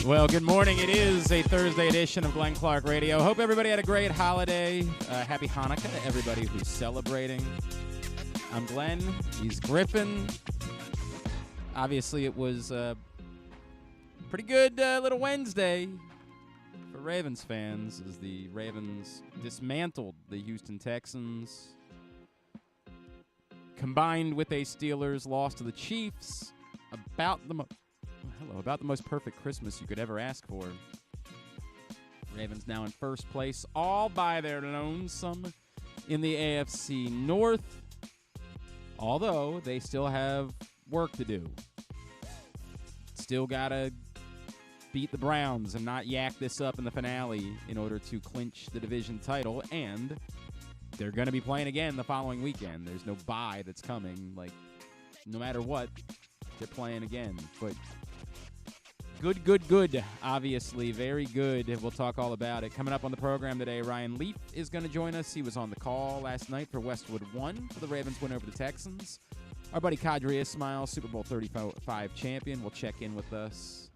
Well, good morning. It is a Thursday edition of Glenn Clark Radio. Hope everybody had a great holiday. Happy Hanukkah to everybody who's celebrating. I'm Glenn. He's Griffin. Obviously, it was a pretty good little Wednesday for Ravens fans as the Ravens dismantled the Houston Texans, combined with a Steelers loss to the Chiefs. About the most perfect Christmas you could ever ask for. Ravens now in first place, all by their lonesome in the AFC North, although they still have work to do. Still got to beat the Browns and not yak this up in the finale in order to clinch the division title, and they're going to be playing again the following weekend. There's no bye that's coming. Like, no matter what, they're playing again. But good. Obviously, very good. We'll talk all about it. Coming up on the program today, Ryan Leaf is going to join us. He was on the call last night for Westwood 1 for the Ravens win over the Texans. Our buddy Qadry Ismail, Super Bowl 35 champion, will check in with us.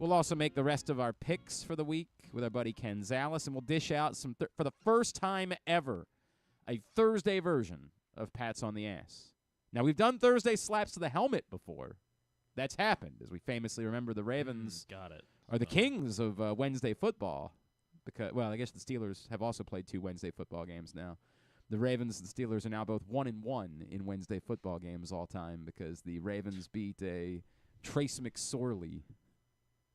We'll also make the rest of our picks for the week with our buddy Ken Zalis, and we'll dish out some for the first time ever, a Thursday version of Pats on the Ass. Now, we've done Thursday slaps to the helmet before. That's happened, as we famously remember the Ravens are the kings of Wednesday football. Because, well, I guess the Steelers have also played 2 Wednesday football games now. The Ravens and the Steelers are now both 1-1 in Wednesday football games all time because the Ravens beat a Trace McSorley.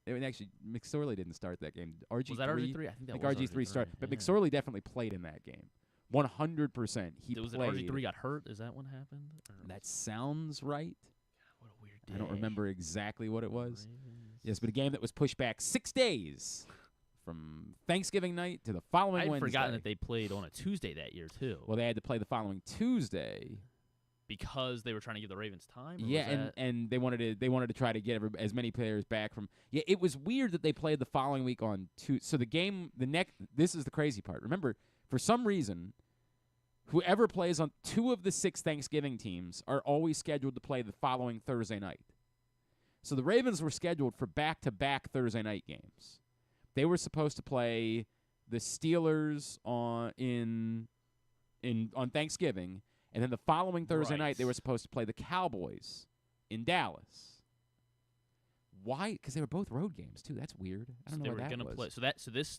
I mean, actually, McSorley didn't start that game. RG3? Was that RG3? I think that was RG3 started. But yeah. McSorley definitely played in that game. 100%. Was it RG3 got hurt? Is that what happened? That sounds right. What a weird day. I don't remember exactly what it was. Yes, but a game that was pushed back 6 days from Thanksgiving night to the following Wednesday. I'd forgotten that they played on a Tuesday that year, too. Well, they had to play the following Tuesday. Because they were trying to give the Ravens time? Yeah, and they wanted to try to get as many players back from. Yeah, it was weird that they played the following week on Tuesday. So the game, this is the crazy part. Remember, for some reason, whoever plays on 2 of the 6 Thanksgiving teams are always scheduled to play the following Thursday night. So the Ravens were scheduled for back-to-back Thursday night games. They were supposed to play the Steelers on Thanksgiving, and then the following Thursday night they were supposed to play the Cowboys in Dallas. Why? Because they were both road games too. That's weird. I don't know what that was. Play. So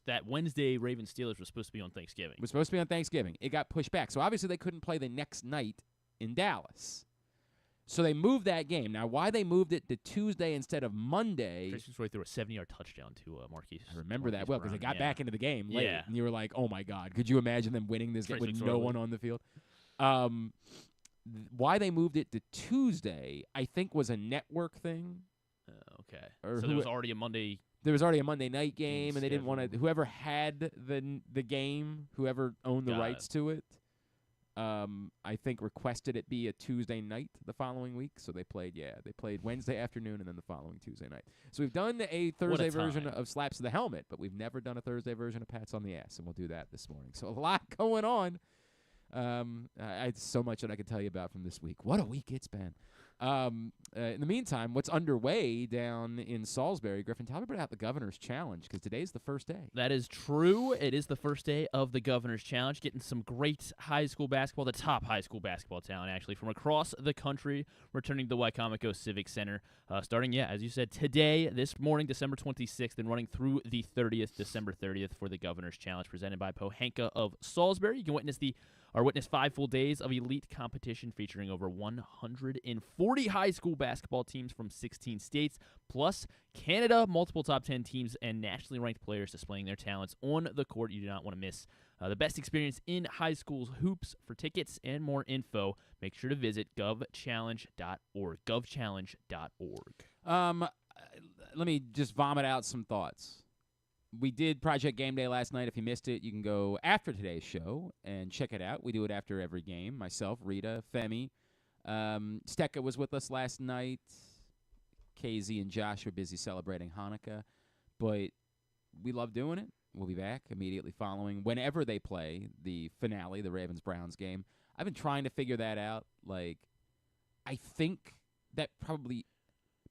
that Wednesday Ravens Steelers was supposed to be on Thanksgiving. It was supposed to be on Thanksgiving. It got pushed back. So obviously they couldn't play the next night in Dallas. So they moved that game. Now, why they moved it to Tuesday instead of Monday? Christian Roy threw a 70-yard touchdown to Marquise. I remember that well because they got back into the game late, Yeah. and you were like, "Oh my God, could you imagine them winning this game with no one on the field?" Why they moved it to Tuesday, I think, was a network thing. Okay. So there was already a Monday. There was already a Monday night game, and they didn't want to. Whoever had the game, whoever owned the rights to it, I think requested it be a Tuesday night the following week. So they played Wednesday afternoon and then the following Tuesday night. So we've done a Thursday version of Slaps to the Helmet, but we've never done a Thursday version of Pats on the Ass, and we'll do that this morning. So a lot going on. I so much that I could tell you about from this week. What a week it's been. In the meantime, what's underway down in Salisbury, Griffin, tell me about the Governor's Challenge, because today's the first day. That is true. It is the first day of the Governor's Challenge, getting some great high school basketball, the top high school basketball talent, actually, from across the country, returning to the Wycomico Civic Center, starting, as you said, today, this morning, December 26th, and running through the 30th, December 30th, for the Governor's Challenge, presented by Pohanka of Salisbury. You can witness 5 full days of elite competition featuring over 140 high school basketball teams from 16 states, plus Canada, multiple top 10 teams, and nationally ranked players displaying their talents on the court. You do not want to miss the best experience in high school hoops. For tickets and more info, make sure to visit govchallenge.org. govchallenge.org. Let me just vomit out some thoughts. We did Project Game Day last night. If you missed it, you can go after today's show and check it out. We do it after every game. Myself, Rita, Femi. Stecca was with us last night. KZ and Josh were busy celebrating Hanukkah. But we love doing it. We'll be back immediately following whenever they play the finale, the Ravens-Browns game. I've been trying to figure that out. I think that probably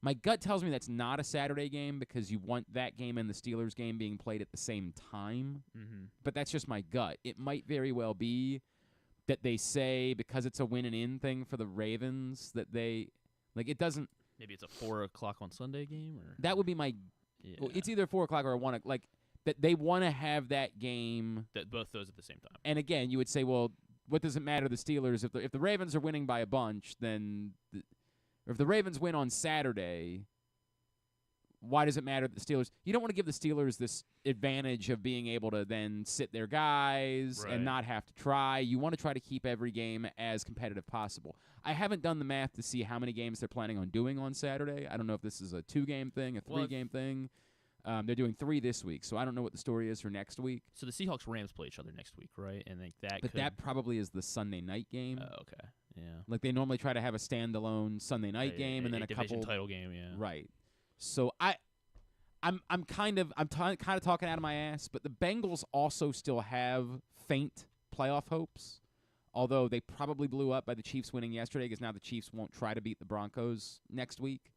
My gut tells me that's not a Saturday game because you want that game and the Steelers game being played at the same time. Mm-hmm. But that's just my gut. It might very well be that they say because it's a win and in thing for the Ravens that they it doesn't. Maybe it's a 4 o'clock on Sunday game, or That would be my. yeah. Well, it's either 4 o'clock or 1 o'clock. That they want to have that game. That both those at the same time. And again, you would say, well, what does it matter to the Steelers if the Ravens are winning by a bunch? Then, or if the Ravens win on Saturday, why does it matter that the Steelers? You don't want to give the Steelers this advantage of being able to then sit their guys Right. and not have to try. You want to try to keep every game as competitive possible. I haven't done the math to see how many games they're planning on doing on Saturday. I don't know if this is a 2-game thing, a 3-game thing. They're doing 3 this week, so I don't know what the story is for next week. So the Seahawks-Rams play each other next week, right? And that But that probably is the Sunday night game. Oh, okay. Yeah. Like they normally try to have a standalone Sunday night game and then a division couple title game, yeah. Right. So I'm kind of talking out of my ass, but the Bengals also still have faint playoff hopes. Although they probably blew up by the Chiefs winning yesterday because now the Chiefs won't try to beat the Broncos next week.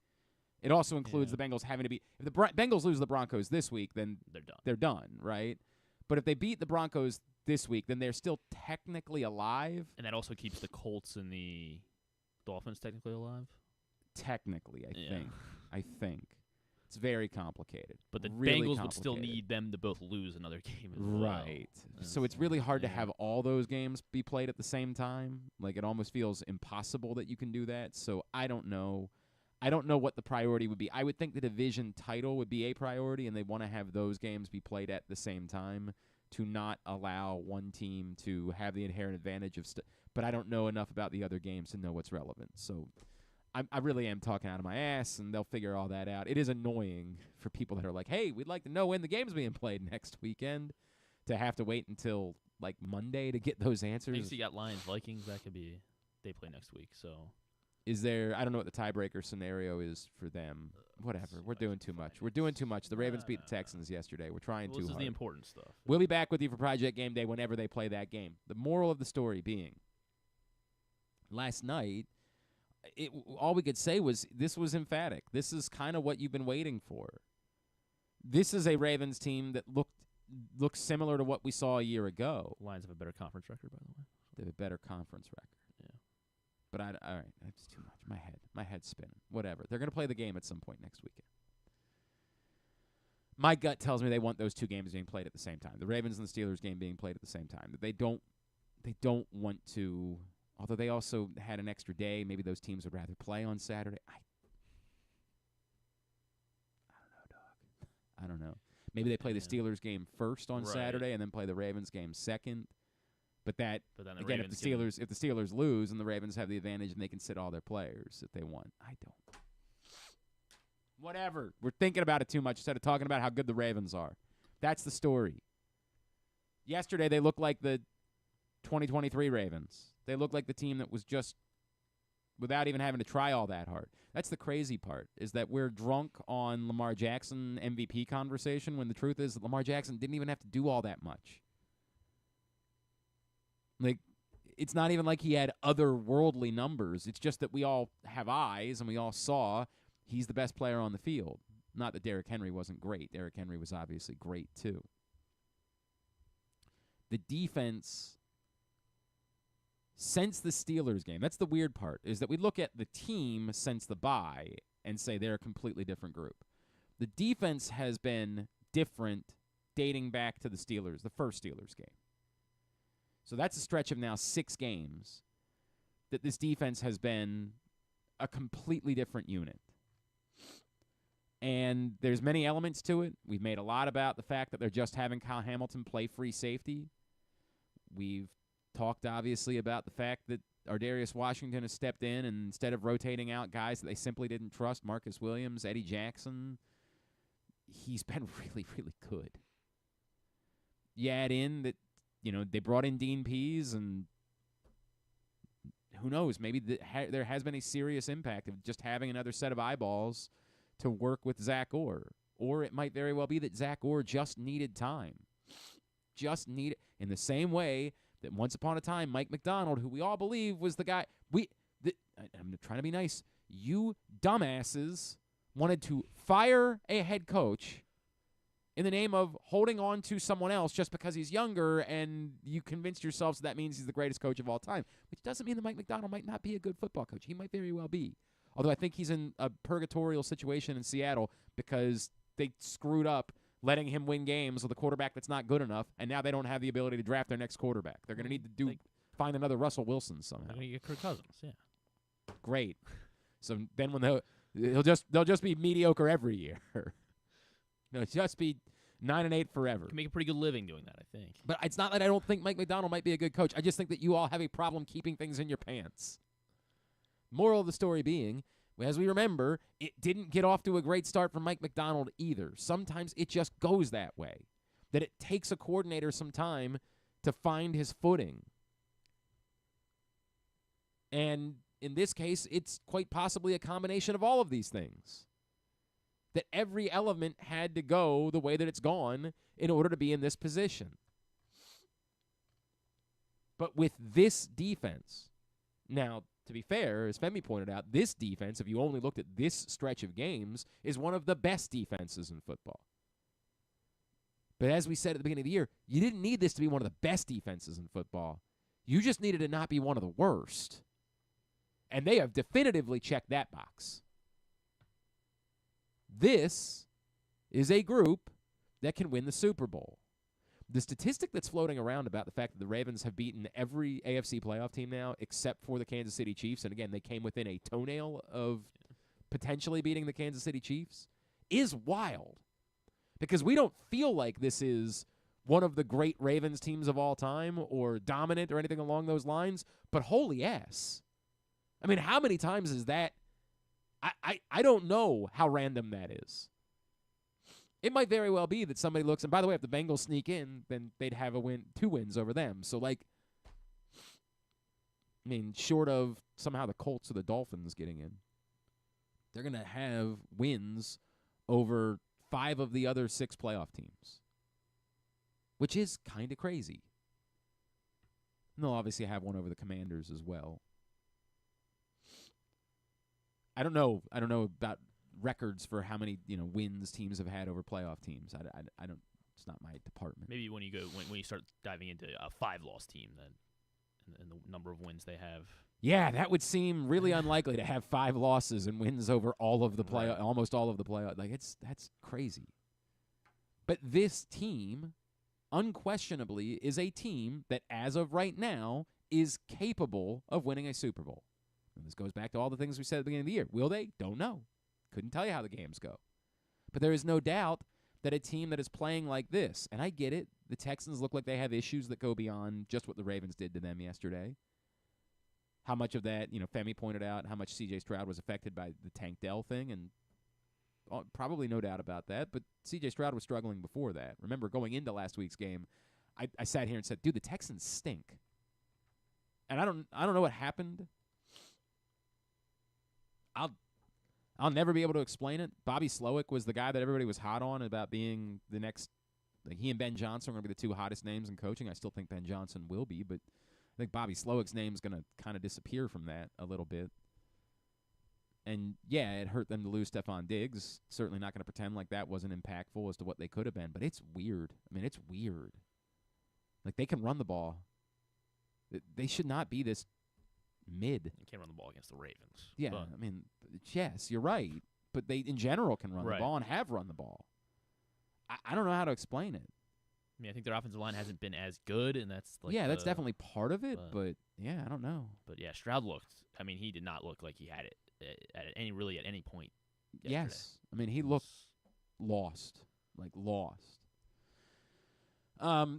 It also includes the Bengals having to beat – if the Bengals lose the Broncos this week, then they're done, right? But if they beat the Broncos this week, then they're still technically alive. And that also keeps the Colts and the Dolphins technically alive? Technically, I think. It's very complicated. But the really Bengals would still need them to both lose another game as well. Right. So it's really hard to have all those games be played at the same time. Like, it almost feels impossible that you can do that. So I don't know. I don't know what the priority would be. I would think the division title would be a priority, and they want to have those games be played at the same time to not allow one team to have the inherent advantage of but I don't know enough about the other games to know what's relevant. So I really am talking out of my ass, and they'll figure all that out. It is annoying for people that are like, hey, we'd like to know when the game's being played next weekend, to have to wait until, like, Monday to get those answers. I think you got Lions-Vikings. That could be – they play next week, so – is there – I don't know what the tiebreaker scenario is for them. Whatever. We're doing too much. We're doing too much. The Ravens beat the Texans yesterday. We're trying too hard. This is the important stuff. We'll be back with you for Project Game Day whenever they play that game. The moral of the story being, last night, all we could say was this was emphatic. This is kind of what you've been waiting for. This is a Ravens team that looks similar to what we saw a year ago. Lions have a better conference record, by the way. They have a better conference record. Yeah. But all right, that's too much. My head's spinning. Whatever. They're going to play the game at some point next weekend. My gut tells me they want those two games being played at the same time. The Ravens and the Steelers game being played at the same time. That they don't want to, although they also had an extra day, maybe those teams would rather play on Saturday. I don't know, dog. I don't know. Maybe they play the Steelers game first on Saturday and then play the Ravens game second. But then again, if the Steelers lose and the Ravens have the advantage and they can sit all their players if they want. I don't. Whatever. We're thinking about it too much instead of talking about how good the Ravens are. That's the story. Yesterday they looked like the 2023 Ravens. They looked like the team that was just without even having to try all that hard. That's the crazy part, is that we're drunk on Lamar Jackson MVP conversation when the truth is that Lamar Jackson didn't even have to do all that much. Like, it's not even like he had otherworldly numbers. It's just that we all have eyes and we all saw he's the best player on the field. Not that Derrick Henry wasn't great. Derrick Henry was obviously great too. The defense, since the Steelers game, that's the weird part, is that we look at the team since the bye and say they're a completely different group. The defense has been different dating back to the Steelers, the first Steelers game. So that's a stretch of now 6 games that this defense has been a completely different unit. And there's many elements to it. We've made a lot about the fact that they're just having Kyle Hamilton play free safety. We've talked, obviously, about the fact that Ardarius Washington has stepped in, and instead of rotating out guys that they simply didn't trust, Marcus Williams, Eddie Jackson, he's been really, really good. You add in that, they brought in Dean Pease, and who knows, maybe there has been a serious impact of just having another set of eyeballs to work with Zach Orr. Or it might very well be that Zach Orr just needed time. In the same way that once upon a time, Mike McDonald, who we all believe was the guy, I'm trying to be nice, you dumbasses wanted to fire a head coach in the name of holding on to someone else just because he's younger, and you convinced yourselves that means he's the greatest coach of all time, which doesn't mean that Mike Macdonald might not be a good football coach. He might very well be. Although I think he's in a purgatorial situation in Seattle because they screwed up letting him win games with a quarterback that's not good enough, and now they don't have the ability to draft their next quarterback. They're going to need to find another Russell Wilson somehow. They're going to get Kirk Cousins, yeah. Great. So then when they'll just be mediocre every year. They'll just be 9-8 forever. You can make a pretty good living doing that, I think. But it's not that I don't think Mike Macdonald might be a good coach. I just think that you all have a problem keeping things in your pants. Moral of the story being, as we remember, it didn't get off to a great start for Mike Macdonald either. Sometimes it just goes that way, that it takes a coordinator some time to find his footing. And in this case, it's quite possibly a combination of all of these things. That every element had to go the way that it's gone in order to be in this position. But with this defense, now, to be fair, as Femi pointed out, this defense, if you only looked at this stretch of games, is one of the best defenses in football. But as we said at the beginning of the year, you didn't need this to be one of the best defenses in football. You just needed it to not be one of the worst. And they have definitively checked that box. This is a group that can win the Super Bowl. The statistic that's floating around about the fact that the Ravens have beaten every AFC playoff team now except for the Kansas City Chiefs, and again, they came within a toenail of potentially beating the Kansas City Chiefs, is wild. Because we don't feel like this is one of the great Ravens teams of all time or dominant or anything along those lines, but holy ass. I mean, how many times is that? I don't know how random that is. It might very well be that somebody looks, and by the way, if the Bengals sneak in, then they'd have 2 wins over them. So, short of somehow the Colts or the Dolphins getting in, they're going to have wins over 5 of the other 6 playoff teams, which is kind of crazy. And they'll obviously have one over the Commanders as well. I don't know about records for how many wins teams have had over playoff teams. I don't. It's not my department. Maybe when you start diving into a 5-loss team, then and the number of wins they have. Yeah, that would seem really unlikely to have 5 losses and wins over all of the almost all of the playoff. That's crazy. But this team, unquestionably, is a team that, as of right now, is capable of winning a Super Bowl. And this goes back to all the things we said at the beginning of the year. Will they? Don't know. Couldn't tell you how the games go. But there is no doubt that a team that is playing like this, and I get it, the Texans look like they have issues that go beyond just what the Ravens did to them yesterday. How much of that, Femi pointed out, how much C.J. Stroud was affected by the Tank Dell thing, and probably no doubt about that, but C.J. Stroud was struggling before that. Remember, going into last week's game, I sat here and said, dude, the Texans stink. And I don't know what happened. I'll never be able to explain it. Bobby Slowick was the guy that everybody was hot on about being the next. He and Ben Johnson are going to be the 2 hottest names in coaching. I still think Ben Johnson will be, but I think Bobby Slowick's name is going to kind of disappear from that a little bit. And, yeah, it hurt them to lose Stephon Diggs. Certainly not going to pretend like that wasn't impactful as to what they could have been, but it's weird. I mean, it's weird. They can run the ball. They should not be this mid. You can't run the ball against the Ravens. Yeah, but. Yes, you're right. But they, in general, can run the ball and have run the ball. I don't know how to explain it. I think their offensive line hasn't been as good, and that's that's definitely part of it. But yeah, I don't know. But yeah, Stroud looked. He did not look like he had it at any point. Yesterday. Yes, he looked lost,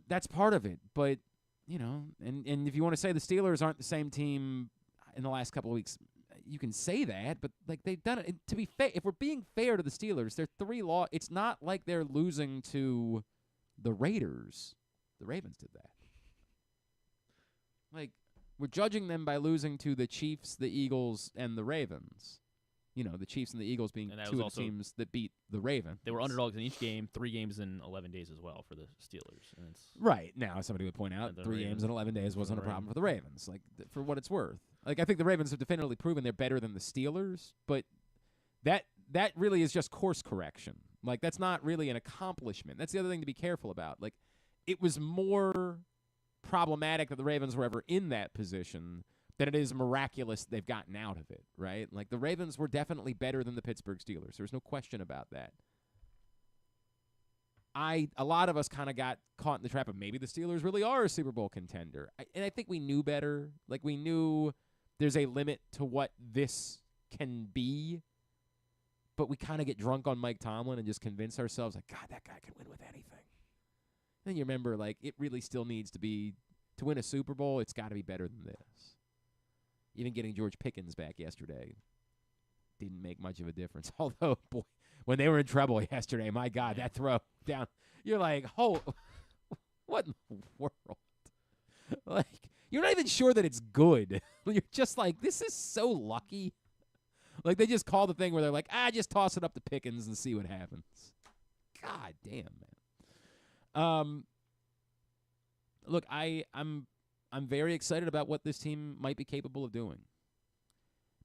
that's part of it. But and if you want to say the Steelers aren't the same team in the last couple of weeks, you can say that, but they've done it. And to be fair, if we're being fair to the Steelers, they're 3 loss. It's not like they're losing to the Raiders. The Ravens did that. We're judging them by losing to the Chiefs, the Eagles, and the Ravens. The Chiefs and the Eagles being 2 of the teams that beat the Ravens. They were underdogs in each game, 3 games in 11 days as well for the Steelers. And it's right. Now, somebody would point out 3 games in 11 days wasn't a problem for the Ravens, for what it's worth. I think the Ravens have definitively proven they're better than the Steelers, but that really is just course correction. Like, that's not really an accomplishment. That's the other thing to be careful about. Like, it was more problematic that the Ravens were ever in that position than it is miraculous they've gotten out of it, right? Like, the Ravens were definitely better than the Pittsburgh Steelers. There's no question about that. A lot of us kind of got caught in the trap of maybe the Steelers really are a Super Bowl contender. And I think we knew better. Like, we knew there's a limit to what this can be. But we kind of get drunk on Mike Tomlin and just convince ourselves, like, God, that guy can win with anything. Then you remember, like, it really still needs to be, to win a Super Bowl, it's got to be better than this. Even getting George Pickens back yesterday didn't make much of a difference. Although, boy, when they were in trouble yesterday, my God, that throw down, you're like, oh, what in the world? Like, you're not even sure that it's good. You're just like, this is so lucky. Like, they just call the thing where they're like, just toss it up to Pickens and see what happens. God damn, man. Look, I'm very excited about what this team might be capable of doing.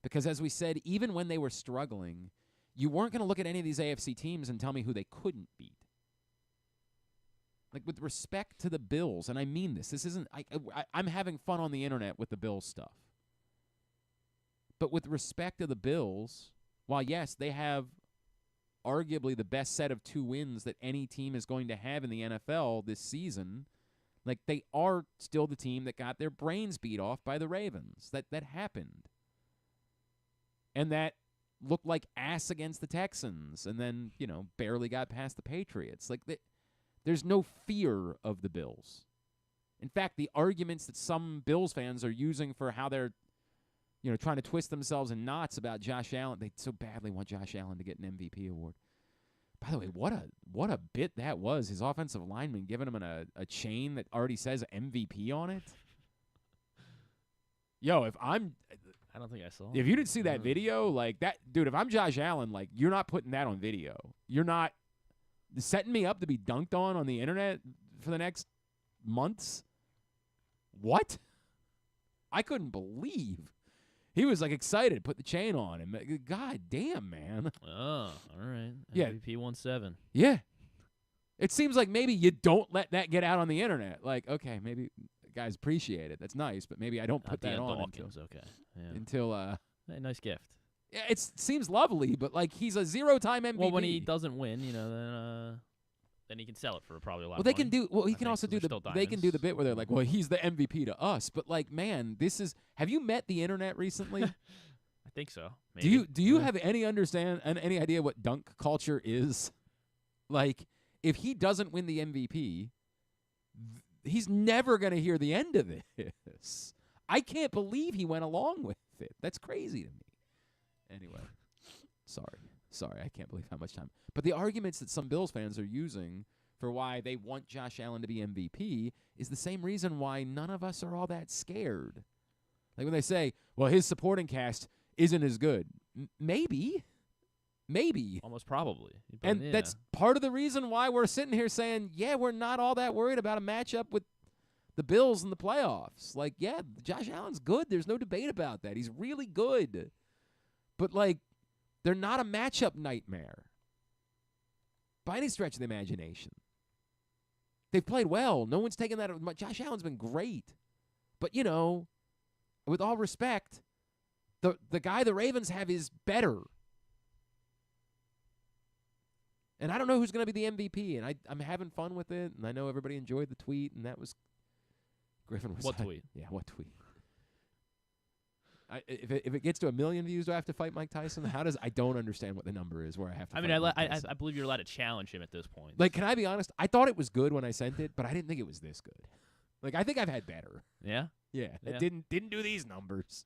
Because as we said, even when they were struggling, you weren't going to look at any of these AFC teams and tell me who they couldn't beat. Like, with respect to the Bills, and I mean this isn't, I'm having fun on the internet with the Bills stuff. But with respect to the Bills, while, yes, they have arguably the best set of 2 wins that any team is going to have in the NFL this season, like, they are still the team that got their brains beat off by the Ravens. That happened. And that looked like ass against the Texans and then, barely got past the Patriots. Like, there's no fear of the Bills. In fact, the arguments that some Bills fans are using for how they're trying to twist themselves in knots about Josh Allen. They so badly want Josh Allen to get an MVP award. By the way, what a bit that was. His offensive lineman giving him a chain that already says MVP on it. Yo, I don't think I saw. If you didn't see that video, like that, dude, if I'm Josh Allen, like, you're not putting that on video. You're not setting me up to be dunked on the internet for the next months. What? I couldn't believe. He was, like, excited, put the chain on him. God damn, man. Oh, all right. Yeah. MVP 1-7. Yeah. It seems like maybe you don't let that get out on the internet. Like, okay, maybe guys appreciate it. That's nice, but maybe I don't put that on until Hey, nice gift. Yeah, it seems lovely, but, like, he's a 0-time MVP. Well, when he doesn't win, then he can sell it for probably a lot. He can also do they can do the bit where they're like, well, he's the MVP to us, but, like, man, have you met the internet recently? I think so. Maybe. Do you have any idea what dunk culture is? Like, if he doesn't win the MVP, he's never going to hear the end of this. I can't believe he went along with it. That's crazy to me. Anyway, sorry, I can't believe how much time. But the arguments that some Bills fans are using for why they want Josh Allen to be MVP is the same reason why none of us are all that scared. Like when they say, well, his supporting cast isn't as good. Maybe. Almost probably. And that's part of the reason why we're sitting here saying, yeah, we're not all that worried about a matchup with the Bills in the playoffs. Like, yeah, Josh Allen's good. There's no debate about that. He's really good. But, like, they're not a matchup nightmare by any stretch of the imagination. They've played well. No one's taken that. Josh Allen's been great. But, with all respect, the guy the Ravens have is better. And I don't know who's going to be the MVP, and I'm having fun with it, and I know everybody enjoyed the tweet, and that was Griffin was what tweet? Yeah, what tweet? If it gets to 1 million views, do I have to fight Mike Tyson? I don't understand what the number is where I have to fight Mike Tyson. I believe you're allowed to challenge him at this point. Like, can I be honest? I thought it was good when I sent it, but I didn't think it was this good. Like, I think I've had better. Yeah? Yeah. It didn't do these numbers.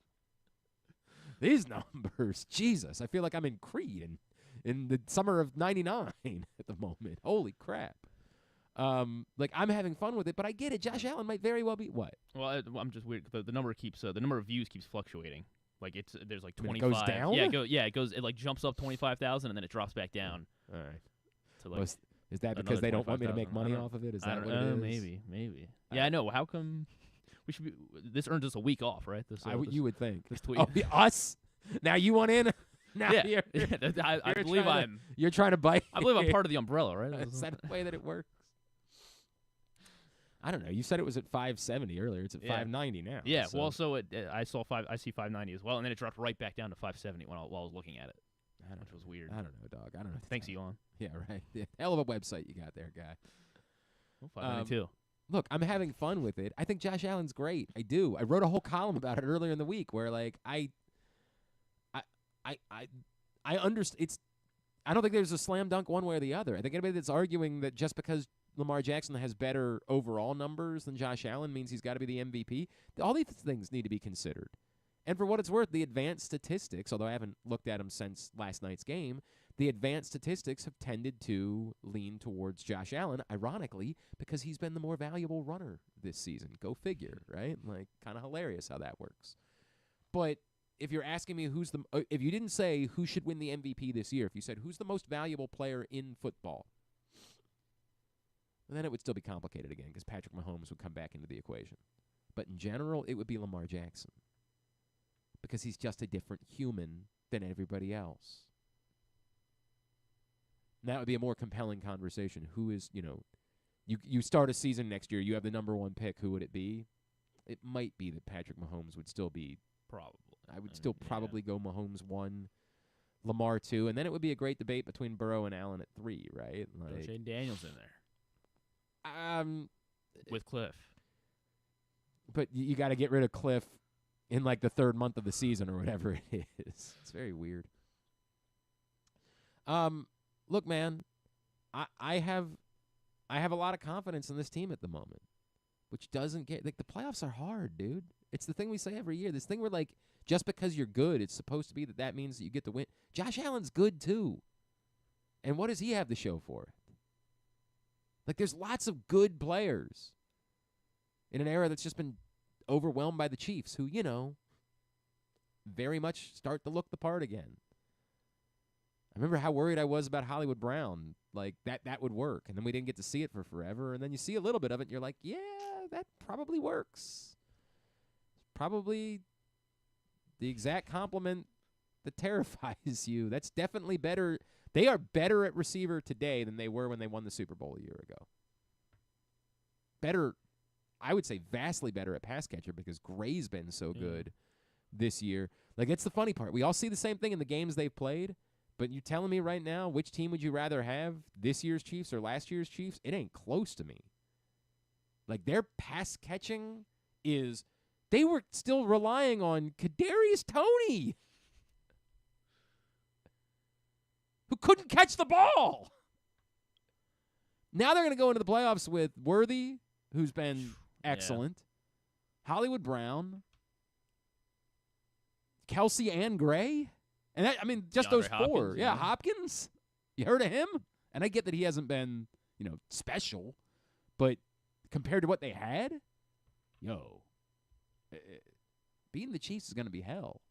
These numbers. Jesus. I feel like I'm in Creed in the summer of 99 at the moment. Holy crap. Like, I'm having fun with it, but I get it. Josh Allen might very well be what? Well, I'm just weird. The number keeps the number of views keeps fluctuating. Like there's like 25. It goes down? It like jumps up 25,000 and then it drops back down. All right. To like is that because they don't want me to make money off of it? Is that what it is? Maybe. Yeah, I know. How come we should be? This earns us a week off, right? You would think. This tweet. Oh, us? Now you want in? Now Yeah, I believe You're trying to bite. I believe I'm part of the umbrella, right? Is that the way that it works? I don't know. You said it was at 570 earlier. It's at 590 now. Yeah. So. Well, so I see 590 as well, and then it dropped right back down to 570 while I was looking at it, which was weird. I don't know, dog. I don't know. Thanks, Elon. Yeah, right. Yeah. Hell of a website you got there, guy. Well, 592. Look, I'm having fun with it. I think Josh Allen's great. I do. I wrote a whole column about it earlier in the week where, like, I understand. I don't think there's a slam dunk one way or the other. I think anybody that's arguing that just because Lamar Jackson has better overall numbers than Josh Allen means he's got to be the MVP, all these things need to be considered. And for what it's worth, the advanced statistics, although I haven't looked at them since last night's game, the advanced statistics have tended to lean towards Josh Allen, ironically, because he's been the more valuable runner this season. Go figure, right? Like, kind of hilarious how that works. But if you're asking me if you didn't say who should win the MVP this year, if you said who's the most valuable player in football, then it would still be complicated again because Patrick Mahomes would come back into the equation. But in general, it would be Lamar Jackson because he's just a different human than everybody else. And that would be a more compelling conversation. Who is, you start a season next year, you have the number one pick. Who would it be? It might be that Patrick Mahomes would still be probably. I would still probably go Mahomes 1, Lamar 2, and then it would be a great debate between Burrow and Allen at 3, right? Like, Shane Daniels in there. With Cliff. But you got to get rid of Cliff in like the third month of the season or whatever it is. It's very weird. Look, man, I have a lot of confidence in this team at the moment, which doesn't get like the playoffs are hard, dude. It's the thing we say every year. This thing where like just because you're good, it's supposed to be that means that you get to win. Josh Allen's good too, and what does he have to show for it? Like there's lots of good players in an era that's just been overwhelmed by the Chiefs, who very much start to look the part again. I remember how worried I was about Hollywood Brown, like that would work, and then we didn't get to see it for forever, and then you see a little bit of it, and you're like, yeah, that probably works. Probably the exact compliment that terrifies you. That's definitely better. They are better at receiver today than they were when they won the Super Bowl a year ago. Better, I would say vastly better at pass catcher because Gray's been so good this year. Like, it's the funny part. We all see the same thing in the games they've played, but you telling me right now which team would you rather have, this year's Chiefs or last year's Chiefs? It ain't close to me. Like, their pass catching is – they were still relying on Kadarius Toney, who couldn't catch the ball. Now they're going to go into the playoffs with Worthy, who's been excellent, Hollywood Brown, Kelsey and Gray. And that, I mean, just DeAndre those four. Hopkins, Yeah, Hopkins. You heard of him? And I get that he hasn't been, special, but compared to what they had, beating the Chiefs is going to be hell.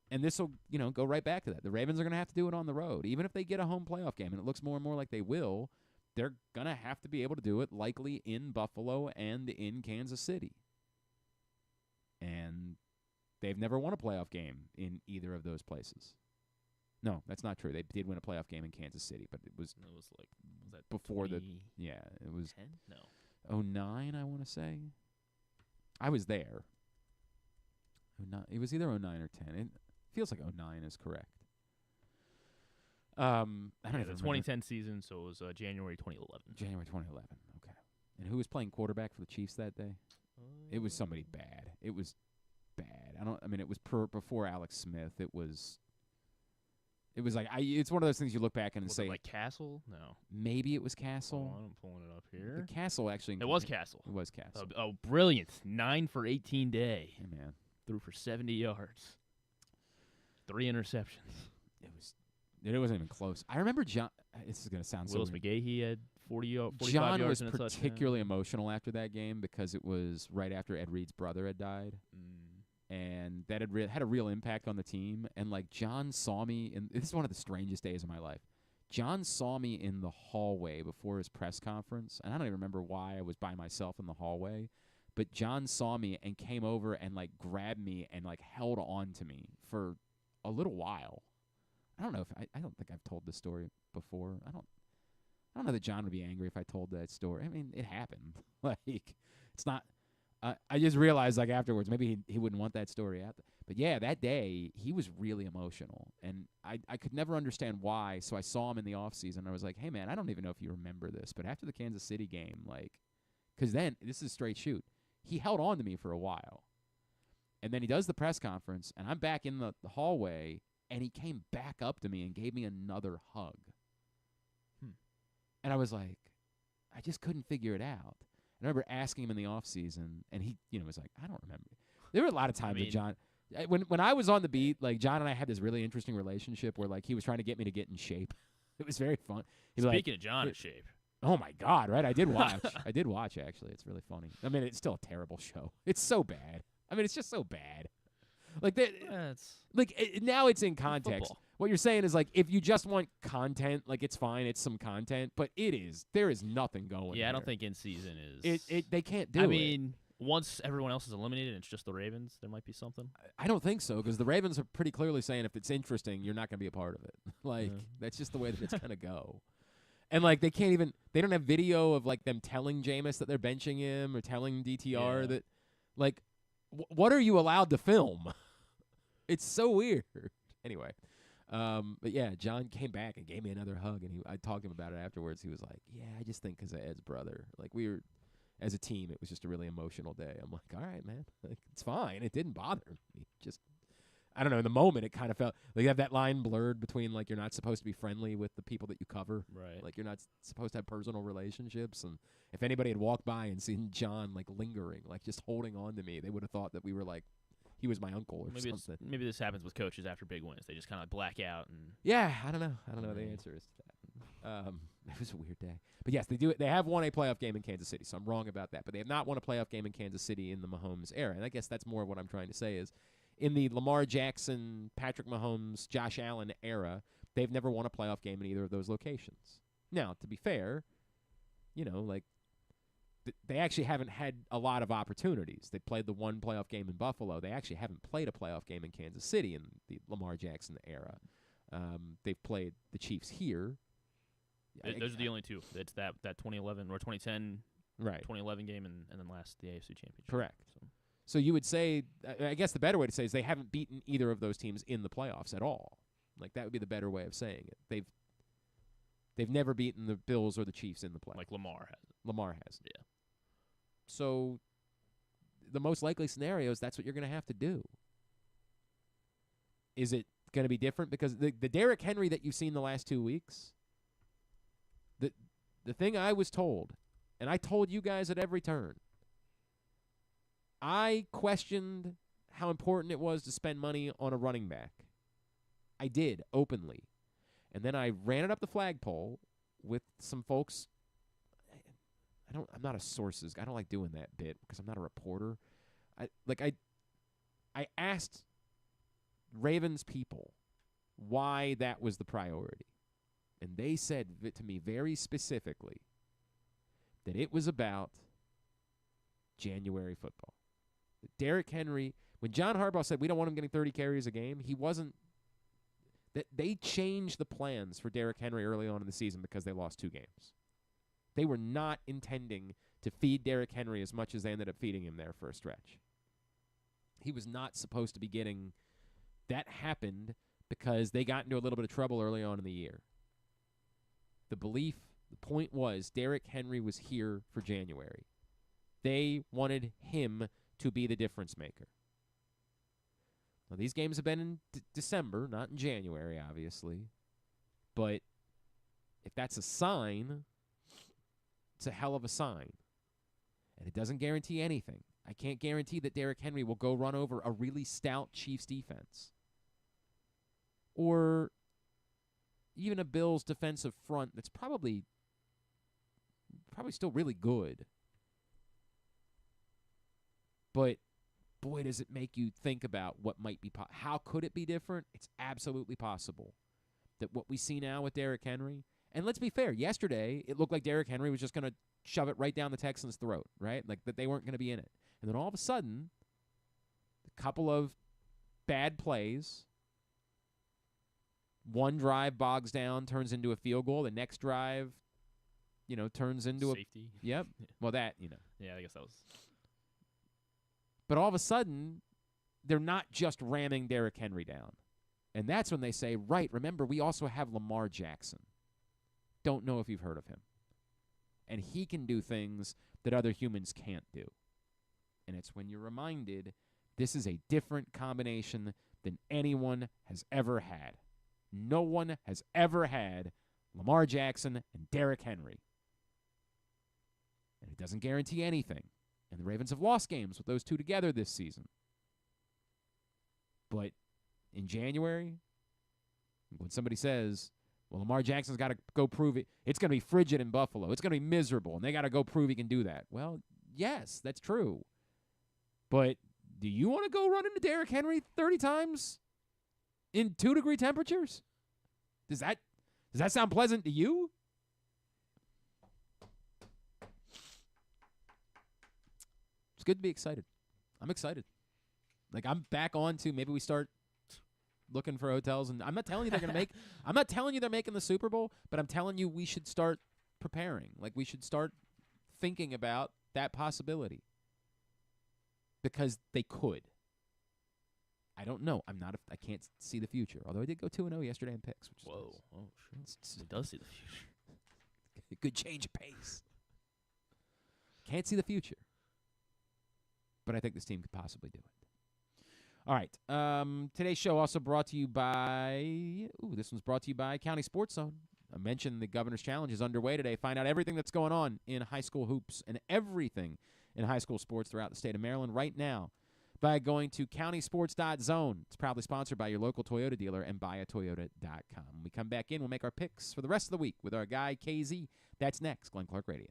And this will, go right back to that. The Ravens are going to have to do it on the road. Even if they get a home playoff game, and it looks more and more like they will, they're going to have to be able to do it likely in Buffalo and in Kansas City. And they've never won a playoff game in either of those places. No, that's not true. They did win a playoff game in Kansas City, but it was like, was that before 20, it was 10? No. 09, I want to say. I was there. It was either 09 or 10. It feels like 09 is correct. I don't even the 2010 season, so it was January 2011. January 2011. Okay. And who was playing quarterback for the Chiefs that day? It was somebody bad. It was bad. It was before Alex Smith. It was like it's one of those things you look back and was say it like Castle? No. Maybe it was Castle. Oh, I'm pulling it up here. The Castle actually. It was Castle. It was Castle. Oh, brilliant! 9 for 18 day. Hey, man. Threw for 70 yards. 3 interceptions. It wasn't even close. I remember John. This is gonna sound Willis so. McGahee had 45 John yards was and a touchdown. particularly emotional after that game because it was right after Ed Reed's brother had died. And that had a real impact on the team. And, like, John saw me, and this is one of the strangest days of my life. John saw me in the hallway before his press conference, and I don't even remember why I was by myself in the hallway, but John saw me and came over and, like, grabbed me and, like, held on to me for a little while. I don't know if I don't think I've told this story before. I don't know that John would be angry if I told that story. I mean, it happened. Like, it's not. I just realized, like, afterwards, maybe he wouldn't want that story out there. But yeah, that day he was really emotional, and I could never understand why. So I saw him in the off season. I was like, hey man, I don't even know if you remember this, but after the Kansas City game, like, because then this is straight shoot. He held on to me for a while, and then he does the press conference, and I'm back in the hallway, and he came back up to me and gave me another hug. And I was like, I just couldn't figure it out. I remember asking him in the off season, and he, was like, I don't remember. There were a lot of times that John, when I was on the beat, like John and I had this really interesting relationship where like he was trying to get me to get in shape. It was very fun. Speaking of John in shape. Oh my God! Right, I did watch. I did watch actually. It's really funny. I mean, it's still a terrible show. It's so bad. I mean, it's just so bad. Like that. Now it's in context. Football. What you're saying is like if you just want content, like it's fine. It's some content, but there is nothing going. Yeah, there. I don't think in season is. They can't do it. I mean, once everyone else is eliminated and it's just the Ravens, there might be something. I don't think so, because the Ravens are pretty clearly saying if it's interesting, you're not going to be a part of it. That's just the way that it's going to go. And, like, they don't have video of, like, them telling Jameis that they're benching him or telling DTR that, like, what are you allowed to film? It's so weird. Anyway, but, yeah, John came back and gave me another hug, and I talked to him about it afterwards. He was like, yeah, I just think because of Ed's brother. Like, as a team, it was just a really emotional day. I'm like, all right, man. Like, it's fine. It didn't bother me. Just, I don't know. In the moment, it kind of felt like you have that line blurred between, like, you're not supposed to be friendly with the people that you cover. Right. Like, you're not supposed to have personal relationships. And if anybody had walked by and seen John, like, lingering, like, just holding on to me, they would have thought that we were, like, he was my uncle or something. Maybe this happens with coaches after big wins. They just kind of black out. Yeah, I don't know. I don't know what the answer is to that. It was a weird day. But, yes, they do it. They have won a playoff game in Kansas City, so I'm wrong about that. But they have not won a playoff game in Kansas City in the Mahomes era. And I guess that's more what I'm trying to say is in the Lamar Jackson, Patrick Mahomes, Josh Allen era, they've never won a playoff game in either of those locations. Now, to be fair, like they actually haven't had a lot of opportunities. They played the one playoff game in Buffalo. They actually haven't played a playoff game in Kansas City in the Lamar Jackson era. They've played the Chiefs here. Those are the only two. It's that 2011 or 2010, right? 2011 game and then last the AFC Championship. Correct. So you would say, I guess the better way to say is they haven't beaten either of those teams in the playoffs at all. Like that would be the better way of saying it. They've never beaten the Bills or the Chiefs in the playoffs. Like Lamar hasn't. Lamar hasn't. Yeah. So the most likely scenario is that's what you're going to have to do. Is it going to be different? Because the Derrick Henry that you've seen the last 2 weeks, the thing I was told, and I told you guys at every turn, I questioned how important it was to spend money on a running back. I did, openly. And then I ran it up the flagpole with some folks. I'm not a sources. I don't like doing that bit because I'm not a reporter. I asked Ravens people why that was the priority. And they said to me very specifically that it was about January football. Derrick Henry, when John Harbaugh said we don't want him getting 30 carries a game, he wasn't. They changed the plans for Derrick Henry early on in the season because they lost 2 games. They were not intending to feed Derrick Henry as much as they ended up feeding him there for a stretch. He was not supposed to be getting. That happened because they got into a little bit of trouble early on in the year. The point was Derrick Henry was here for January. They wanted him to be the difference maker. Now, these games have been in December, not in January, obviously. But if that's a sign, it's a hell of a sign. And it doesn't guarantee anything. I can't guarantee that Derrick Henry will go run over a really stout Chiefs defense. Or even a Bills defensive front that's probably still really good. But boy, does it make you think about what might be how could it be different? It's absolutely possible that what we see now with Derrick Henry, and let's be fair, yesterday it looked like Derrick Henry was just going to shove it right down the Texans' throat, right? Like that they weren't going to be in it. And then all of a sudden, a couple of bad plays, one drive bogs down, turns into a field goal. The next drive, turns into safety. Yep. Yeah. Well, that, Yeah, I guess that was. But all of a sudden, they're not just ramming Derrick Henry down. And that's when they say, right, remember, we also have Lamar Jackson. Don't know if you've heard of him. And he can do things that other humans can't do. And it's when you're reminded this is a different combination than anyone has ever had. No one has ever had Lamar Jackson and Derrick Henry. And it doesn't guarantee anything. And the Ravens have lost games with those two together this season. But in January, when somebody says, well, Lamar Jackson's got to go prove it, it's going to be frigid in Buffalo. It's going to be miserable, and they got to go prove he can do that. Well, yes, that's true. But do you want to go run into Derrick Henry 30 times in 2-degree temperatures? Does that sound pleasant to you? It's good to be excited. I'm excited. Like, I'm back on to maybe we start looking for hotels, and I'm not telling you they're going to make I'm not telling you they're making the Super Bowl, but I'm telling you we should start preparing. Like, we should start thinking about that possibility. Because they could. I don't know. I can't see the future. Although I did go 2-0 yesterday in picks. Which Whoa. Is Oh, sure. It does see the future. a good change of pace. Can't see the future. But I think this team could possibly do it. All right. Today's show also brought to you by, this one's brought to you by County Sports Zone. I mentioned the Governor's Challenge is underway today. Find out everything that's going on in high school hoops and everything in high school sports throughout the state of Maryland right now by going to countysports.zone. It's proudly sponsored by your local Toyota dealer and buyatoyota.com. When we come back in, we'll make our picks for the rest of the week with our guy, KZ. That's next, Glenn Clark Radio.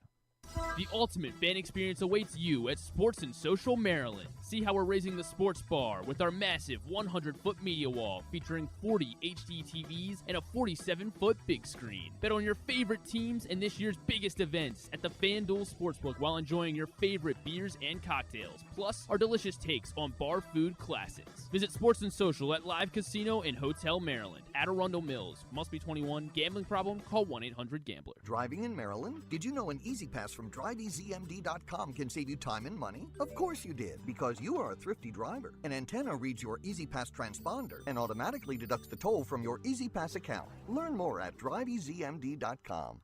The ultimate fan experience awaits you at Sports and Social Maryland. See how we're raising the sports bar with our massive 100-foot media wall featuring 40 HD TVs and a 47-foot big screen. Bet on your favorite teams and this year's biggest events at the FanDuel Sportsbook while enjoying your favorite beers and cocktails, plus our delicious takes on bar food classics. Visit Sports and Social at Live Casino and Hotel Maryland at Arundel Mills. Must be 21. Gambling problem? Call 1-800-GAMBLER. Driving in Maryland? Did you know an Easy Pass from DriveEasyMD.com can save you time and money? Of course you did, because you are a thrifty driver. An antenna reads your Easy Pass transponder and automatically deducts the toll from your Easy Pass account. Learn more at DriveEasyMD.com.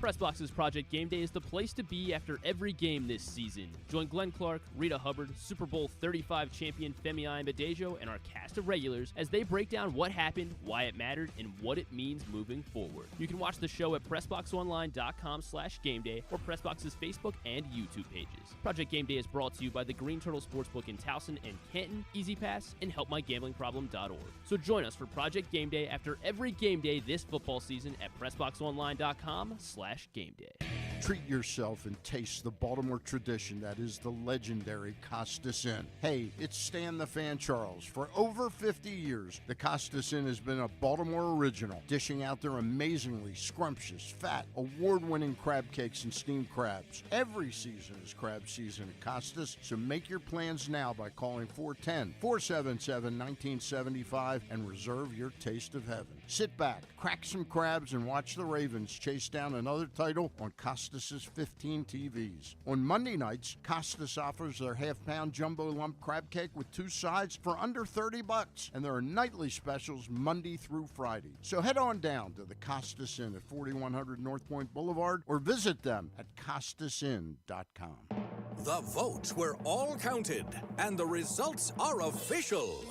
Pressbox's Project Game Day is the place to be after every game this season. Join Glenn Clark, Rita Hubbard, Super Bowl 35 champion Femi Ayanbadejo, and our cast of regulars as they break down what happened, why it mattered, and what it means moving forward. You can watch the show at PressBoxOnline.com/GameDay or Pressbox's Facebook and YouTube pages. Project Game Day is brought to you by the Green Turtle Sportsbook in Towson and Canton, Easy Pass, and HelpMyGamblingProblem.org. So join us for Project Game Day after every game day this football season at PressBoxOnline.com/GameDay. Treat yourself and taste the Baltimore tradition that is the legendary Costas Inn. Hey, it's Stan the Fan Charles. For over 50 years, the Costas Inn has been a Baltimore original, dishing out their amazingly scrumptious, fat, award-winning crab cakes and steamed crabs. Every season is crab season at Costas, so make your plans now by calling 410-477-1975 and reserve your taste of heaven. Sit back, crack some crabs, and watch the Ravens chase down another title on Costas' 15 TVs. On Monday nights, Costas offers their half-pound jumbo lump crab cake with 2 sides for under $30, and there are nightly specials Monday through Friday. So head on down to the Costas Inn at 4100 North Point Boulevard or visit them at CostasInn.com. The votes were all counted, and the results are official.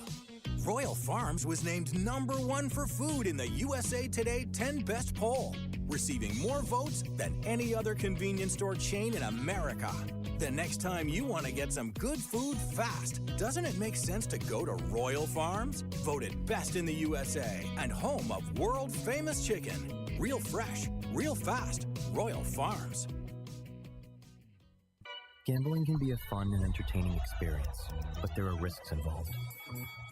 Royal Farms was named #1 for food in the USA Today 10 Best poll, receiving more votes than any other convenience store chain in America. The next time you want to get some good food fast, doesn't it make sense to go to Royal Farms? Voted best in the USA and home of world-famous chicken. Real fresh, real fast, Royal Farms. Gambling can be a fun and entertaining experience, but there are risks involved.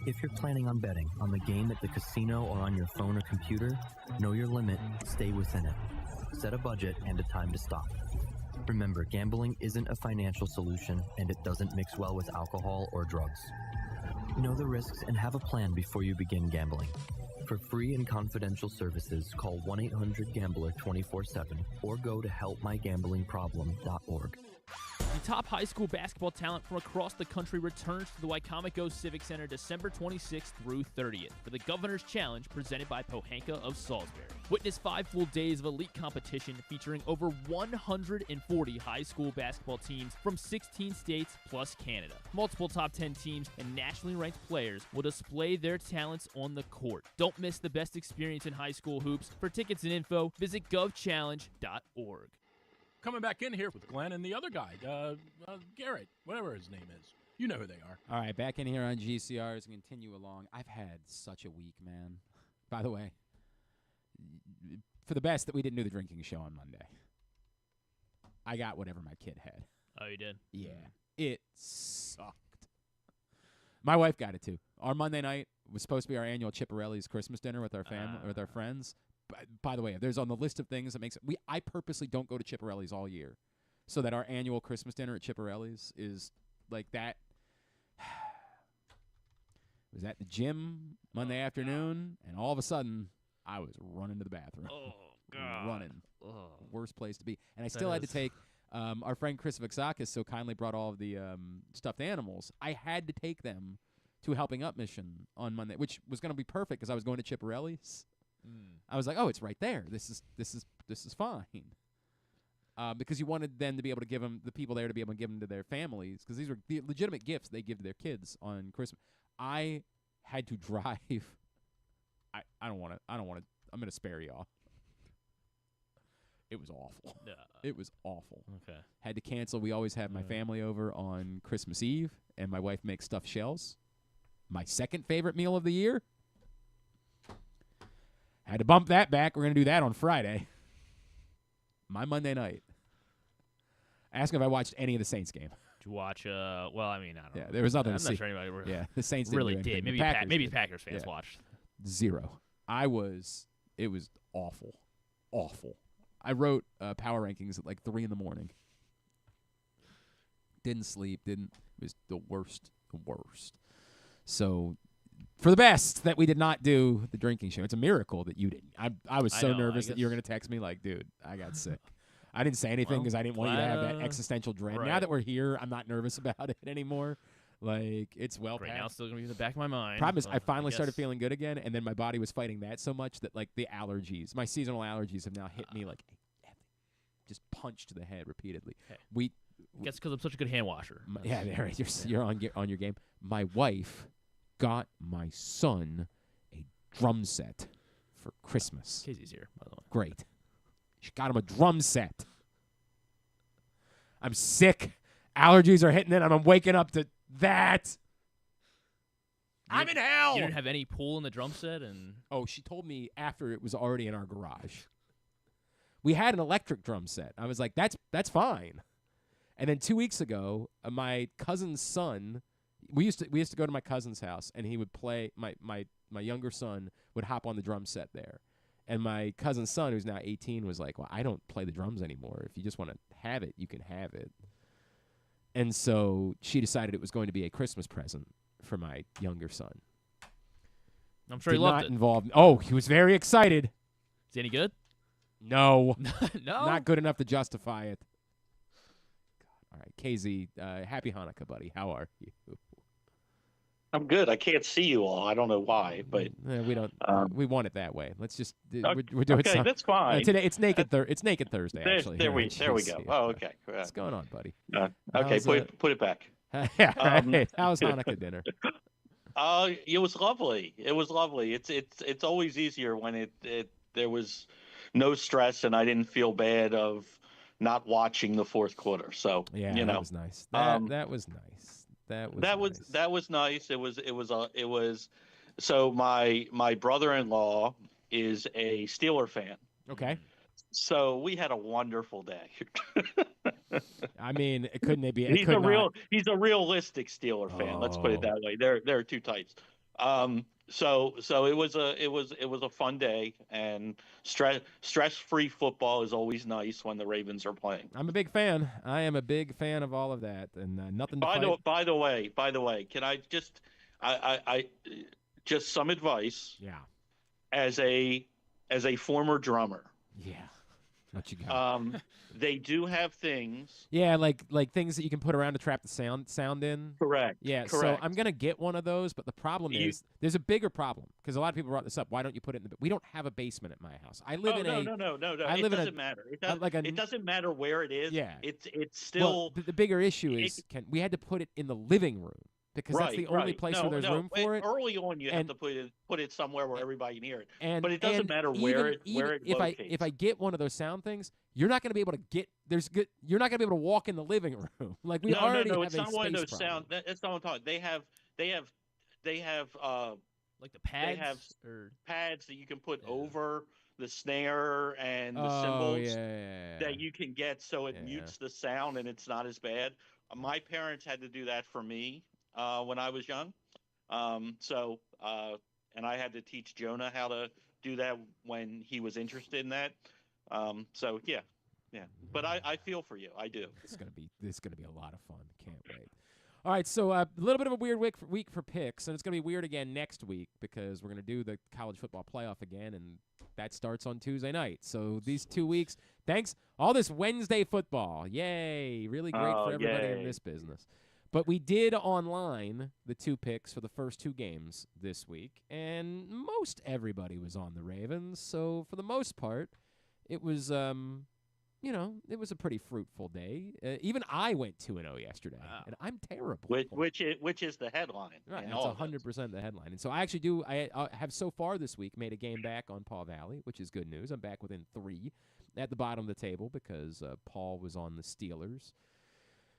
If you're planning on betting on the game at the casino or on your phone or computer, know your limit, stay within it. Set a budget and a time to stop. Remember, gambling isn't a financial solution and it doesn't mix well with alcohol or drugs. Know the risks and have a plan before you begin gambling. For free and confidential services, call 1-800-GAMBLER 24/7 or go to helpmygamblingproblem.org. The top high school basketball talent from across the country returns to the Wycomico Civic Center December 26th through 30th for the Governor's Challenge presented by Pohanka of Salisbury. Witness 5 full days of elite competition featuring over 140 high school basketball teams from 16 states plus Canada. Multiple top 10 teams and nationally ranked players will display their talents on the court. Don't miss the best experience in high school hoops. For tickets and info, visit govchallenge.org. Coming back in here with Glenn and the other guy, Garrett, whatever his name is. You know who they are. All right, back in here on GCR as we continue along. I've had such a week, man. By the way, for the best that we didn't do the drinking show on Monday. I got whatever my kid had. Oh, you did? Yeah. It sucked. My wife got it, too. Our Monday night was supposed to be our annual Chipperelli's Christmas dinner with our family, with our friends. By the way, there's on the list of things that makes it. I purposely don't go to Chipperelli's all year, so that our annual Christmas dinner at Chipperelli's is like that. It was at the gym Monday afternoon, and all of a sudden, I was running to the bathroom. Oh, God. Running. Oh. Worst place to be. And I still had to take our friend Chris Vixakis so kindly brought all of the stuffed animals. I had to take them to a Helping Up mission on Monday, which was going to be perfect because I was going to Chipperelli's. I was like, oh, it's right there. This is fine. Because you wanted them to be able to give them, the people there to be able to give them to their families, because these were the legitimate gifts they give to their kids on Christmas. I had to drive. I don't want to. I'm going to spare y'all. It was awful. It was awful. Okay. Had to cancel. We always have my family over on Christmas Eve, and my wife makes stuffed shells. My second favorite meal of the year. Had to bump that back. We're going to do that on Friday. My Monday night. Ask if I watched any of the Saints game. Did you watch, well, I mean, I don't know. Yeah, there was nothing I'm to not see. sure anybody The Saints really didn't do did. anything. Maybe did. Packers fans watched. Zero. It was awful. Awful. I wrote power rankings at like 3 a.m. Didn't sleep. It was the worst. So, for the best that we did not do the drinking show. It's a miracle that you didn't. I was so nervous that you were going to text me like, dude, I got sick. I didn't say anything because I didn't want you to have that existential dread. Right. Now that we're here, I'm not nervous about it anymore. Like, it's well Right past. now, it's still going to be in the back of my mind. Problem is, I finally started feeling good again, and then my body was fighting that so much that, like, the allergies, my seasonal allergies have now hit me like just punched to the head repeatedly. Okay. Guess because I'm such a good hand washer. Yeah, right. You're on your game. My wife got my son a drum set for Christmas. Casey's here, by the way. Great. She got him a drum set. I'm sick. Allergies are hitting it, and I'm waking up to that. I'm in hell. You didn't have any pull in the drum set? Oh, she told me after it was already in our garage. We had an electric drum set. I was like, that's fine. And then 2 weeks ago, my cousin's son, we used to go to my cousin's house, and he would play. My younger son would hop on the drum set there, and my cousin's son, who's now 18, was like, "Well, I don't play the drums anymore. If you just want to have it, you can have it." And so she decided it was going to be a Christmas present for my younger son. I'm sure he loved it. Oh, he was very excited. Is he any good? No. No? Not good enough to justify it. God. All right, KZ, happy Hanukkah, buddy. How are you? I'm good. I can't see you all. I don't know why, but We don't. We want it that way. Let's just. okay, We're doing something. that's fine. Today it's naked. It's Naked Thursday. Actually, there we here on go. GC. Oh, okay. What's going on, buddy? Okay, How's, put it back. Yeah. Right. How's Hanukkah dinner? It was lovely. It was lovely. It's always easier when there was no stress and I didn't feel bad of not watching the fourth quarter. So yeah, you know, that was nice. That was nice. That was nice. It was. So my brother-in-law is a Steeler fan. Okay. So we had a wonderful day. I mean, couldn't it be? He's a realistic Steeler fan. Let's put it that way. There are two types. So it was a fun day, and stress-free football is always nice when the Ravens are playing. I'm a big fan. I am a big fan of all of that, and nothing. By the way, can I just? I just some advice. Yeah. As a former drummer. Yeah. What you got? They do have things. Yeah, like things that you can put around to trap the sound in. Correct. Yeah, correct. So I'm going to get one of those, but the problem is there's a bigger problem because a lot of people brought this up. Why don't you put it in we don't have a basement at my house. I live in no. I live it doesn't matter. It doesn't matter where it is. Yeah. It's still. Well, the bigger issue is we had to put it in the living room. Because that's the only place where there's room for it. Early on, you have to put it somewhere where everybody can hear it. But it doesn't matter where it locates. If I get one of those sound things, you're not going to be able to you're not going to be able to walk in the living room. Like we already have it's not one of those sound. It's not what I'm talking. They have like the pads. They have pads that you can put over the snare and the cymbals that you can get so it mutes the sound and it's not as bad. My parents had to do that for me. When I was young. And I had to teach Jonah how to do that when he was interested in that. Yeah. But I feel for you. I do. This is gonna be a lot of fun. Can't wait. All right, so a little bit of a weird week for picks, and it's gonna be weird again next week because we're gonna do the college football playoff again, and that starts on Tuesday night. So these 2 weeks, thanks all this Wednesday football. Yay! Really great for everybody in this business. But we did online the 2 picks for the first 2 games this week, and most everybody was on the Ravens. So for the most part, it was, it was a pretty fruitful day. Even I went 2-0 yesterday, and I'm terrible. Which is the headline. Right, it's 100% the headline. And so I actually I have so far this week made a game back on Paul Valley, which is good news. I'm back within 3 at the bottom of the table because Paul was on the Steelers.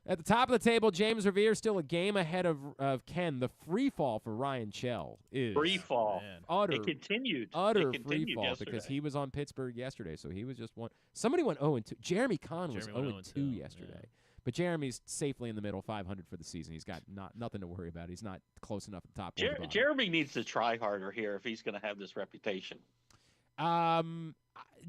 At the top of the table, James Revere still a game ahead of Ken. The free fall for Ryan Shell is free fall. It continued. Utter free fall because he was on Pittsburgh yesterday, so he was just one. Somebody went 0-2. Jeremy Kahn was 0-2 yesterday, but Jeremy's safely in the middle, 500 for the season. He's got nothing to worry about. He's not close enough at the top. Jeremy needs to try harder here if he's going to have this reputation.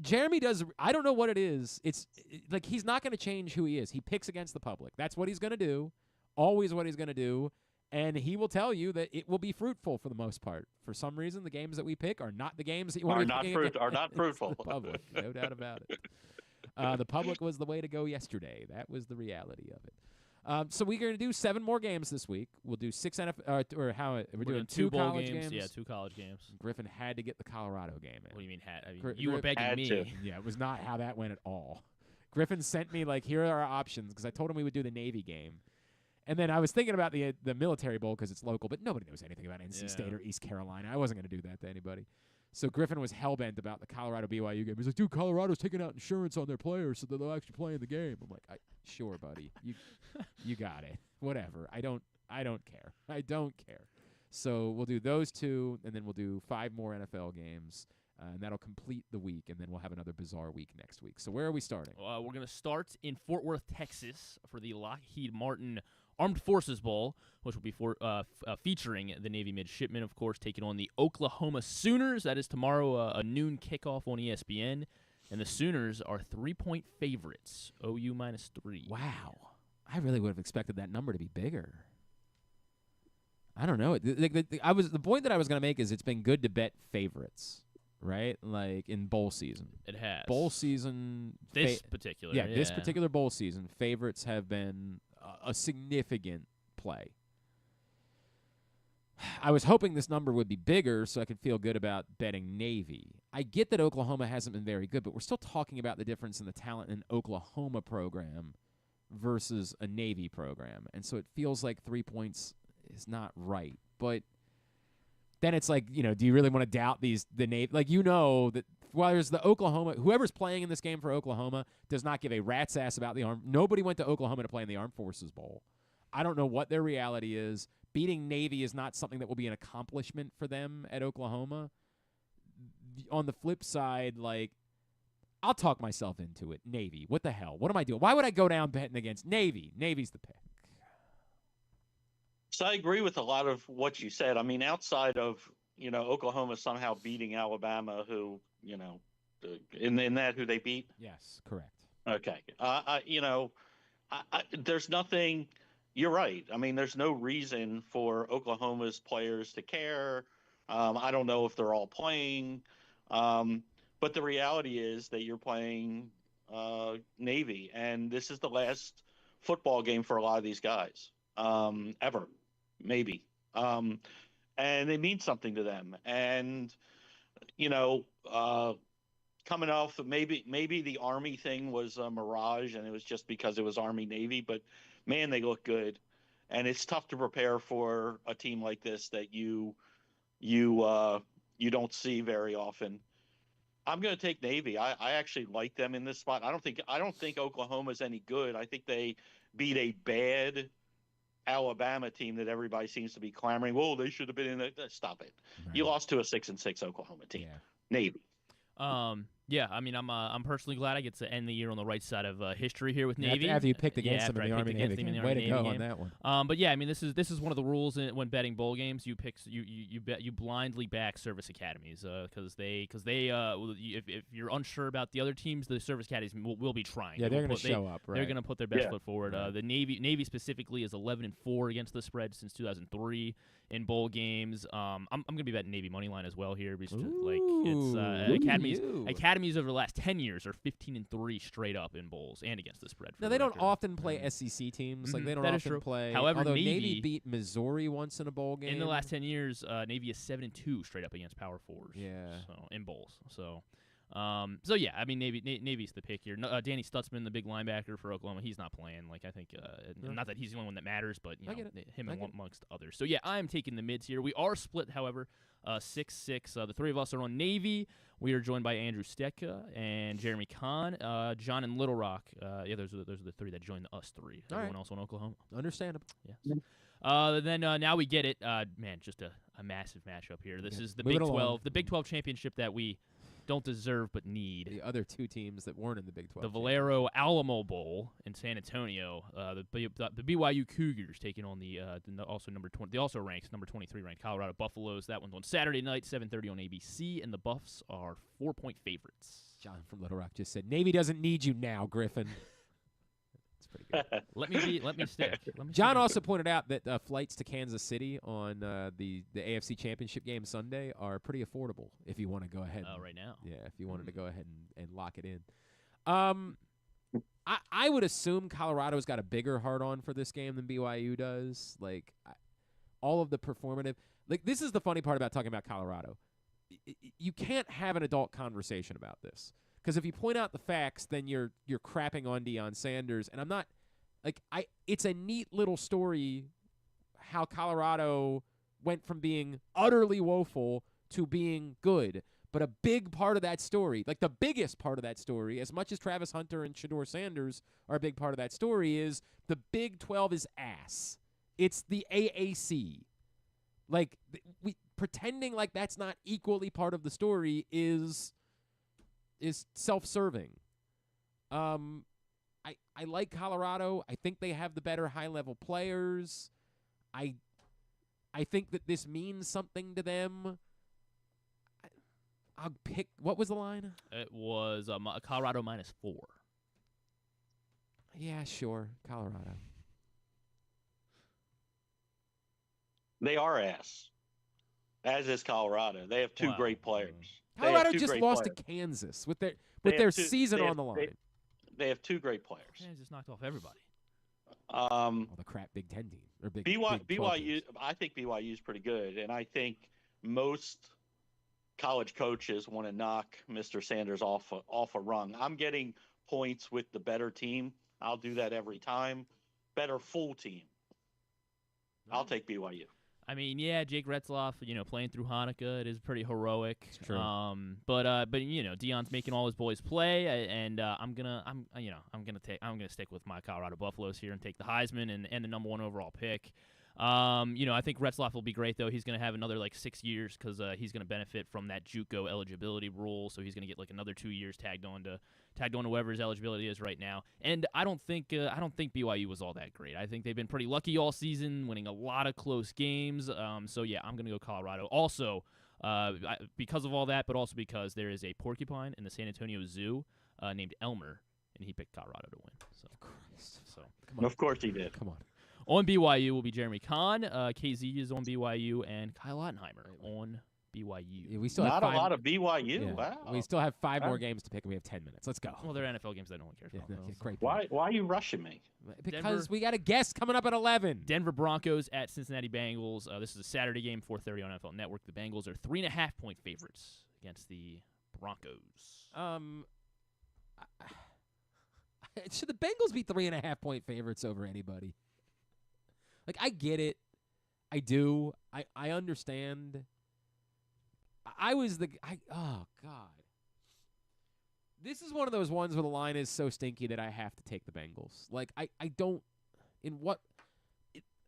Jeremy does. I don't know what it is. It's like he's not going to change who he is. He picks against the public. That's what he's going to do. Always what he's going to do. And he will tell you that it will be fruitful for the most part. For some reason, the games that we pick are not the games that you want to be picking. Are not fruitful. The public, no doubt about it. The public was the way to go yesterday. That was the reality of it. So we're going to do 7 more games this week. We'll do 6 NFL, we're doing 2 college games. Yeah, 2 college games. Griffin had to get the Colorado game in. What do you mean had? I mean, you were begging me. To. Yeah, it was not how that went at all. Griffin sent me here are our options because I told him we would do the Navy game. And then I was thinking about the Military Bowl because it's local, but nobody knows anything about NC State or East Carolina. I wasn't going to do that to anybody. So Griffin was hell-bent about the Colorado BYU game. He's like, dude, Colorado's taking out insurance on their players so that they'll actually play in the game. I'm like, sure, buddy. You got it. Whatever. I don't care. I don't care. So we'll do those 2, and then we'll do 5 more NFL games, and that'll complete the week, and then we'll have another bizarre week next week. So where are we starting? We're going to start in Fort Worth, Texas for the Lockheed Martin Armed Forces Bowl, which will be featuring the Navy midshipmen, of course, taking on the Oklahoma Sooners. That is tomorrow, a noon kickoff on ESPN. And the Sooners are 3-point favorites, OU -3. Wow. I really would have expected that number to be bigger. I don't know. The point that I was going to make is it's been good to bet favorites, right? Like in bowl season. It has. Bowl season. This particular bowl season, favorites have been a significant play. I was hoping this number would be bigger so I could feel good about betting Navy. I get that Oklahoma hasn't been very good, but we're still talking about the difference in the talent in an Oklahoma program versus a Navy program. And so it feels like 3 points is not right. But then it's like, do you really want to doubt the Navy? Like, that there's the Oklahoma, whoever's playing in this game for Oklahoma does not give a rat's ass about the Nobody went to Oklahoma to play in the Armed Forces Bowl. I don't know what their reality is. Beating Navy is not something that will be an accomplishment for them at Oklahoma. On the flip side, I'll talk myself into it. Navy, what the hell? What am I doing? Why would I go down betting against Navy? Navy's the pick. So I agree with a lot of what you said. I mean, outside of, Oklahoma somehow beating Alabama, who, in that who they beat? Yes, correct. Okay. There's nothing you're right. I mean, there's no reason for Oklahoma's players to care. I don't know if they're all playing, but the reality is that you're playing Navy, and this is the last football game for a lot of these guys ever, maybe. And it means something to them. And coming off of maybe the Army thing was a mirage, and it was just because it was Army Navy. But man, they look good, and it's tough to prepare for a team like this that you don't see very often. I'm going to take Navy. I actually like them in this spot. I don't think Oklahoma's any good. I think they beat a bad Alabama team that everybody seems to be clamoring. Whoa, they should have been in it. Stop it. Right. You lost to a 6-6 Oklahoma team. Yeah. Navy. Yeah, I mean, I'm personally glad I get to end the year on the right side of history here with Navy. After you picked against them in the Army Navy game. Way to go on that one. But yeah, I mean, this is one of the rules when betting bowl games. You blindly back service academies because if you're unsure about the other teams, the service academies will be trying. Yeah, they're going to show up. Right. They're going to put their best foot forward. Right. The Navy specifically is 11-4 against the spread since 2003 in bowl games. I'm going to be betting Navy money line as well here because academies over the last 10 years are 15-3 straight up in bowls and against the spread. No, they don't often play SEC teams. Like they don't often play. However, although Navy beat Missouri once in a bowl game. In the last 10 years, Navy is 7-2 straight up against Power Fours. Yeah. So in bowls. So yeah, I mean Navy's the pick here. Danny Stutzman, the big linebacker for Oklahoma, he's not playing. Like I think, not that he's the only one that matters, but him amongst others. So yeah, I'm taking the mids here. We are split, however, 6-6. The three of us are on Navy. We are joined by Andrew Stecca and Jeremy Kahn, John and Little Rock. Those are the three that joined us three. Everyone else on Oklahoma. Understandable. Yes. Then now we get it. Man, just a massive matchup here. This is the Big 12, the Big 12 championship that we don't deserve but need. The other two teams that weren't in the Big 12. The Valero Alamo Bowl in San Antonio. The BYU Cougars taking on the also number 20. They also ranks number 23 ranked Colorado Buffaloes. That one's on Saturday night, 7:30 on ABC, and the Buffs are 4-point favorites. John from Little Rock just said, "Navy doesn't need you now, Griffin." Pretty good. Let me stick. John also pointed out that flights to Kansas City on the AFC Championship game Sunday are pretty affordable if you want to go ahead. Right now. Yeah, if you wanted to go ahead and lock it in. I would assume Colorado's got a bigger hard-on for this game than BYU does. Like, all of the performative. Like, this is the funny part about talking about Colorado. You can't have an adult conversation about this. Because if you point out the facts, then you're crapping on Deion Sanders, and I'm not it's a neat little story how Colorado went from being utterly woeful to being good. But a big part of that story, like the biggest part of that story, as much as Travis Hunter and Shedeur Sanders are a big part of that story, is the Big 12 is ass. It's the AAC. Like we pretending like that's not equally part of the story is self-serving. I like Colorado. I think they have the better high-level players. I think that this means something to them. I'll pick. What was the line? It was Colorado -4. Yeah, sure, Colorado. They are ass. As is Colorado. They have two great players. Colorado just lost to Kansas with their season on the line. They have two great players. Kansas knocked off everybody. The crap Big 10 team or Big BYU. I think BYU is pretty good, and I think most college coaches want to knock Mr. Sanders off a rung. I'm getting points with the better team. I'll do that every time. Better full team. I'll take BYU. I mean, yeah, Jake Retzloff, playing through Hanukkah, it is pretty heroic. It's true. But Deion's making all his boys play, and I'm gonna stick with my Colorado Buffaloes here and take the Heisman and the number 1 overall pick. I think Retzloff will be great though. He's gonna have another 6 years because he's gonna benefit from that JUCO eligibility rule. So he's gonna get another 2 years tagged on to whoever his eligibility is right now. And I don't think BYU was all that great. I think they've been pretty lucky all season, winning a lot of close games. So yeah, I'm gonna go Colorado. Also, because of all that, but also because there is a porcupine in the San Antonio Zoo named Elmer, and he picked Colorado to win. So, Of course he did. Come on. On BYU will be Jeremy Kahn. KZ is on BYU, and Kyle Ottenheimer on BYU. Yeah, we still Not have a lot of BYU. Yeah. Wow. We still have 5 more games to pick, and we have 10 minutes. Let's go. Well, they're NFL games that no one cares about. Great. Why are you rushing me? Because we got a guest coming up at 11. Denver Broncos at Cincinnati Bengals. This is a Saturday game, 4:30 on NFL Network. The Bengals are 3.5-point favorites against the Broncos. Should the Bengals be 3.5-point favorites over anybody? Like, I get it. I do. I understand. Oh, God. This is one of those ones where the line is so stinky that I have to take the Bengals. Like, I don't.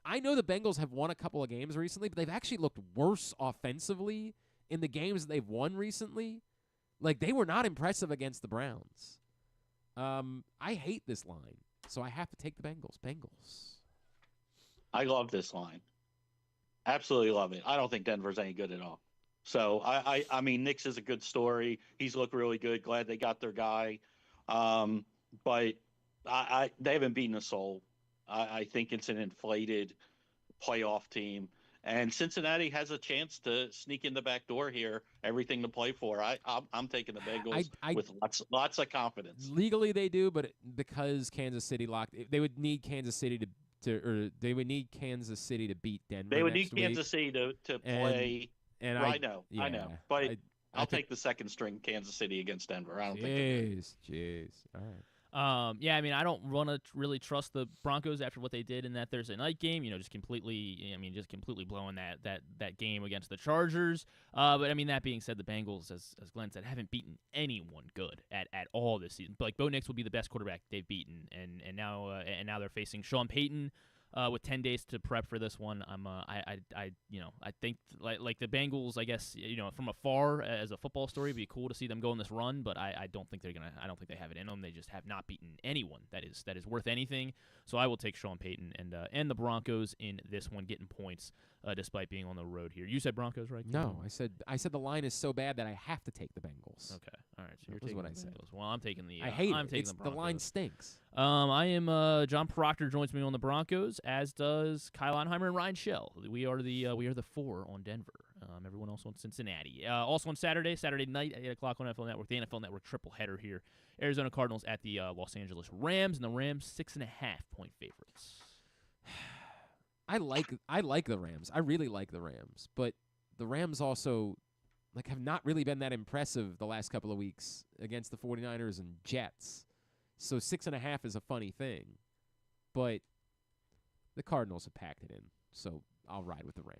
I know the Bengals have won a couple of games recently, but they've actually looked worse offensively in the games that they've won recently. Like, they were not impressive against the Browns. I hate this line, so I have to take the Bengals. Bengals. I love this line. Absolutely love it. I don't think Denver's any good at all. So, I mean, Nick's is a good story. He's looked really good. Glad they got their guy. But they haven't beaten a soul. I think it's an inflated playoff team. And Cincinnati has a chance to sneak in the back door here. Everything to play for. I'm taking the Bengals with lots of confidence. Legally, they do, but because Kansas City locked, they would need Kansas City to beat Denver. They would next need Kansas week. City to play. And I know, but I'll take the second string Kansas City against Denver. I don't think. Jeez. All right. Yeah, I mean, I don't want to really trust the Broncos after what they did in that Thursday night game. Just completely blowing that game against the Chargers. But I mean, that being said, the Bengals, as Glenn said, haven't beaten anyone good at all this season. But like, Bo Nix will be the best quarterback they've beaten, and now they're facing Sean Payton. With 10 days to prep for this one, I think like the Bengals, I guess, from afar as a football story, it'd be cool to see them go on this run, but I don't think I don't think they have it in them. They just have not beaten anyone that is worth anything. So I will take Sean Payton and the Broncos in this one, getting points despite being on the road here. You said Broncos, right? No, I said the line is so bad that I have to take the Bengals. Okay, all right. So you're taking what I the said. Bengals. Well, I'm taking the. I hate I'm it. taking the Broncos. The line stinks. I am John Proctor joins me on the Broncos, as does Kyle Onheimer and Ryan Shell. We are the 4 on Denver. Everyone else on Cincinnati. Also on Saturday night at 8:00 on NFL Network, the NFL Network triple header here. Arizona Cardinals at the Los Angeles Rams, and the Rams 6.5-point favorites. I like the Rams. I really like the Rams, but the Rams also have not really been that impressive the last couple of weeks against the 49ers and Jets. So 6.5 is a funny thing, but the Cardinals have packed it in, so I'll ride with the Rams.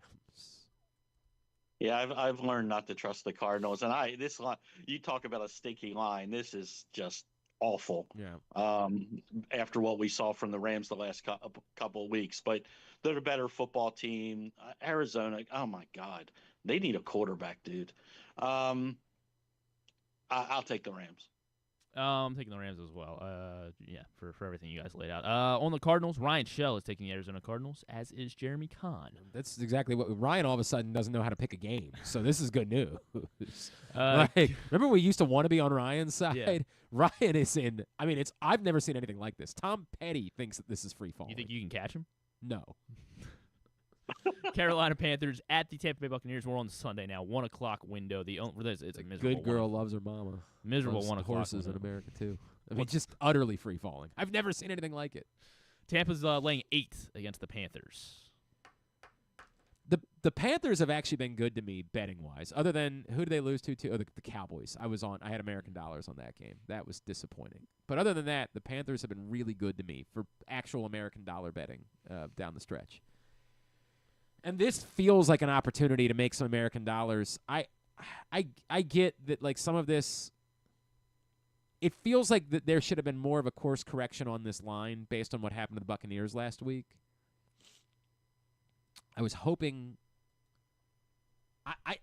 Yeah, I've learned not to trust the Cardinals, and this line, you talk about a stinky line. This is just awful. Yeah. After what we saw from the Rams the last couple of weeks, but they're a better football team. Arizona, oh my God, they need a quarterback, dude. I'll take the Rams. I'm taking the Rams as well. For everything you guys laid out. On the Cardinals, Ryan Shell is taking the Arizona Cardinals, as is Jeremy Kahn. That's exactly what Ryan all of a sudden doesn't know how to pick a game. So this is good news. Remember we used to want to be on Ryan's side? Yeah. Ryan is in. I mean, I've never seen anything like this. Tom Petty thinks that this is free falling. You think you can catch him? No. Carolina Panthers at the Tampa Bay Buccaneers. We're on Sunday now, 1:00 window. It's a miserable good girl loves her mama. Miserable loves 1:00 horses window. in America too. I mean, just utterly free falling. I've never seen anything like it. Tampa's laying 8 against the Panthers. The Panthers have actually been good to me betting wise. Other than who did they lose to? The Cowboys. I had American dollars on that game. That was disappointing. But other than that, the Panthers have been really good to me for actual American dollar betting down the stretch. And this feels like an opportunity to make some American dollars. I get that some of this. It feels like that there should have been more of a course correction on this line based on what happened to the Buccaneers last week. I was hoping.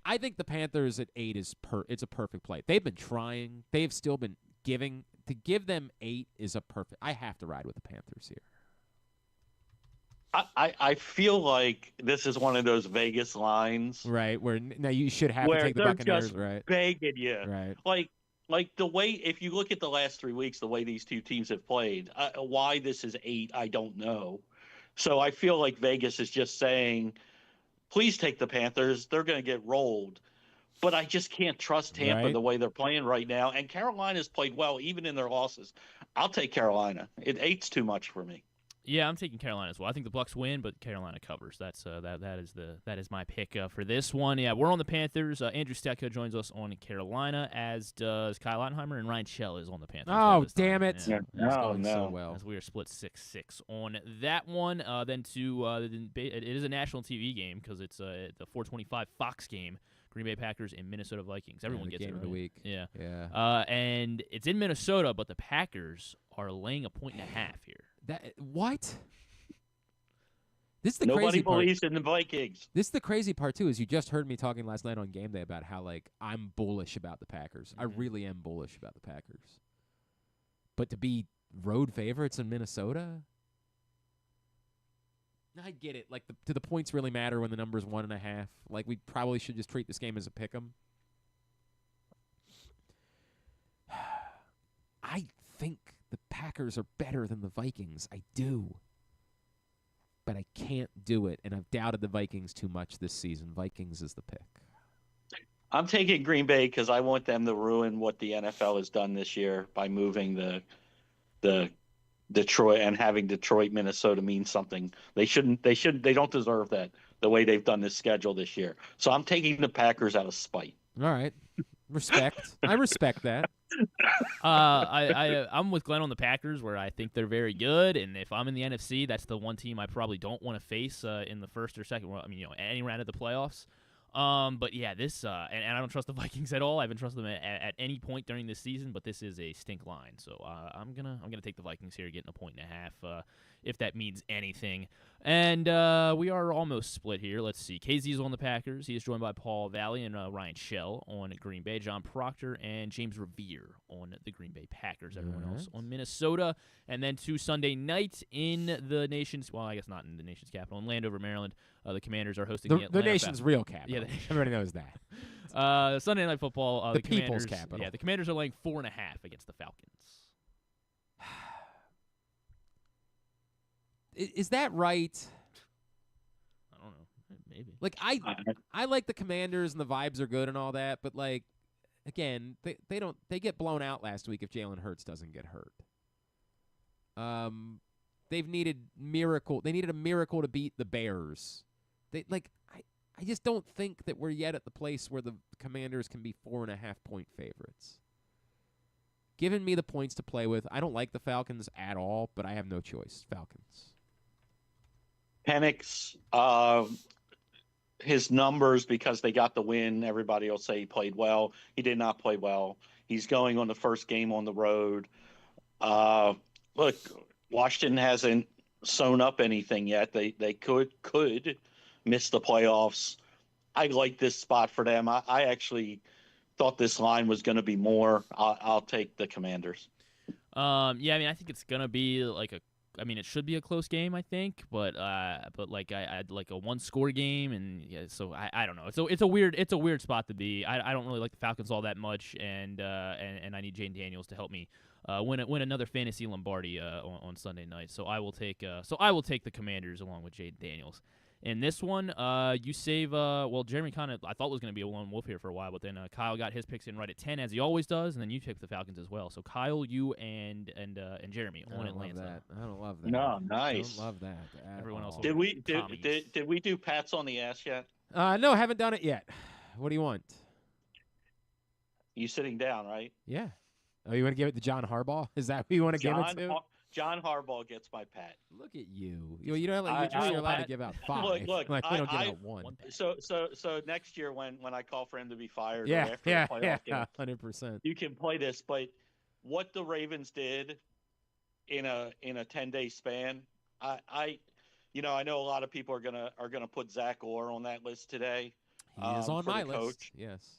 I think the Panthers at 8 it's a perfect play. They've been trying. They've still been giving. To give them 8 is a perfect. I have to ride with the Panthers here. I feel like this is one of those Vegas lines, right? Where now you should have to take the Buccaneers, just right? Begging you, right? Like the way, if you look at the last 3 weeks, the way these two teams have played, why this is 8, I don't know. So I feel like Vegas is just saying, please take the Panthers. They're going to get rolled. But I just can't trust Tampa Right. the way they're playing right now. And Carolina's played well, even in their losses. I'll take Carolina. 8's too much for me. Yeah, I'm taking Carolina as well. I think the Bucs win, but Carolina covers. That's that is my pick for this one. Yeah, we're on the Panthers. Andrew Stecco joins us on Carolina, as does Kyle Ottenheimer, and Ryan Shell is on the Panthers. Oh, this time. damn it. Yeah. It's Oh, going so no. well. As we are split 6-6 on that one. Then it is a national TV game because it's the 4:25 Fox game. Green Bay Packers and Minnesota Vikings. Everyone the gets game it of the right. week. Yeah. Yeah. And it's in Minnesota, but the Packers are laying 1.5 here. What? This is the Nobody crazy part. believes in the Vikings. This is the crazy part too. Is you just heard me talking last night on Game Day about how I'm bullish about the Packers. I really am bullish about the Packers. But to be road favorites in Minnesota, I get it. Do the points really matter when the number's 1.5? We probably should just treat this game as a pick'em. I think the Packers are better than the Vikings. I do. But I can't do it, and I've doubted the Vikings too much this season. Vikings is the pick. I'm taking Green Bay because I want them to ruin what the NFL has done this year by moving the Detroit and having Detroit, Minnesota mean something. They don't deserve that the way they've done this schedule this year. So I'm taking the Packers out of spite. All right. Respect. I respect that. I'm with Glenn on the Packers, where I think they're very good, and if I'm in the NFC, that's the one team I probably don't want to face in the first or second. Any round of the playoffs. But yeah, this and I don't trust the Vikings at all. I haven't trusted them at any point during this season, but this is a stink line, so I'm gonna take the Vikings here, getting 1.5, if that means anything. And we are almost split here. Let's see. KZ's on the Packers. He is joined by Paul Valley and Ryan Shell on Green Bay, John Proctor and James Revere on the Green Bay Packers. Everyone else on Minnesota. And then to Sunday night in the nation's, well, I guess not in the nation's capital, in Landover, Maryland. The Commanders are hosting the Atlanta nation's real capital. Yeah, everybody knows that. Sunday Night Football. The Commanders, people's capital. Yeah, the Commanders are laying 4.5 against the Falcons. Is that right? I don't know. Maybe. I like the Commanders and the vibes are good and all that, but again, they get blown out last week if Jalen Hurts doesn't get hurt. They've needed miracle. They needed a miracle to beat the Bears. I just don't think that we're yet at the place where the Commanders can be 4.5-point favorites. Giving me the points to play with. I don't like the Falcons at all, but I have no choice. Falcons. Penix, his numbers, because they got the win, everybody will say he played well. He did not play well. He's going on the first game on the road. Look, Washington hasn't sewn up anything yet. They could miss the playoffs. I like this spot for them. I actually thought this line was going to be more. I'll take the Commanders. I think it's going to be it should be a close game, I think, but I'd like a one-score game, and yeah, so I don't know. It's a weird spot to be. I don't really like the Falcons all that much, and I need Jane Daniels to help me win another fantasy Lombardi on Sunday night. So I will take the Commanders along with Jane Daniels. In this one, you save Jeremy kind of I thought was going to be a lone wolf here for a while, but then Kyle got his picks in right at 10 as he always does, and then you picked the Falcons as well. So Kyle, you and Jeremy on Atlanta. I don't love that. No, nice. I don't love that. Everyone else. Did we do Pats on the ass yet? No, haven't done it yet. What do you want? You sitting down, right? Yeah. Oh, you want to give it to John Harbaugh? Is that who you want to give it to? John Harbaugh gets my pat. Look at you. You don't you're allowed to give out 5. Look, we don't give out 1. So next year when I call for him to be fired, yeah, or after the playoff game, 100%. you can play this. But what the Ravens did in a 10-day span, I know a lot of people are gonna put Zach Orr on that list today. He is on my list. Coach. Yes.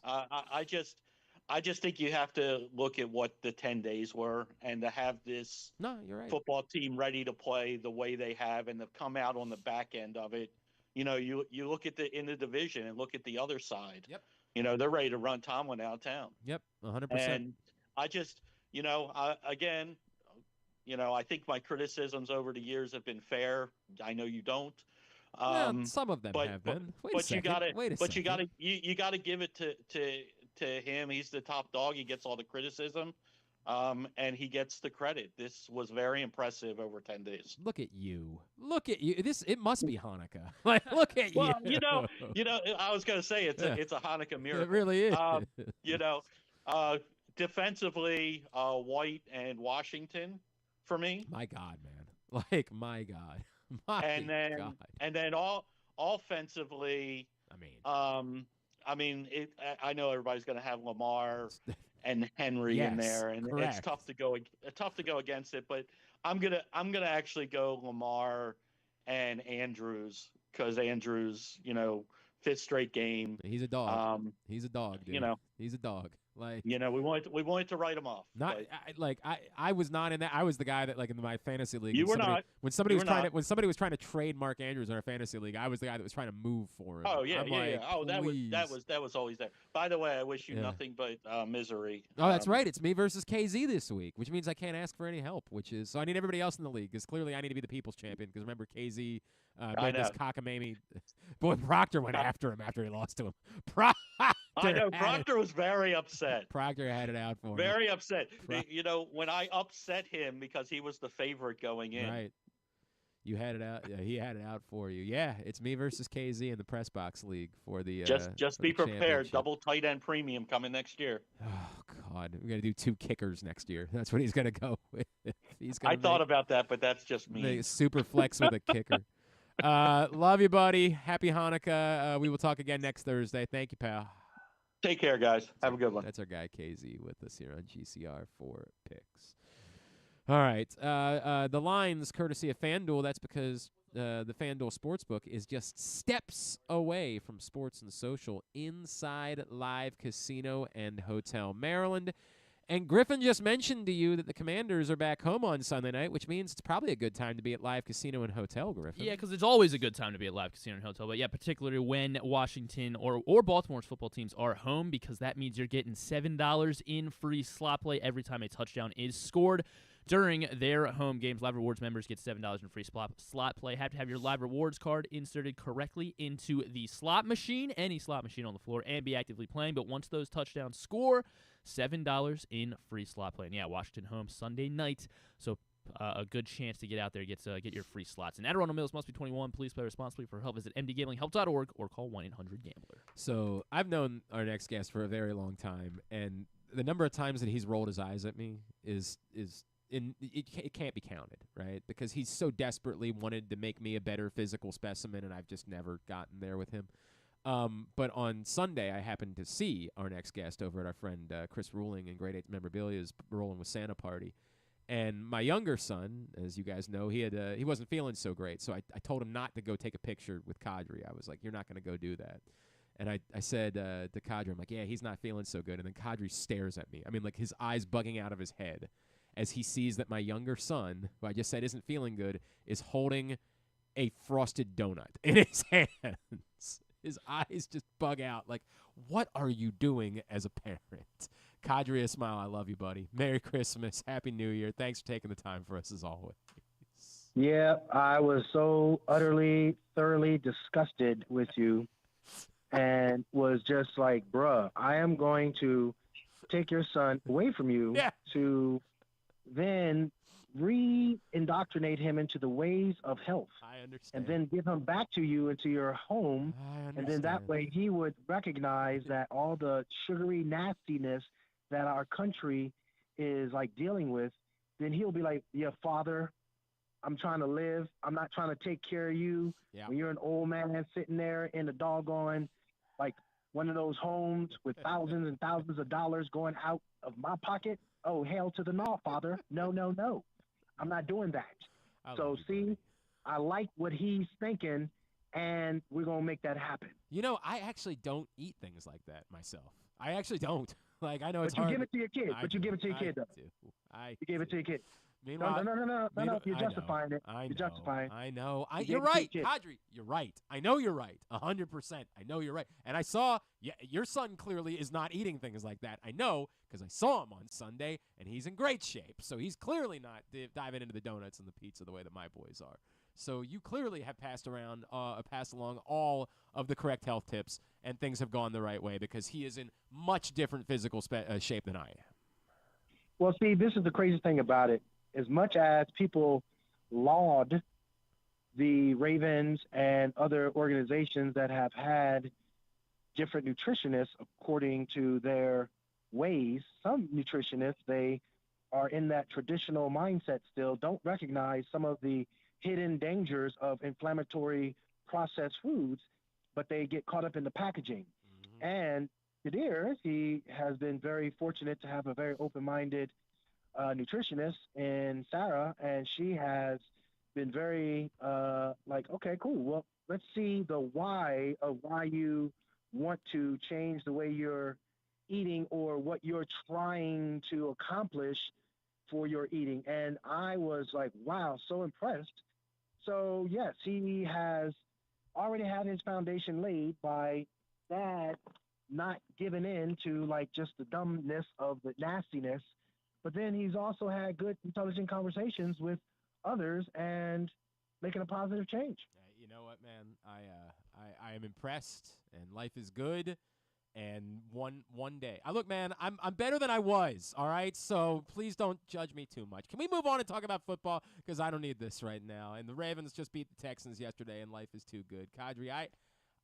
I just think you have to look at what the 10 days were, and to have this you're right. football team ready to play the way they have, and to come out on the back end of it. You look at in the division and look at the other side. Yep. They're ready to run Tomlin out of town. Yep. 100%. And I just, again, I think my criticisms over the years have been fair. I know you don't. Some of them have been. Wait a second. You gotta give it to him. He's the top dog. He gets all the criticism, and he gets the credit. This was very impressive over 10 days. Look at you. It must be Hanukkah. Like, look at well, you. I was gonna say it's a Hanukkah miracle. It really is. Defensively, White and Washington for me. My God, man. Like, my God. And then offensively, I know everybody's going to have Lamar and Henry in there, and correct. It's tough to go against it. But I'm gonna actually go Lamar and Andrews, because Andrews, fifth straight game. He's a dog. He's a dog, dude. He's a dog. Like, we wanted to write him off. I was not in that. I was the guy that, like, in my fantasy league. You were not. When somebody was trying to trade Mark Andrews in our fantasy league, I was the guy that was trying to move for him. Oh yeah, yeah. Oh, please. that was always there. By the way, I wish you nothing but misery. Oh, that's right. It's me versus KZ this week, which means I can't ask for any help. So I need everybody else in the league, because clearly I need to be the people's champion. Because remember, KZ made this cockamamie. Boy, Proctor went after him after he lost to him. I know Proctor was very upset. Proctor had it out for him. Very upset. When I upset him because he was the favorite going in. Right. You had it out. Yeah, he had it out for you. Yeah, it's me versus KZ in the press box league for the. Just be prepared. Double tight end premium coming next year. Oh God, we're gonna do 2 kickers next year. That's what he's gonna go with. I thought about that, but that's just me. Super flex with a kicker. Love you, buddy. Happy Hanukkah. We will talk again next Thursday. Thank you, pal. Take care, guys. Have a good one. That's our guy KZ with us here on GCR for picks. All right. The lines, courtesy of FanDuel. That's because the FanDuel Sportsbook is just steps away from Sports and Social inside Live Casino and Hotel Maryland. And Griffin just mentioned to you that the Commanders are back home on Sunday night, which means it's probably a good time to be at Live Casino and Hotel, Griffin. Yeah, because it's always a good time to be at Live Casino and Hotel. But, yeah, particularly when Washington or Baltimore's football teams are home, because that means you're getting $7 in free slot play every time a touchdown is scored during their home games. Live Rewards members get $7 in free slot play. Have to have your Live Rewards card inserted correctly into the slot machine, any slot machine on the floor, and be actively playing. But once those touchdowns score, $7 in free slot play. And yeah, Washington home Sunday night, so a good chance to get out there, get your free slots. And Adirondack Mills must be 21. Please play responsibly. For help, visit mdgamblinghelp.org or call 1-800-GAMBLER. So I've known our next guest for a very long time, and the number of times that he's rolled his eyes at me it can't be counted, right? Because he's so desperately wanted to make me a better physical specimen, and I've just never gotten there with him. But on Sunday, I happened to see our next guest over at our friend Chris Ruling and Grade 8 Memorabilia's Rolling with Santa Party. And my younger son, as you guys know, he wasn't feeling so great, so I told him not to go take a picture with Qadry. I was like, you're not going to go do that. And I said to Qadry, I'm like, yeah, he's not feeling so good. And then Qadry stares at me. I mean, like, his eyes bugging out of his head as he sees that my younger son, who I just said isn't feeling good, is holding a frosted donut in his hands. His eyes just bug out. Like, what are you doing as a parent? Qadry Ismail, I love you, buddy. Merry Christmas. Happy New Year. Thanks for taking the time for us, as always. Yeah, I was so utterly, thoroughly disgusted with you and was just like, bruh, I am going to take your son away from you to then re-indoctrinate him into the ways of health. I understand. And then give him back to you into your home. And then that way he would recognize that all the sugary nastiness that our country is like dealing with, then he'll be like, yeah, Father, I'm trying to live. I'm not trying to take care of you. Yeah. When you're an old man sitting there in a doggone, like one of those homes with thousands and thousands of dollars going out of my pocket. Oh, hail to the no, Father. No, no, no. I'm not doing that. So, see, I like what he's thinking, and we're going to make that happen. You know, I actually don't eat things like that myself. I actually don't. Like, I know it's hard. hard. But you give it to your kid. You give it to your kid, though. You give it to your kid. Meanwhile, no. You're justifying it. You're justifying it. I know. You You're gave right, the kid. Qadry. You're right. I know you're right. 100%. I know you're right. And I saw, your son clearly is not eating things like that. I know because I saw him on Sunday, and he's in great shape. So he's clearly not diving into the donuts and the pizza the way that my boys are. So you clearly have passed along all of the correct health tips, and things have gone the right way because he is in much different physical shape than I am. Well, see, this is the crazy thing about it. As much as people laud the Ravens and other organizations that have had different nutritionists according to their ways, some nutritionists, they are in that traditional mindset still, don't recognize some of the hidden dangers of inflammatory processed foods, but they get caught up in the packaging. Mm-hmm. And Qadry, he has been very fortunate to have a very open-minded nutritionist in Sarah, and she has been very okay, cool. Well, let's see the why of why you want to change the way you're eating or what you're trying to accomplish for your eating. And I was like, wow, so impressed. So yes, he has already had his foundation laid by Dad not giving in to like just the dumbness of the nastiness. But then he's also had good, intelligent conversations with others and making a positive change. You know what, man? I am impressed, and life is good. And one day, look, man, I'm better than I was. All right, so please don't judge me too much. Can we move on and talk about football? Because I don't need this right now. And the Ravens just beat the Texans yesterday, and life is too good. Qadry,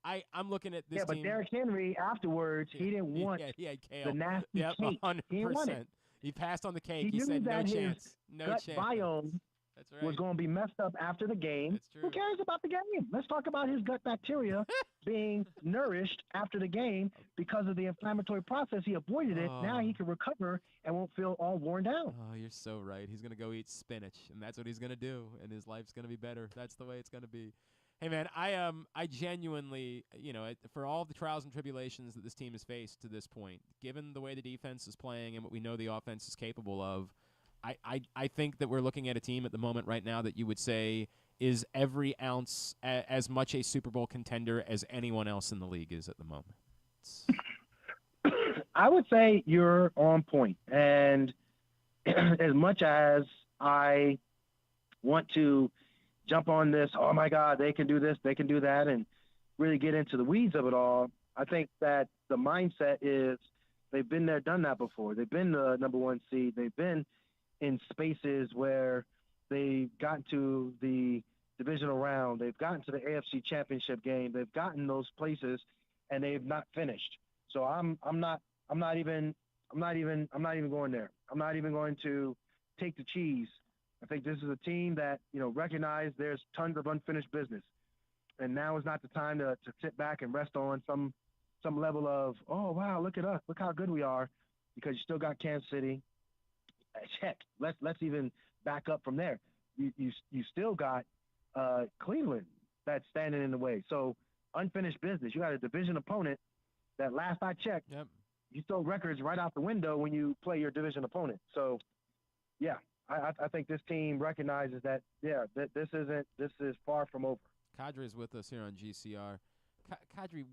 I'm looking at this team. Yeah, but Derrick Henry afterwards, he didn't want he had kale. the nasty yep, cake. 100%. He didn't want it. He passed on the cake. He said no that chance. No gut chance. biome That's right. was going to be messed up after the game. That's true. Who cares about the game? Let's talk about his gut bacteria being nourished after the game because of the inflammatory process. He avoided it. Now he can recover and won't feel all worn down. Oh, you're so right. He's going to go eat spinach, and that's what he's going to do, and his life's going to be better. That's the way it's going to be. Hey, man, I genuinely, for all the trials and tribulations that this team has faced to this point, given the way the defense is playing and what we know the offense is capable of, I think that we're looking at a team at the moment right now that you would say is every ounce as much a Super Bowl contender as anyone else in the league is at the moment. I would say you're on point. And as much as I want to jump on this, oh my God, they can do this, they can do that, and really get into the weeds of it all, I think that the mindset is they've been there, done that before. They've been the number one seed. They've been in spaces where they've gotten to the divisional round. They've gotten to the AFC Championship game. They've gotten those places, and they've not finished. So I'm not even going there. I'm not even going to take the cheese. I think this is a team that, recognize there's tons of unfinished business. And now is not the time to sit back and rest on some level of, oh, wow, look at us. Look how good we are, because you still got Kansas City. Heck, let's even back up from there. You still got Cleveland that's standing in the way. So unfinished business. You got a division opponent that last I checked, you throw records right out the window when you play your division opponent. So, yeah. I think this team recognizes that, this is far from over. Qadry is with us here on GCR. Qadry,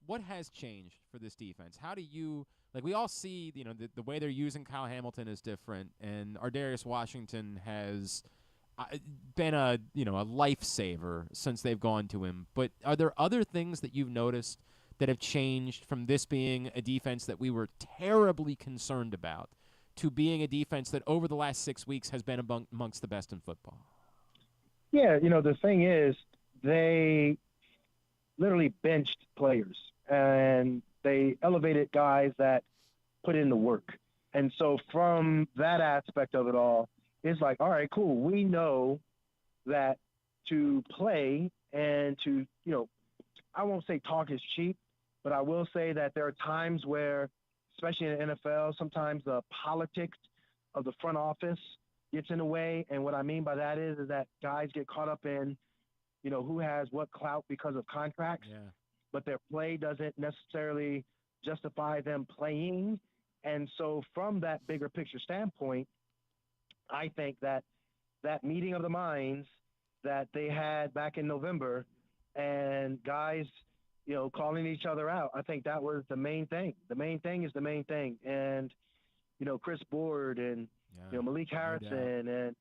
what has changed for this defense? How do you we all see the way they're using Kyle Hamilton is different, and Ardarius Washington has been a lifesaver since they've gone to him. But are there other things that you've noticed that have changed from this being a defense that we were terribly concerned about to being a defense that over the last 6 weeks has been amongst the best in football? Yeah, the thing is, they literally benched players, and they elevated guys that put in the work. And so from that aspect of it all, it's like, all right, cool. We know that to play and to, I won't say talk is cheap, but I will say that there are times where, especially in the NFL, sometimes the politics of the front office gets in the way. And what I mean by that is that guys get caught up in, who has what clout because of contracts, but their play doesn't necessarily justify them playing. And so from that bigger picture standpoint, I think that meeting of the minds that they had back in November and guys, calling each other out, I think that was the main thing. The main thing is the main thing. And, Chris Board and, Malik Harrison and,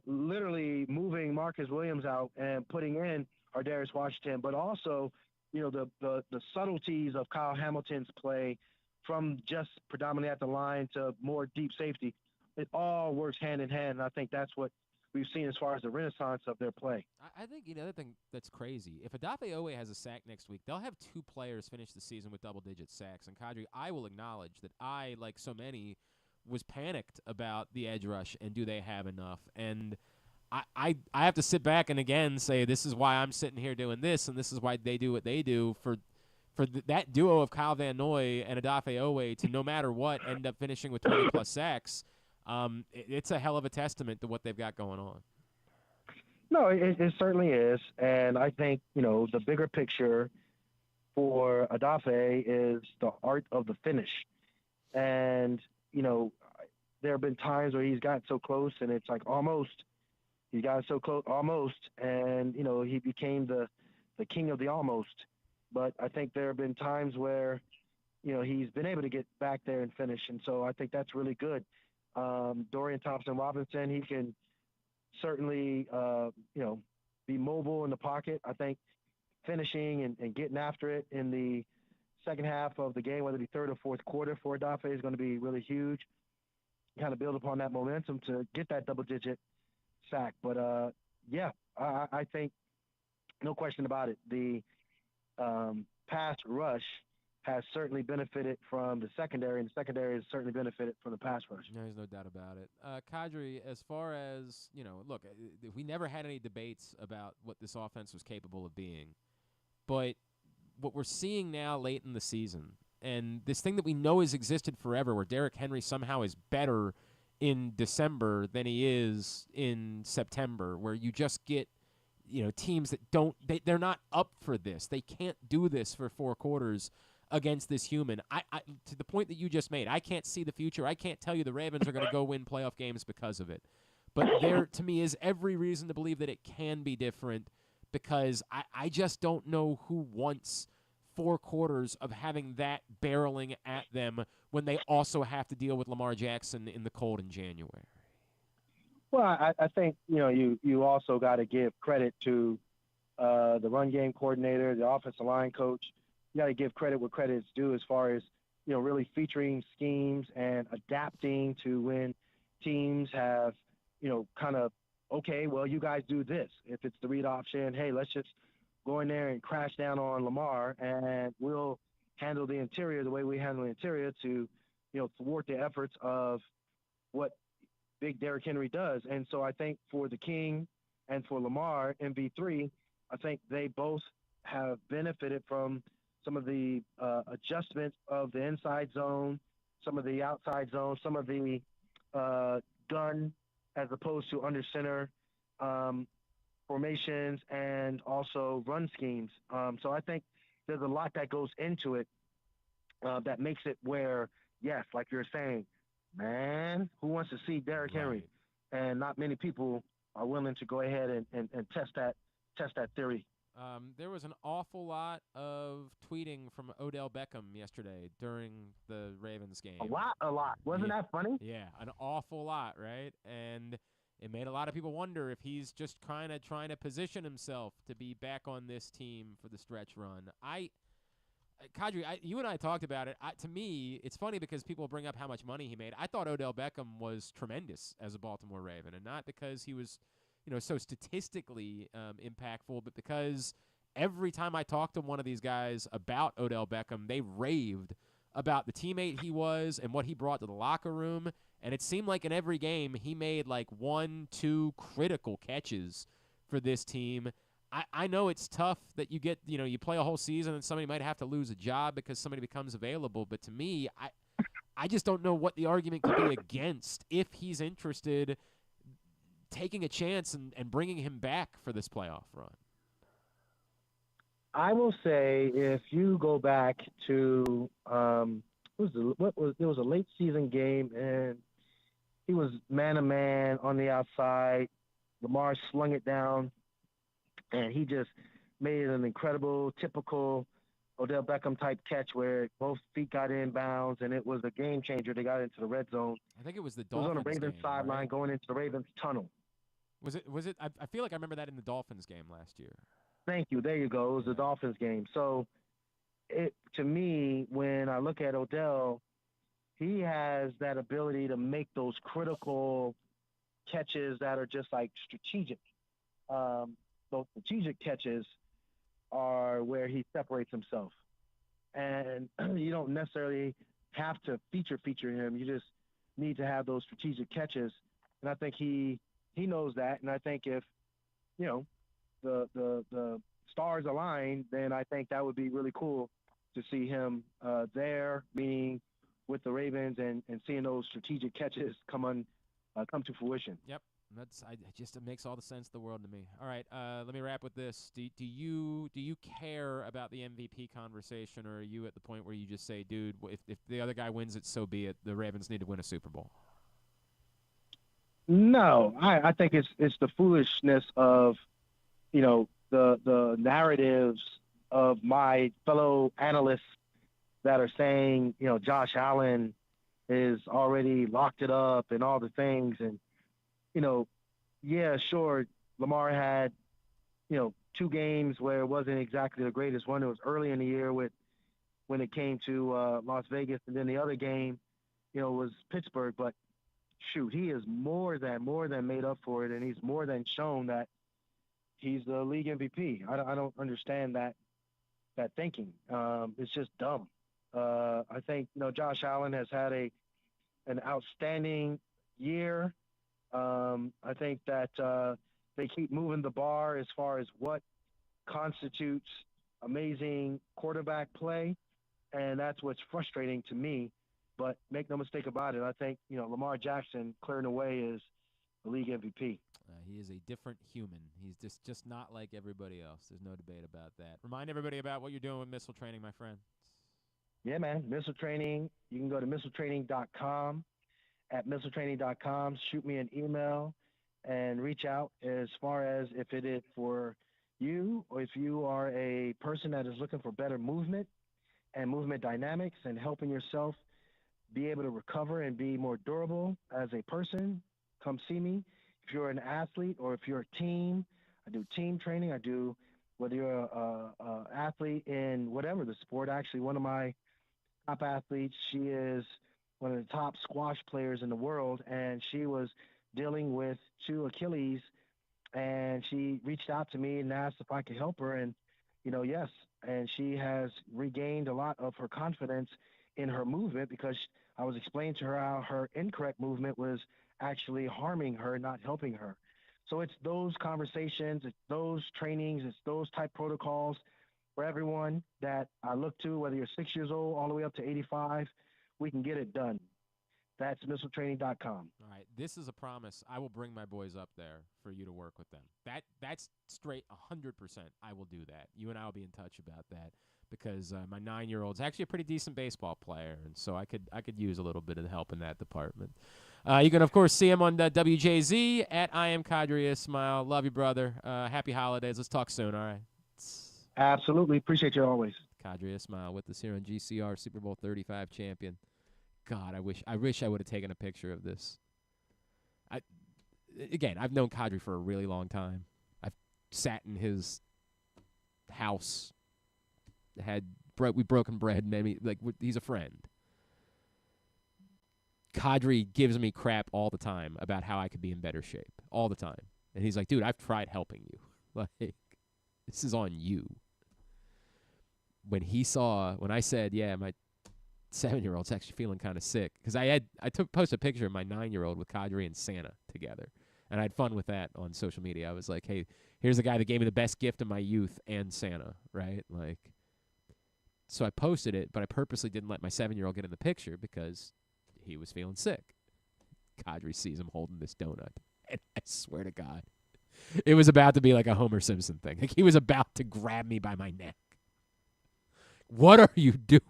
literally moving Marcus Williams out and putting in Ardarius Washington, but also, the subtleties of Kyle Hamilton's play from just predominantly at the line to more deep safety. It all works hand in hand, and I think that's what we've seen as far as the renaissance of their play. I think the other thing that's crazy, if Odafe Owe has a sack next week, they'll have 2 players finish the season with double-digit sacks. And, Qadry, I will acknowledge that I, like so many, was panicked about the edge rush and do they have enough. And I have to sit back and, again, say this is why I'm sitting here doing this and this is why they do what they do for that duo of Kyle Van Noy and Odafe Owe to, no matter what, end up finishing with 20-plus sacks. It's a hell of a testament to what they've got going on. No, it certainly is. And I think, the bigger picture for Odafe is the art of the finish. And, there have been times where he's gotten so close and it's like almost. He got so close almost. And, he became the king of the almost. But I think there have been times where, he's been able to get back there and finish. And so I think that's really good. Dorian Thompson-Robinson, he can certainly, be mobile in the pocket. I think finishing and getting after it in the second half of the game, whether it be third or fourth quarter for Odafe, is going to be really huge. Kind of build upon that momentum to get that double-digit sack. But, I think no question about it. The pass rush has certainly benefited from the secondary, and the secondary has certainly benefited from the pass rush. There's no doubt about it. Qadry, as far as, look, we never had any debates about what this offense was capable of being. But what we're seeing now late in the season, and this thing that we know has existed forever, where Derrick Henry somehow is better in December than he is in September, where you just get, teams that they're not up for this. They can't do this for 4 quarters against this human. I to the point that you just made, I can't see the future. I can't tell you the Ravens are going to go win playoff games because of it. But there, to me, is every reason to believe that it can be different, because I just don't know who wants 4 quarters of having that barreling at them when they also have to deal with Lamar Jackson in the cold in January. Well, I think, you also got to give credit to the run game coordinator, the offensive line coach. You got to give credit where credit is due as far as, really featuring schemes and adapting to when teams have, kind of, okay, well, you guys do this. If it's the read option, hey, let's just go in there and crash down on Lamar, and we'll handle the interior the way we handle the interior to, thwart the efforts of what big Derrick Henry does. And so I think for the King and for Lamar, MV3, I think they both have benefited from some of the adjustments of the inside zone, some of the outside zone, some of the gun as opposed to under center formations, and also run schemes. So I think there's a lot that goes into it that makes it where, yes, like you're saying, man, who wants to see Derrick Henry? And not many people are willing to go ahead and test that theory. There was an awful lot of tweeting from Odell Beckham yesterday during the Ravens game. A lot. Wasn't that funny? Yeah, an awful lot, right? And it made a lot of people wonder if he's just kind of trying to position himself to be back on this team for the stretch run. Qadry, you and I talked about it. To me, it's funny because people bring up how much money he made. I thought Odell Beckham was tremendous as a Baltimore Raven, and not because he was, so statistically impactful, but because every time I talked to one of these guys about Odell Beckham, they raved about the teammate he was and what he brought to the locker room. And it seemed like in every game he made like 1-2 critical catches for this team. I know it's tough that you get, you play a whole season and somebody might have to lose a job because somebody becomes available. But to me, I just don't know what the argument could be against if he's interested taking a chance and bringing him back for this playoff run. I will say, if you go back to it was a late season game, and he was man-to-man on the outside. Lamar slung it down, and he just made an incredible, typical Odell Beckham-type catch where both feet got inbounds, and it was a game changer. They got into the red zone. I think it was the It was Dolphins on the Ravens game, sideline right? going into the Ravens tunnel. Was it? I feel like I remember that in the Dolphins game last year. Thank you. There you go. It was the Dolphins game. So, to me, when I look at Odell, he has that ability to make those critical catches that are just like strategic. Those strategic catches are where he separates himself. And you don't necessarily have to feature him. You just need to have those strategic catches. And I think he knows that. And I think if, you know, the stars align, then I think that would be really cool to see him there, meaning with the Ravens and seeing those strategic catches come to fruition. Yep. It makes all the sense in the world to me. All right, let me wrap with this. Do you care about the MVP conversation, or are you at the point where you just say, dude, if the other guy wins it, so be it. The Ravens need to win a Super Bowl. No, I think it's the foolishness of, you know, the narratives of my fellow analysts that are saying, you know, Josh Allen is already locked it up and all the things. And, you know, yeah, sure, Lamar had, you know, 2 games where it wasn't exactly the greatest one. It was early in the year when it came to Las Vegas, and then the other game, you know, was Pittsburgh. But shoot, he is more than made up for it, and he's more than shown that he's the league MVP. I don't understand that thinking. It's just dumb. I think, you know, Josh Allen has had an outstanding year. I think that they keep moving the bar as far as what constitutes amazing quarterback play, and that's what's frustrating to me. But make no mistake about it, I think, you know, Lamar Jackson clearing away is the league MVP. He is a different human. He's just not like everybody else. There's no debate about that. Remind everybody about what you're doing with missile training, my friend. Yeah, man. Missile training. You can go to missiletraining.com. At missiletraining.com, shoot me an email and reach out as far as if it is for you or if you are a person that is looking for better movement and movement dynamics and helping yourself be able to recover and be more durable as a person, come see me. If you're an athlete or if you're a team, I do team training. I do, whether you're a athlete in whatever the sport. Actually, one of my top athletes, she is one of the top squash players in the world, and she was dealing with 2 Achilles, and she reached out to me and asked if I could help her, and, you know, yes, and she has regained a lot of her confidence in her movement because I was explaining to her how her incorrect movement was actually harming her, not helping her. So it's those conversations, it's those trainings, it's those type protocols for everyone that I look to, whether you're 6 years old all the way up to 85, we can get it done. That's missiletraining.com. All right, this is a promise. I will bring my boys up there for you to work with them. That's straight 100%. I will do that. You and I will be in touch about that because my 9-year-old's actually a pretty decent baseball player, and so I could use a little bit of help in that department. You can, of course, see him on the WJZ at I Am Qadry Ismail. Love you, brother. Happy holidays. Let's talk soon, all right? Absolutely. Appreciate you always. Qadry Ismail with us here on GCR, Super Bowl 35 champion. God, I wish I would have taken a picture of this. I've known Qadry for a really long time. I've sat in his house, we've broken bread, and he's a friend. Qadry gives me crap all the time about how I could be in better shape, all the time. And he's like, dude, I've tried helping you. Like, this is on you. When I said, yeah, my 7-year-old's actually feeling kind of sick, because I posted a picture of my 9-year-old with Qadry and Santa together, and I had fun with that on social media. I was like, hey, here's the guy that gave me the best gift of my youth and Santa, right? Like, so I posted it, but I purposely didn't let my 7-year-old get in the picture because he was feeling sick. Qadry sees him holding this donut, and I swear to God, it was about to be like a Homer Simpson thing. Like, he was about to grab me by my neck. What are you doing?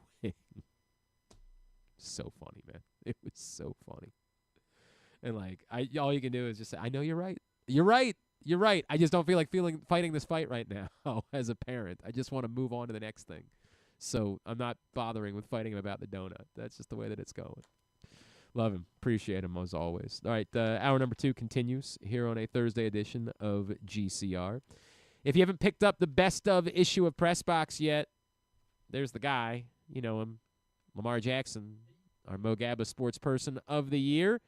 So funny, man. It was so funny. And all you can do is just say, I know you're right. You're right. You're right. I just don't feel like fighting this fight right now as a parent. I just want to move on to the next thing. So I'm not bothering with fighting him about the donut. That's just the way that it's going. Love him. Appreciate him as always. All right, hour number 2 continues here on a Thursday edition of GCR. If you haven't picked up the best of issue of Press Box yet, there's the guy. You know him, Lamar Jackson, our Mo Gabba Sports Person of the Year.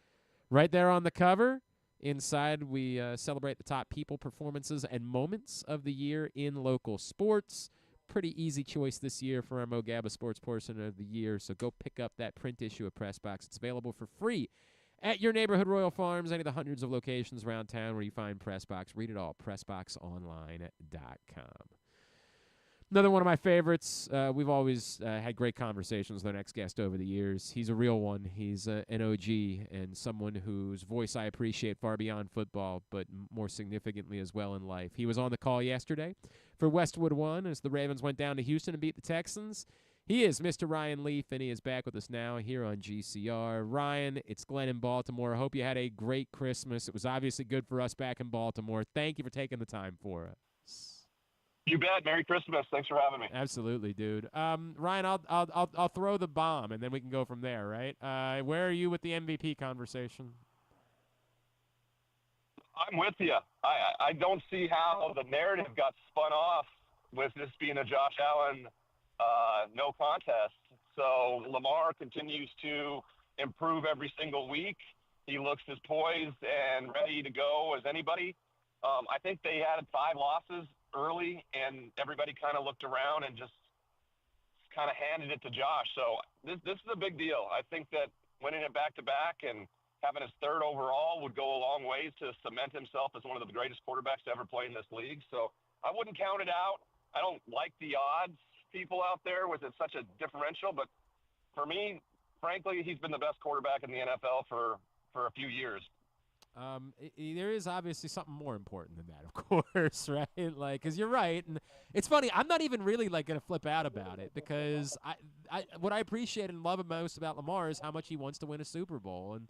Right there on the cover. Inside, we celebrate the top people, performances, and moments of the year in local sports. Pretty easy choice this year for our Mo Gabba Sports Person of the Year, so go pick up that print issue of Press Box. It's available for free at your neighborhood Royal Farms, any of the hundreds of locations around town where you find Press Box. Read it all, PressBoxOnline.com. Another one of my favorites. We've always had great conversations with our next guest over the years. He's a real one. He's an OG and someone whose voice I appreciate far beyond football, but more significantly as well in life. He was on the call yesterday for Westwood One as the Ravens went down to Houston and beat the Texans. He is Mr. Ryan Leaf, and he is back with us now here on GCR. Ryan, it's Glenn in Baltimore. I hope you had a great Christmas. It was obviously good for us back in Baltimore. Thank you for taking the time for us. You bet. Merry Christmas. Thanks for having me. Absolutely, dude. Ryan, I'll throw the bomb, and then we can go from there, right? Where are you with the MVP conversation? I'm with you. I don't see how the narrative got spun off with this being a Josh Allen no contest. So Lamar continues to improve every single week. He looks as poised and ready to go as anybody. I think they had 5 losses early, and everybody kind of looked around and just kind of handed it to Josh. So this is a big deal. I think that winning it back-to-back and having his 3rd overall would go a long ways to cement himself as one of the greatest quarterbacks to ever play in this league. So I wouldn't count it out. I don't like the odds people out there with it such a differential, but for me, frankly, he's been the best quarterback in the NFL for a few years. There is obviously something more important than that, of course, right? Because you're right, and it's funny. I'm not even really gonna flip out about it because what I appreciate and love most about Lamar is how much he wants to win a Super Bowl. And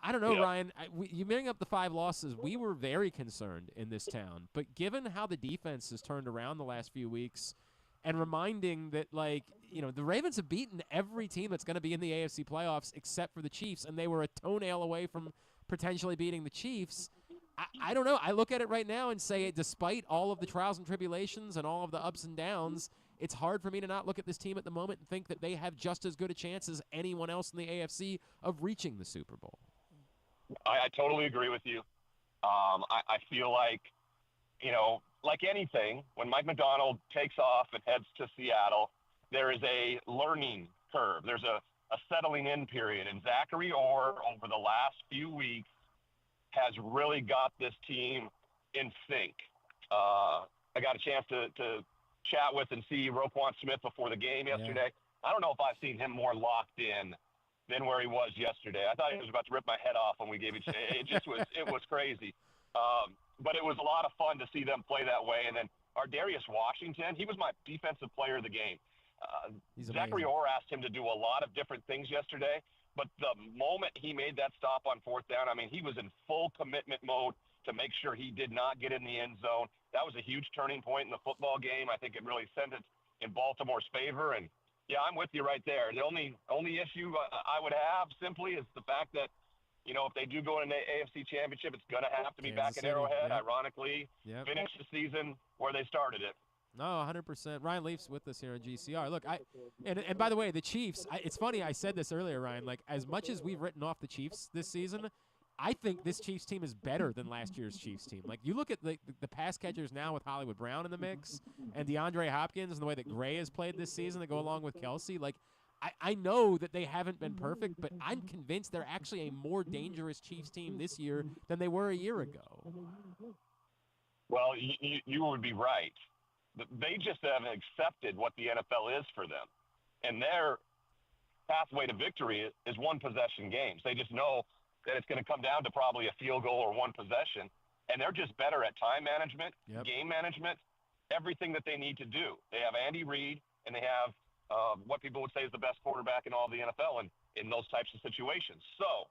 I don't know, yeah. Ryan. You bring up the 5 losses. We were very concerned in this town, but given how the defense has turned around the last few weeks, and reminding that the Ravens have beaten every team that's going to be in the AFC playoffs except for the Chiefs, and they were a toenail away from potentially beating the Chiefs. I don't know. I look at it right now and say, despite all of the trials and tribulations and all of the ups and downs, it's hard for me to not look at this team at the moment and think that they have just as good a chance as anyone else in the AFC of reaching the Super Bowl. I totally agree with you. I feel like, like anything, when Mike McDonald takes off and heads to Seattle, there is a learning curve. There's a settling in period. And Zachary Orr, over the last few weeks, has really got this team in sync. I got a chance to chat with and see Roquan Smith before the game yesterday. Yeah. I don't know if I've seen him more locked in than where he was yesterday. I thought he was about to rip my head off when we gave it. It was crazy. But it was a lot of fun to see them play that way. And then our Darius Washington, he was my defensive player of the game. Zachary Orr asked him to do a lot of different things yesterday, but the moment he made that stop on 4th down, he was in full commitment mode to make sure he did not get in the end zone. That was a huge turning point in the football game. I think it really sent it in Baltimore's favor. And yeah, I'm with you right there. The only issue I would have simply is the fact that, if they do go in the AFC Championship, it's going to have to be Kansas back in Arrowhead. Yep. Ironically, finish the season where they started it. No, 100%. Ryan Leaf's with us here on GCR. Look, and by the way, the Chiefs, it's funny, I said this earlier, Ryan, as much as we've written off the Chiefs this season, I think this Chiefs team is better than last year's Chiefs team. You look at the pass catchers now with Hollywood Brown in the mix and DeAndre Hopkins and the way that Gray has played this season to go along with Kelsey. I know that they haven't been perfect, but I'm convinced they're actually a more dangerous Chiefs team this year than they were a year ago. Well, you would be right. They just haven't accepted what the NFL is for them. And their pathway to victory is one-possession games. They just know that it's going to come down to probably a field goal or one possession. And they're just better at time management, game management, everything that they need to do. They have Andy Reid, and they have what people would say is the best quarterback in all of the NFL in those types of situations. So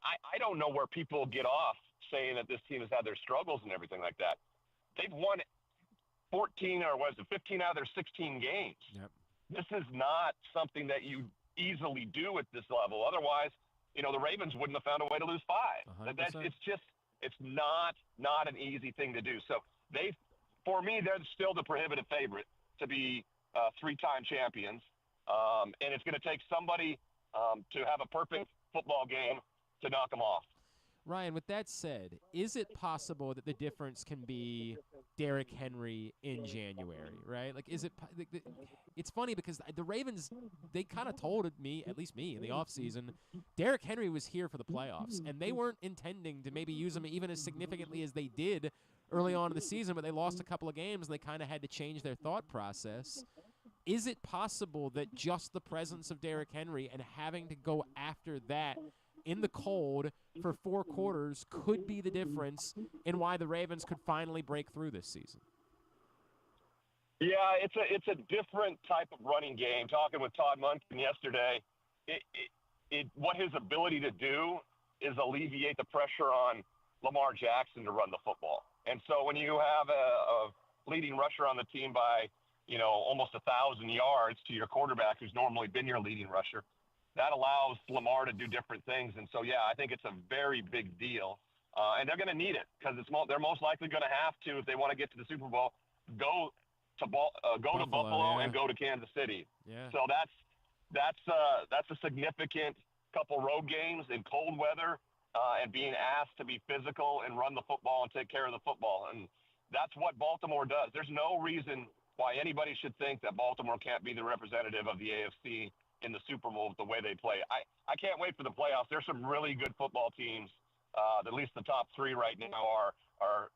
I don't know where people get off saying that this team has had their struggles and everything like that. They've won 15 out of their 16 games. Yep. This is not something that you easily do at this level. Otherwise, the Ravens wouldn't have found a way to lose 5. It's not an easy thing to do. So for me, they're still the prohibitive favorite to be 3-time champions. And it's going to take somebody to have a perfect football game to knock them off. Ryan, with that said, is it possible that the difference can be Derrick Henry in January, right? Like, is it – it's funny because the Ravens, they kind of told me, at least me, in the offseason, Derrick Henry was here for the playoffs, and they weren't intending to maybe use him even as significantly as they did early on in the season, but they lost a couple of games, and they kind of had to change their thought process. Is it possible that just the presence of Derrick Henry and having to go after that in the cold for 4 quarters could be the difference in why the Ravens could finally break through this season? Yeah, it's a different type of running game. Talking with Todd Monken yesterday, what his ability to do is alleviate the pressure on Lamar Jackson to run the football. And so when you have a leading rusher on the team by, almost 1,000 yards to your quarterback who's normally been your leading rusher, that allows Lamar to do different things. And so, yeah, I think it's a very big deal. And they're going to need it because they're most likely going to have to, if they want to get to the Super Bowl, go to Buffalo and go to Kansas City. Yeah. So that's a significant couple road games in cold weather and being asked to be physical and run the football and take care of the football. And that's what Baltimore does. There's no reason why anybody should think that Baltimore can't be the representative of the AFC in the Super Bowl with the way they play. I can't wait for the playoffs. There's some really good football teams. At least the top 3 right now are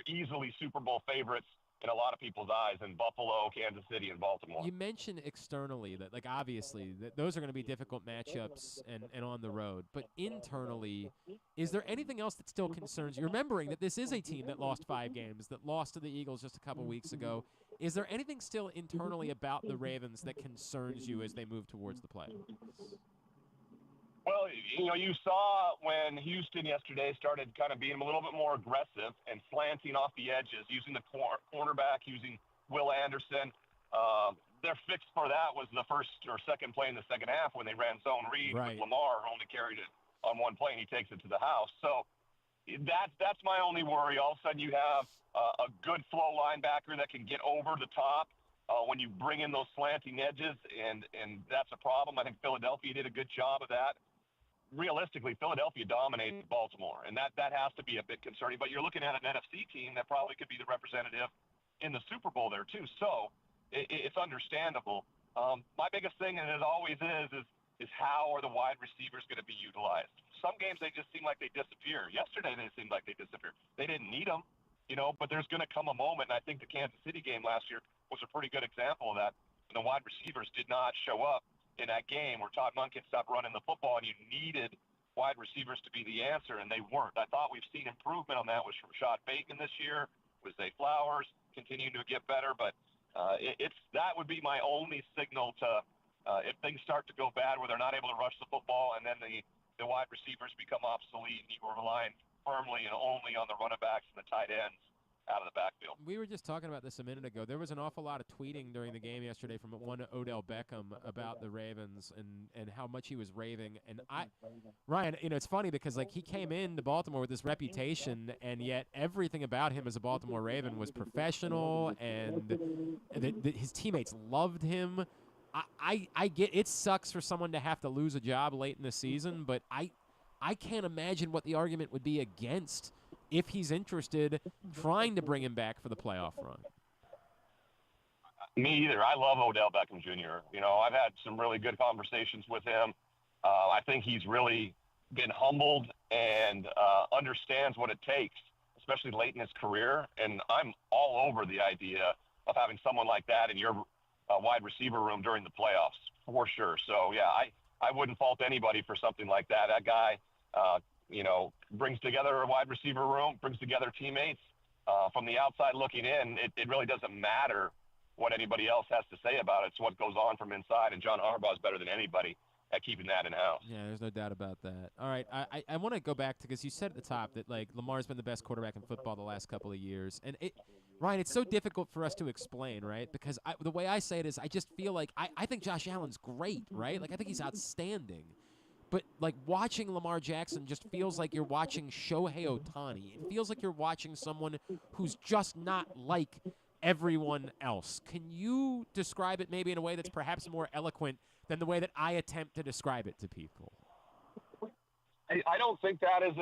easily Super Bowl favorites in a lot of people's eyes in Buffalo, Kansas City, and Baltimore. You mentioned externally that, like, obviously, that those are going to be difficult matchups and on the road. But internally, is there anything else that still concerns you? Remembering that this is a team that lost 5 games, that lost to the Eagles just a couple weeks ago. Is there anything still internally about the Ravens that concerns you as they move towards the playoffs? Well, you saw when Houston yesterday started kind of being a little bit more aggressive and slanting off the edges, using the cornerback, using Will Anderson. Their fix for that was the first or second play in the second half when they ran zone read with Lamar, who only carried it on one play, and he takes it to the house. So that's my only worry. All of a sudden you have a good flow linebacker that can get over the top when you bring in those slanting edges, and that's a problem. I think Philadelphia did a good job of that. Realistically, Philadelphia dominated Baltimore, and that has to be a bit concerning. But you're looking at an NFC team that probably could be the representative in the Super Bowl there too. So it's understandable. My biggest thing, and it always is how are the wide receivers going to be utilized? Some games they just seem like they disappear. Yesterday they seemed like they disappeared. They didn't need them, but there's going to come a moment, and I think the Kansas City game last year was a pretty good example of that. And the wide receivers did not show up in that game where Todd Monken stopped running the football, and you needed wide receivers to be the answer, and they weren't. I thought we've seen improvement on that with Rashad Bateman this year, with Zay Flowers continuing to get better, but that would be my only signal to if things start to go bad where they're not able to rush the football and then the wide receivers become obsolete and you are relying firmly and only on the running backs and the tight ends out of the backfield. We were just talking about this a minute ago. There was an awful lot of tweeting during the game yesterday from one Odell Beckham about the Ravens and how much he was raving. And Ryan, it's funny because he came into Baltimore with this reputation, and yet everything about him as a Baltimore Raven was professional, and his teammates loved him. I get it sucks for someone to have to lose a job late in the season, but I can't imagine what the argument would be against if he's interested, trying to bring him back for the playoff run. Me either. I love Odell Beckham Jr. I've had some really good conversations with him. I think he's really been humbled and understands what it takes, especially late in his career. And I'm all over the idea of having someone like that in your wide receiver room during the playoffs, for sure. So, yeah, I wouldn't fault anybody for something like that. That guy, brings together a wide receiver room, brings together teammates. From the outside looking in, it really doesn't matter what anybody else has to say about it. It's what goes on from inside, and John Harbaugh is better than anybody at keeping that in-house. Yeah, there's no doubt about that. All right, I want to go back to, because you said at the top that, like, Lamar's been the best quarterback in football the last couple of years. And, Ryan, it's so difficult for us to explain, right? Because the way I say it is I just feel like I think Josh Allen's great, right? Like, I think he's outstanding. But, like, watching Lamar Jackson just feels like you're watching Shohei Ohtani. It feels like you're watching someone who's just not like everyone else. Can you describe it maybe in a way that's perhaps more eloquent than the way that I attempt to describe it to people? I don't think that is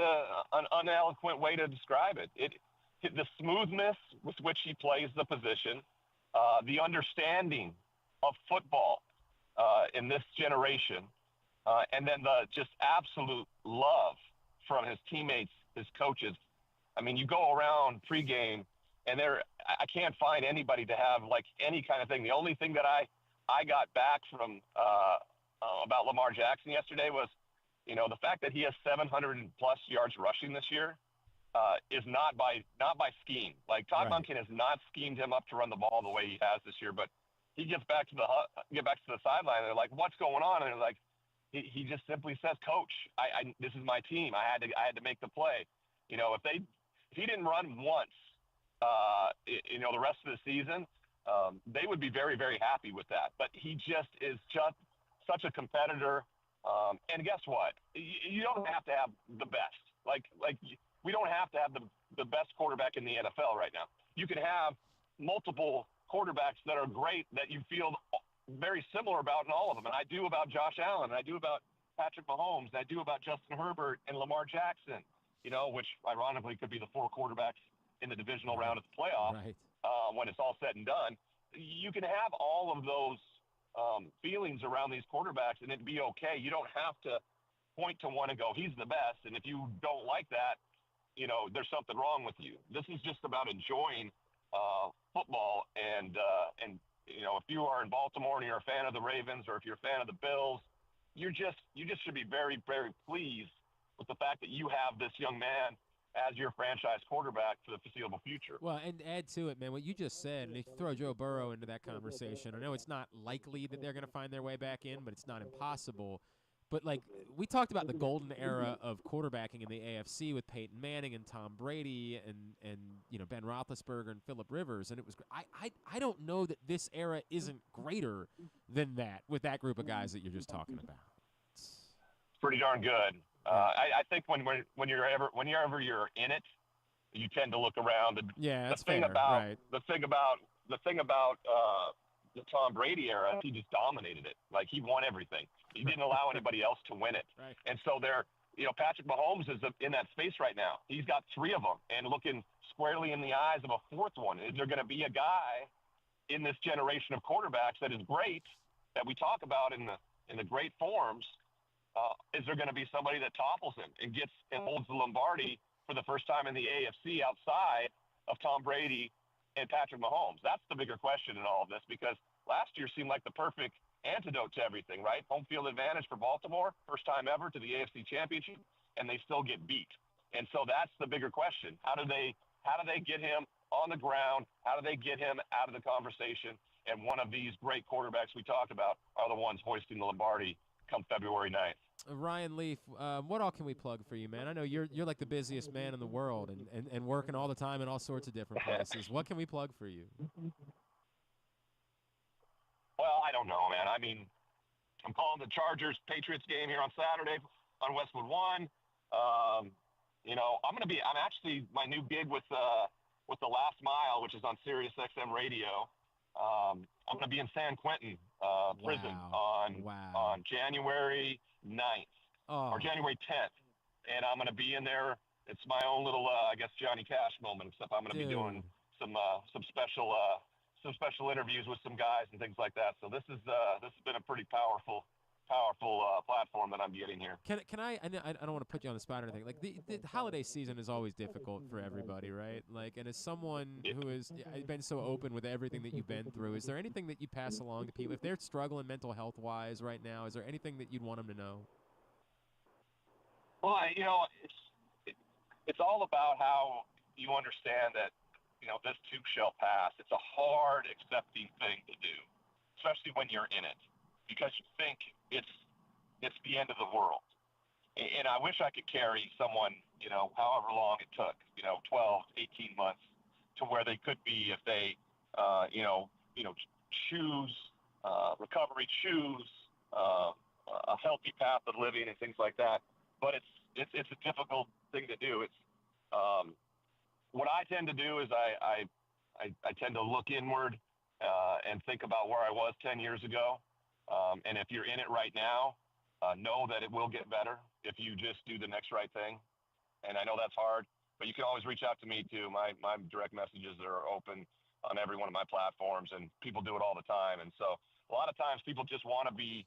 an uneloquent way to describe it. The smoothness with which he plays the position, the understanding of football in this generation, and then the just absolute love from his teammates, his coaches. I mean, you go around pregame, and I can't find anybody to have, like, any kind of thing. The only thing that I got back from about Lamar Jackson yesterday was, the fact that he has 700-plus yards rushing this year is not by scheme. Like, Todd Monken has not schemed him up to run the ball the way he has this year, but he gets back to the sideline, and they're like, "What's going on?" And they're like, he just simply says, "Coach, this is my team. I had to make the play." If he didn't run once, the rest of the season, they would be very, very happy with that. But he just is such a competitor. And guess what? You don't have to have the best. Like we don't have to have the best quarterback in the NFL right now. You can have multiple quarterbacks that are great that you feel very similar about in all of them. And I do about Josh Allen, and I do about Patrick Mahomes, and I do about Justin Herbert and Lamar Jackson, which ironically could be the 4 quarterbacks in the divisional round of the playoffs when it's all said and done. You can have all of those feelings around these quarterbacks and it'd be okay. You don't have to point to one and go, he's the best. And if you don't like that, there's something wrong with you. This is just about enjoying football. And if you are in Baltimore and you're a fan of the Ravens, or if you're a fan of the Bills, you just should be very, very pleased with the fact that you have this young man as your franchise quarterback for the foreseeable future. Well, and add to it, man, what you just said, and if you throw Joe Burrow into that conversation, I know it's not likely that they're going to find their way back in, but it's not impossible. But, like, we talked about the golden era of quarterbacking in the AFC with Peyton Manning and Tom Brady and Ben Roethlisberger and Phillip Rivers, and it was I don't know that this era isn't greater than that with that group of guys that you're just talking about. It's pretty darn good. I think when you're ever in it, you tend to look around. The thing about the Tom Brady era, he just dominated it. Like, he won everything. He didn't allow anybody else to win it. Right. And so Patrick Mahomes is in that space right now. He's got 3 of them and looking squarely in the eyes of a 4th one. Is there going to be a guy in this generation of quarterbacks that is great, that we talk about in the great forms? Is there going to be somebody that topples him and holds the Lombardi for the first time in the AFC outside of Tom Brady and Patrick Mahomes? That's the bigger question in all of this, because last year seemed like the perfect antidote to everything, right? Home field advantage for Baltimore, first time ever to the AFC Championship, and they still get beat. And so that's the bigger question. How do they get him on the ground? How do they get him out of the conversation? And one of these great quarterbacks we talked about are the ones hoisting the Lombardi come February 9th. Ryan Leaf, what all can we plug for you, man? I know you're like the busiest man in the world and working all the time in all sorts of different places. What can we plug for you? Well, I don't know, man. I mean, I'm calling the Chargers-Patriots game here on Saturday on Westwood 1. I'm actually, my new gig with the Last Mile, which is on Sirius XM Radio. I'm going to be in San Quentin prison on January 9th or January 10th. And I'm going to be in there. It's my own little, Johnny Cash moment, except I'm going to be doing some special interviews with some guys and things like that. So this has been a pretty powerful platform that I'm getting here. Can I don't want to put you on the spot or anything. Like the holiday season is always difficult for everybody, right? Like, and as someone who has been so open with everything that you've been through, is there anything that you pass along to people if they're struggling mental health wise right now? Is there anything that you'd want them to know? Well, it's all about how you understand that this too shall pass. It's a hard accepting thing to do, especially when you're in it, because you think it's it's the end of the world. And I wish I could carry someone, however long it took, 12, 18 months to where they could be if they, choose recovery, choose a healthy path of living and things like that. But it's a difficult thing to do. It's what I tend to do is I tend to look inward and think about where I was 10 years ago. And if you're in it right now, know that it will get better if you just do the next right thing. And I know that's hard, but you can always reach out to me too. My direct messages are open on every one of my platforms, and people do it all the time. And so a lot of times people just want to be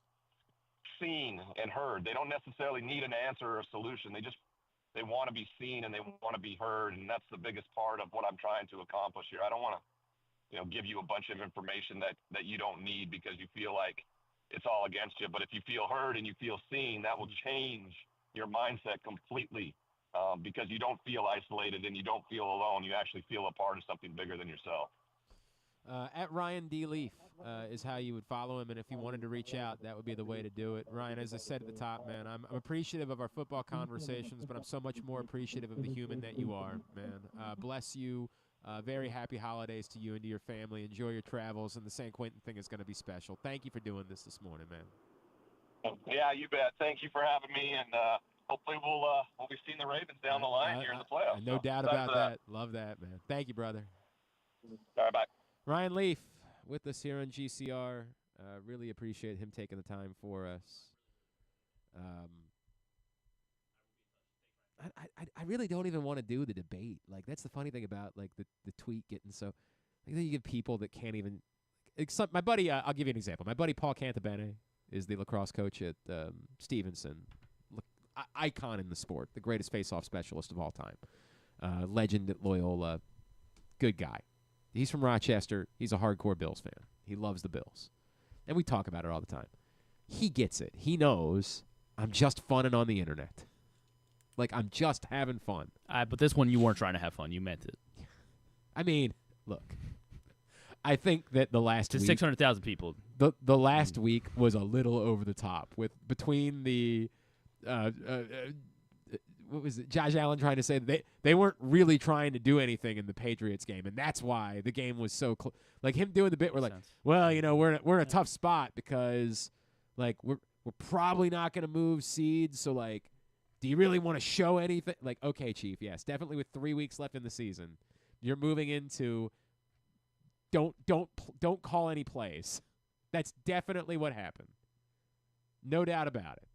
seen and heard. They don't necessarily need an answer or a solution. They want to be seen and they want to be heard. And that's the biggest part of what I'm trying to accomplish here. I don't want to, give you a bunch of information that you don't need because you feel like it's all against you. But if you feel heard and you feel seen, that will change your mindset completely because you don't feel isolated and you don't feel alone. You actually feel a part of something bigger than yourself. At Ryan D. Leaf is how you would follow him, and if you wanted to reach out, that would be the way to do it. Ryan, as I said at the top, man, I'm appreciative of our football conversations, but I'm so much more appreciative of the human that you are, man. Bless you. Very happy holidays to you and to your family. Enjoy your travels, and the San Quentin thing is going to be special. Thank you for doing this morning, man. Yeah, you bet. Thank you for having me, and hopefully we'll be seeing the Ravens down the line here in the playoffs. No doubt about that. Love that, man. Thank you, brother. All right, bye. Ryan Leaf with us here on GCR. Really appreciate him taking the time for us. I really don't even want to do the debate. Like, that's the funny thing about, like, the tweet getting so – like, you get people that can't even – my buddy I'll give you an example. My buddy Paul Cantabene is the lacrosse coach at Stevenson. Icon in the sport, the greatest face-off specialist of all time. Legend at Loyola. Good guy. He's from Rochester. He's a hardcore Bills fan. He loves the Bills. And we talk about it all the time. He gets it. He knows I'm just funning on the internet. Like, I'm just having fun. But this one, you weren't trying to have fun. You meant it. I mean, look. I think that the last week... To 600,000 people. The last week was a little over the top. Between the... what was it? Josh Allen trying to say that they weren't really trying to do anything in the Patriots game, and that's why the game was so close. Like, him doing the bit, we're like, well, we're in a tough spot because, like, we're probably not going to move seeds, so, like, do you really want to show anything? Like, okay, Chief, yes, definitely with 3 weeks left in the season, you're moving into don't call any plays. That's definitely what happened. No doubt about it.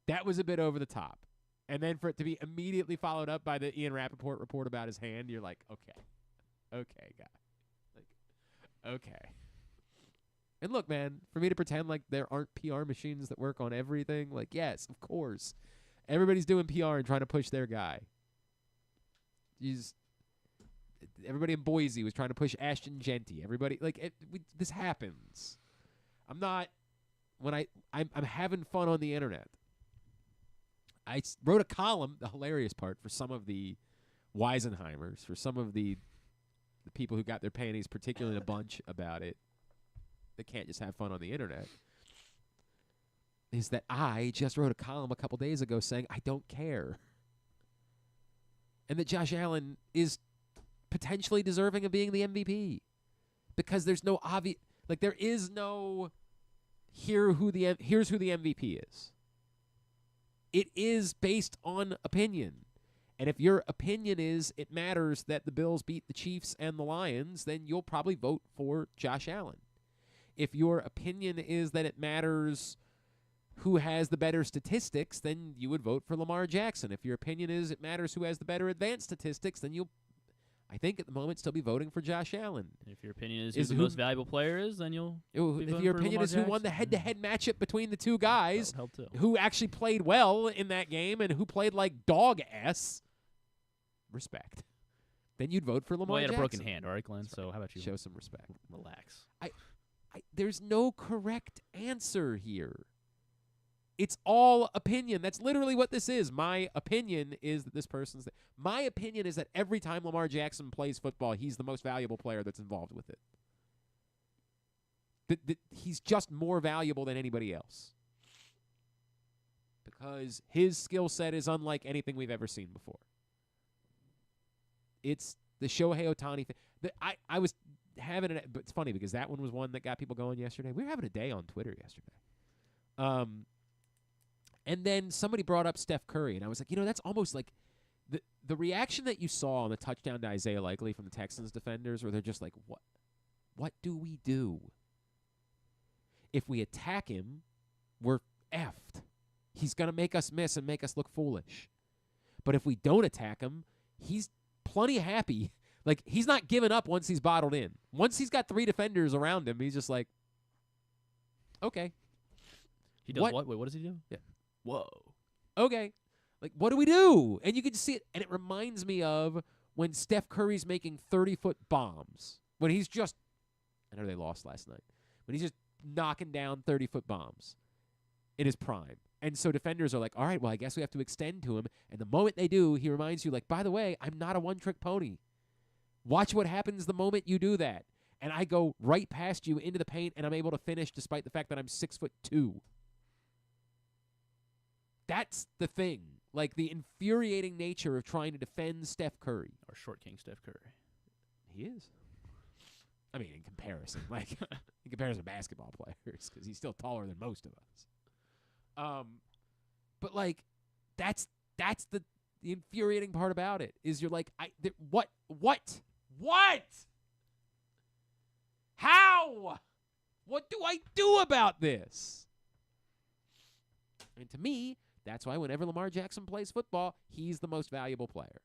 That was a bit over the top. And then for it to be immediately followed up by the Ian Rappaport report about his hand, you're like, okay, guy. Like, okay. And look, man, for me to pretend like there aren't PR machines that work on everything, like, yes, of course. Everybody's doing PR and trying to push their guy. Everybody in Boise was trying to push Ashton Genty. Everybody, like, this happens. I'm having fun on the internet. I wrote a column, the hilarious part, for some of the Weisenheimers, for some of the people who got their panties particularly in a bunch about it, that can't just have fun on the internet, is that I just wrote a column a couple days ago saying I don't care. And that Josh Allen is potentially deserving of being the MVP. Because there's no obvious, like, there is no here's who the MVP is. It is based on opinion. And if your opinion is it matters that the Bills beat the Chiefs and the Lions, then you'll probably vote for Josh Allen. If your opinion is that it matters who has the better statistics, then you would vote for Lamar Jackson. If your opinion is it matters who has the better advanced statistics, then you'll, I think at the moment, still be voting for Josh Allen. If your opinion is who the most valuable player is, then you'll if your opinion is who won the head-to-head matchup between the two guys, who actually played well in that game and who played like dog ass, respect. Then you'd vote for Lamar Jackson. Well, he had a broken hand, all right, Glenn? That's so right. How about you show some respect? Relax. There's no correct answer here. It's all opinion. That's literally what this is. My opinion is that this person's... My opinion is that every time Lamar Jackson plays football, he's the most valuable player that's involved with it. He's just more valuable than anybody else. because his skill set is unlike anything we've ever seen before. It's the Shohei Ohtani thing. I was having it, but it's funny because that one was one that got people going yesterday. We were having a day on Twitter yesterday. And then somebody brought up Steph Curry, and I was like, that's almost like the reaction that you saw on the touchdown to Isaiah Likely from the Texans defenders, where they're just like, what do we do? If we attack him, we're effed. He's going to make us miss and make us look foolish. But if we don't attack him, he's plenty happy. Like, he's not giving up once he's bottled in. Once he's got 3 defenders around him, he's just like, okay. He does what? Wait, what does he do? Yeah. Whoa. Okay. Like, what do we do? And you can see it. And it reminds me of when Steph Curry's making 30-foot bombs. When he's just, I know they lost last night, when he's just knocking down 30-foot bombs in his prime. And so defenders are like, all right, well, I guess we have to extend to him. And the moment they do, he reminds you, like, by the way, I'm not a one-trick pony. Watch what happens the moment you do that. And I go right past you into the paint, and I'm able to finish despite the fact that I'm 6'2". That's the thing. Like, the infuriating nature of trying to defend Steph Curry. Or Short King Steph Curry. He is. I mean, in comparison. Like, in comparison to basketball players, because he's still taller than most of us. But, like, that's the infuriating part about it, is you're like, what? How? What do I do about this? And to me, that's why whenever Lamar Jackson plays football, he's the most valuable player.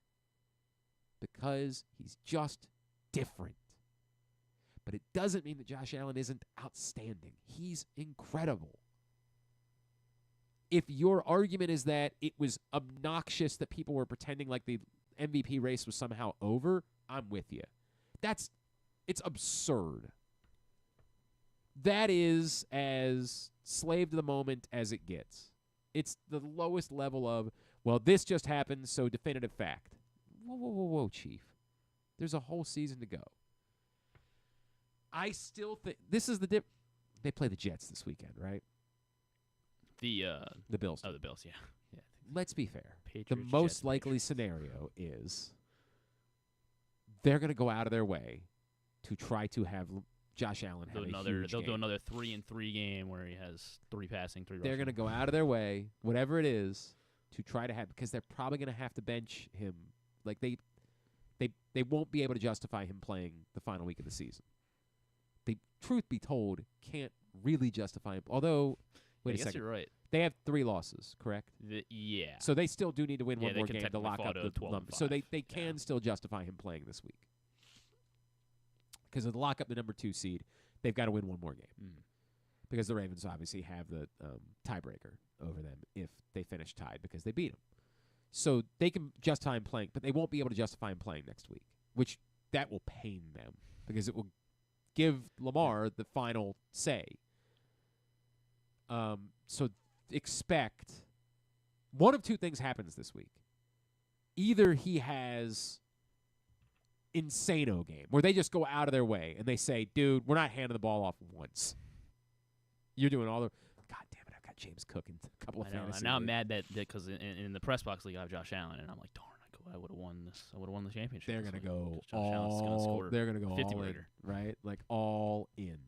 Because he's just different. But it doesn't mean that Josh Allen isn't outstanding. He's incredible. If your argument is that it was obnoxious that people were pretending like the MVP race was somehow over, I'm with you. It's absurd. That is as slave to the moment as it gets. It's the lowest level of, well, this just happened, so definitive fact. Whoa, Chief. There's a whole season to go. I still think this is the they play the Jets this weekend, right? The Bills. Oh, the Bills, yeah. Let's be fair. Patriots, the most Jets, likely Patriots. scenario is they're going to go out of their way to try to have Josh Allen have They'll game. do another 3-3 game where he has 3 passing, 3 rushing. They're going to go out of their way, whatever it is, to try to have, because they're probably going to have to bench him. Like they won't be able to justify him playing the final week of the season. They, truth be told, can't really justify him. Although, wait a second, you're right. They have 3 losses, correct? Yeah. So they still do need to win one they more can game to lock up technically the fall to number. 12-5. So they can still justify him playing this week. Because to lock up the number 2 seed, they've got to win one more game. Because the Ravens obviously have the tiebreaker over them if they finish tied because they beat them. So they can justify him playing, but they won't be able to justify him playing next week, which that will pain them because it will give Lamar the final say. So expect one of 2 things happens this week. Either he has insano game where they just go out of their way and they say, dude, we're not handing the ball off once. You're doing all the – God damn it, I've got James Cook in a couple of fantasy. Now I'm mad that because in the press box league I have Josh Allen, and I'm like, darn, I would have won this. I would have won the championship. They're going to go all. They're going to go 50 all in, later. right? Like all in.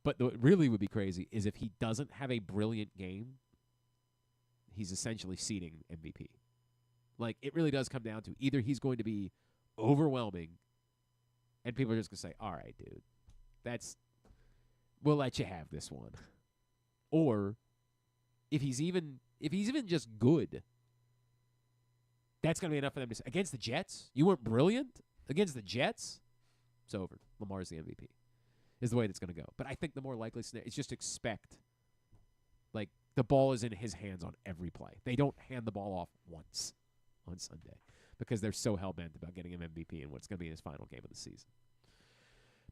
But what really would be crazy is if he doesn't have a brilliant game, he's essentially seeding MVP. Like, it really does come down to either he's going to be overwhelming and people are just going to say, all right, dude, we'll let you have this one. Or if he's even just good, that's going to be enough for them to say, against the Jets, you weren't brilliant? Against the Jets? It's over. Lamar's the MVP. Is the way that's going to go. But I think the more likely scenario is just expect, like, the ball is in his hands on every play. They don't hand the ball off once on Sunday because they're so hell-bent about getting him MVP and what's going to be his final game of the season.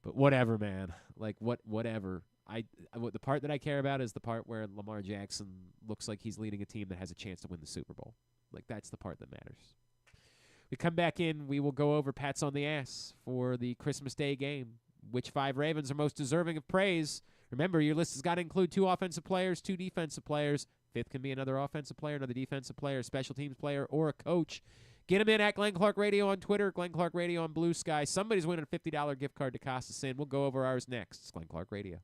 But whatever, man. Like, whatever. The part that I care about is the part where Lamar Jackson looks like he's leading a team that has a chance to win the Super Bowl. Like, that's the part that matters. We come back in, we will go over pats on the ass for the Christmas Day game. Which 5 Ravens are most deserving of praise? Remember, your list has got to include 2 offensive players, 2 defensive players. fifth can be another offensive player, another defensive player, special teams player, or a coach. Get him in at Glenn Clark Radio on Twitter, Glenn Clark Radio on Blue Sky. Somebody's winning a $50 gift card to Costas Inn. We'll go over ours next. It's Glenn Clark Radio.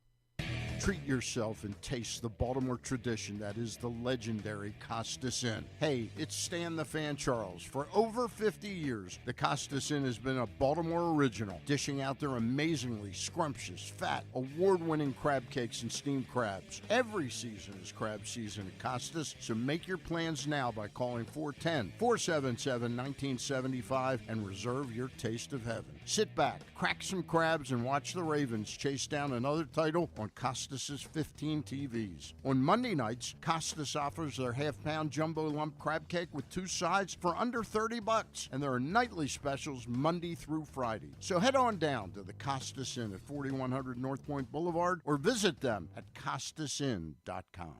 Treat yourself and taste the Baltimore tradition that is the legendary Costas Inn. Hey, it's Stan the Fan Charles. For over 50 years, the Costas Inn has been a Baltimore original, dishing out their amazingly scrumptious, fat, award-winning crab cakes and steamed crabs. Every season is crab season at Costas, so make your plans now by calling 410-477-1975 and reserve your taste of heaven. Sit back, crack some crabs, and watch the Ravens chase down another title on Costas' 15 TVs. On Monday nights, Costas offers their half-pound jumbo lump crab cake with 2 sides for under $30, and there are nightly specials Monday through Friday. So head on down to the Costas Inn at 4100 North Point Boulevard or visit them at CostasInn.com.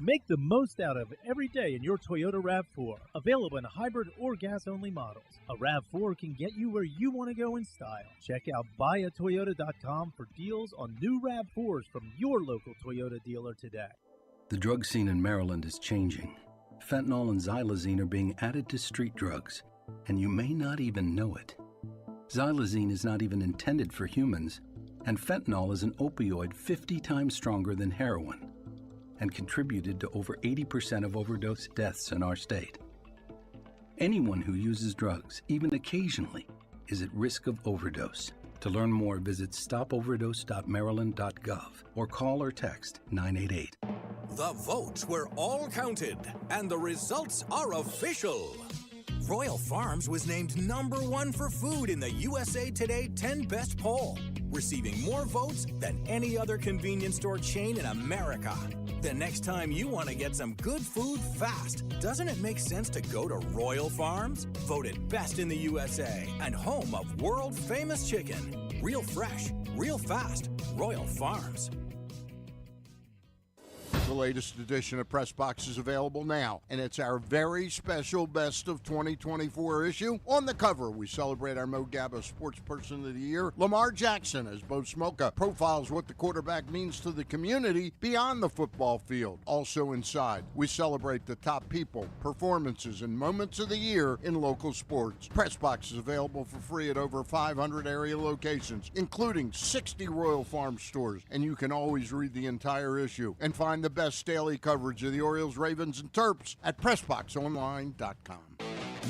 Make the most out of every day in your Toyota RAV4. Available in hybrid or gas-only models. A RAV4 can get you where you want to go in style. Check out buyatoyota.com for deals on new RAV4s from your local Toyota dealer today. The drug scene in Maryland is changing. Fentanyl and xylazine are being added to street drugs, and you may not even know it. Xylazine is not even intended for humans, and fentanyl is an opioid 50 times stronger than heroin, and contributed to over 80% of overdose deaths in our state. Anyone who uses drugs, even occasionally, is at risk of overdose. To learn more, visit stopoverdose.maryland.gov or call or text 988. The votes were all counted, and the results are official. Royal Farms was named #1 for food in the USA Today 10 Best poll, receiving more votes than any other convenience store chain in America. The next time you want to get some good food fast, doesn't it make sense to go to Royal Farms? Voted best in the USA and home of world-famous chicken. Real fresh, real fast, Royal Farms. The latest edition of Press Box is available now, and it's our very special Best of 2024 issue. On the cover, we celebrate our Mo Gabba Sports Person of the Year, Lamar Jackson, as Bo Smolka profiles what the quarterback means to the community beyond the football field. Also inside, we celebrate the top people, performances, and moments of the year in local sports. Press Box is available for free at over 500 area locations, including 60 Royal Farm stores, and you can always read the entire issue and find the best daily coverage of the Orioles, Ravens, and Terps at PressBoxOnline.com.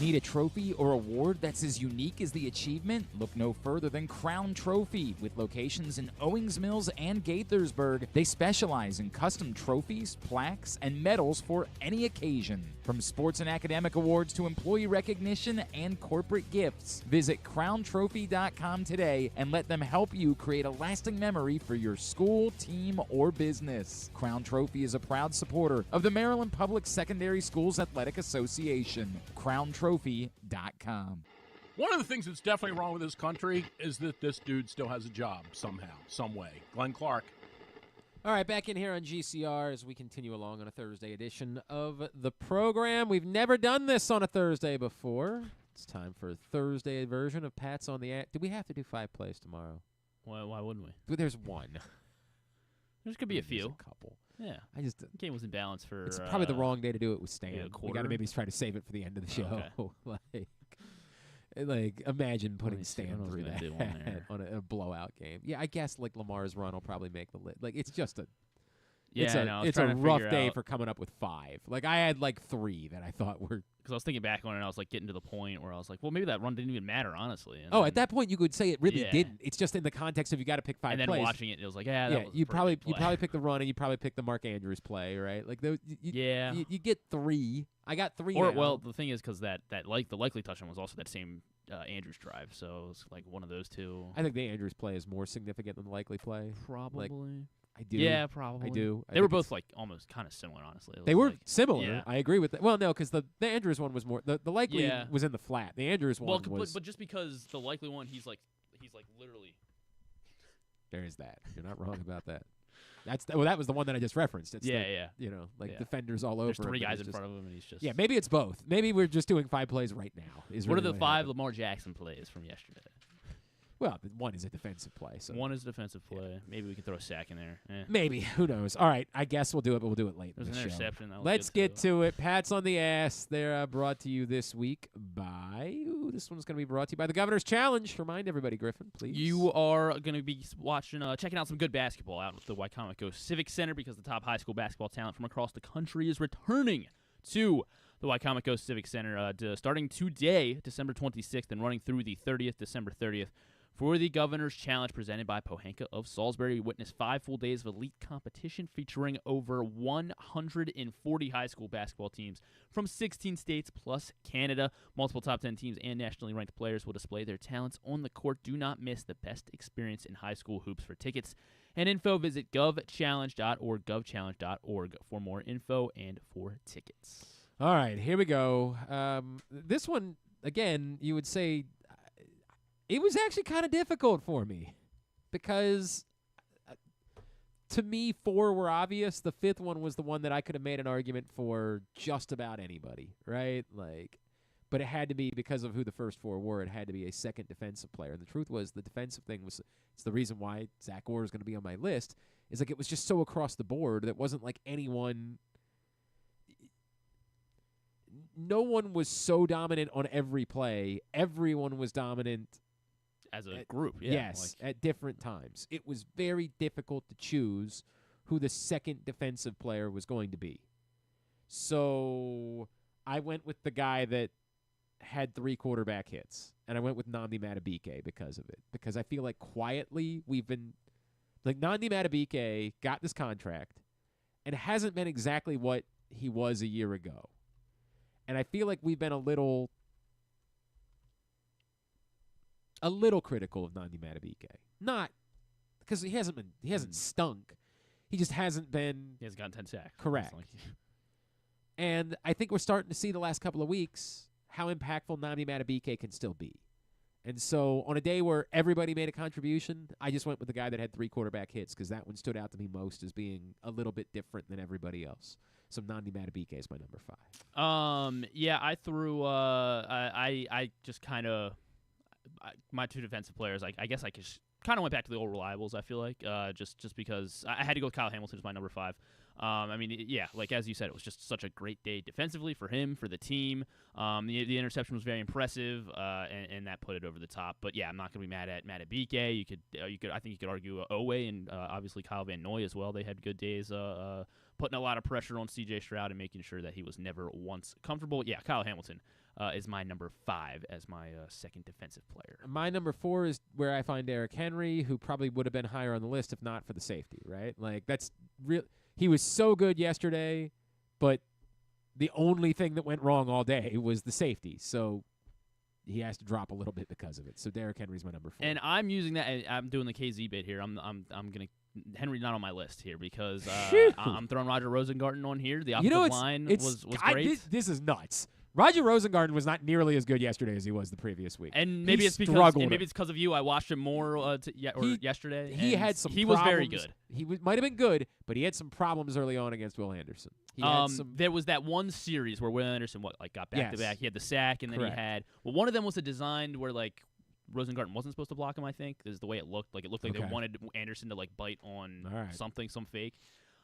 Need a trophy or award that's as unique as the achievement? Look no further than Crown Trophy. With locations in Owings Mills and Gaithersburg, they specialize in custom trophies, plaques, and medals for any occasion. From sports and academic awards to employee recognition and corporate gifts, visit crowntrophy.com today and let them help you create a lasting memory for your school, team, or business. Crown Trophy is a proud supporter of the Maryland Public Secondary Schools Athletic Association. crowntrophy.com. One of the things that's definitely wrong with this country is that this dude still has a job somehow, some way. Glenn Clark. All right, back in here on GCR as we continue along on a Thursday edition of the program. We've never done this on a Thursday before. It's time for a Thursday version of Pat's on the Act. Do we have to do 5 plays tomorrow? Why wouldn't we? Well, there's one. There could be a few. A couple. Yeah. I just the game was in balance for it's probably the wrong day to do it with Stan. We got to maybe try to save it for the end of the show. Okay. like imagine putting Stan through that on a blowout game. Yeah, I guess like Lamar's run will probably make the list. Like it's just a it's a rough day for coming up with 5. Like I had like 3 that I thought were because I was thinking back on it and I was like getting to the point where I was like, well, maybe that run didn't even matter, honestly. And at that point you could say it really didn't. It's just in the context of you got to pick 5 and then plays. Watching it, it was like, that was you probably pick the run and you probably pick the Mark Andrews play, right? Like those, you get 3. I got 3. Or well, the thing is because that like the likely touchdown was also that same Andrews drive, so it was like one of those two. I think the Andrews play is more significant than the likely play. Probably. I do. Yeah, probably. I do. They were both like almost kind of similar, honestly. They were like, similar. Yeah. I agree with that. Well, no, because the Andrews one was more. The likely was in the flat. The Andrews one was. But just because the likely one, he's like literally. There is that. You're not wrong about that. That was the one that I just referenced. It's You know, defenders all over. There's 3 guys in just, front of him, and he's just. Yeah, maybe it's both. Maybe we're just doing 5 plays right now. What are the 5 Lamar Jackson plays from yesterday? Well, one is a defensive play. So one is a defensive play. Yeah. Maybe we can throw a sack in there. Maybe. Who knows? All right. I guess we'll do it, but we'll do it late. There's in an the interception. Show. Let's get to it. Pats on the ass. They're brought to you this week by. This one's going to be brought to you by the Governor's Challenge. Remind everybody, Griffin, please. You are going to be checking out some good basketball out at the Wycomico Civic Center because the top high school basketball talent from across the country is returning to the Wycomico Civic Center starting today, December 26th, and running through the 30th, December 30th. For the Governor's Challenge presented by Pohanka of Salisbury, witness 5 full days of elite competition featuring over 140 high school basketball teams from 16 states plus Canada. Multiple top 10 teams and nationally ranked players will display their talents on the court. Do not miss the best experience in high school hoops. For tickets and info, visit govchallenge.org, govchallenge.org for more info and for tickets. All right, here we go. This one, again, you would say it was actually kind of difficult for me because to me, 4 were obvious. The 5th one was the one that I could have made an argument for just about anybody, right? But it had to be because of who the first 4 were. It had to be a second defensive player. And the truth was the defensive thing it's the reason why Zach Orr is going to be on my list is it was just so across the board that it wasn't like anyone. No one was so dominant on every play. Everyone was dominant as a group. Yeah, yes, at different times. It was very difficult to choose who the second defensive player was going to be. So I went with the guy that had 3 quarterback hits, and I went with Nnamdi Madubuike because of it. Because I feel like quietly we've been Nnamdi Madubuike got this contract and hasn't been exactly what he was a year ago. And I feel like we've been a little critical of Nnamdi Madubuike. Not because he hasn't stunk. He just hasn't been. He hasn't gotten 10 sacks. Correct. And I think we're starting to see the last couple of weeks how impactful Nnamdi Madubuike can still be. And so on a day where everybody made a contribution, I just went with the guy that had 3 quarterback hits because that one stood out to me most as being a little bit different than everybody else. So Nnamdi Madubuike is my number 5. Yeah, I threw. I just kind of my 2 defensive players. I guess I just kind of went back to the old reliables. I feel like just because I had to go with Kyle Hamilton as my number 5. I mean, yeah, like as you said, it was just such a great day defensively for him, for the team. The interception was very impressive, and that put it over the top. But yeah, I'm not going to be mad at Madubuike. You could, I think you could argue Owe and obviously Kyle Van Noy as well. They had good days, putting a lot of pressure on C.J. Stroud and making sure that he was never once comfortable. Yeah, Kyle Hamilton is my number 5 as my second defensive player. My number 4 is where I find Derrick Henry, who probably would have been higher on the list if not for the safety. Right, like that's real. He was so good yesterday, but the only thing that went wrong all day was the safety. So he has to drop a little bit because of it. So Derrick Henry's my number 4. And I'm using that. I'm doing the KZ bit here. I'm gonna. Henry's not on my list here because I'm throwing Roger Rosengarten on here. The offensive line was great. This is nuts. Roger Rosengarten was not nearly as good yesterday as he was the previous week. And maybe it's because of you. I watched him more yesterday. He had some. He was very good. He might have been good, but he had some problems early on against Will Anderson. There was that one series where Will Anderson got back to back. He had the sack, and then he had one of them was a design where Rosengarten wasn't supposed to block him. I think this is the way it looked. It looked like they wanted Anderson to bite on something, some fake.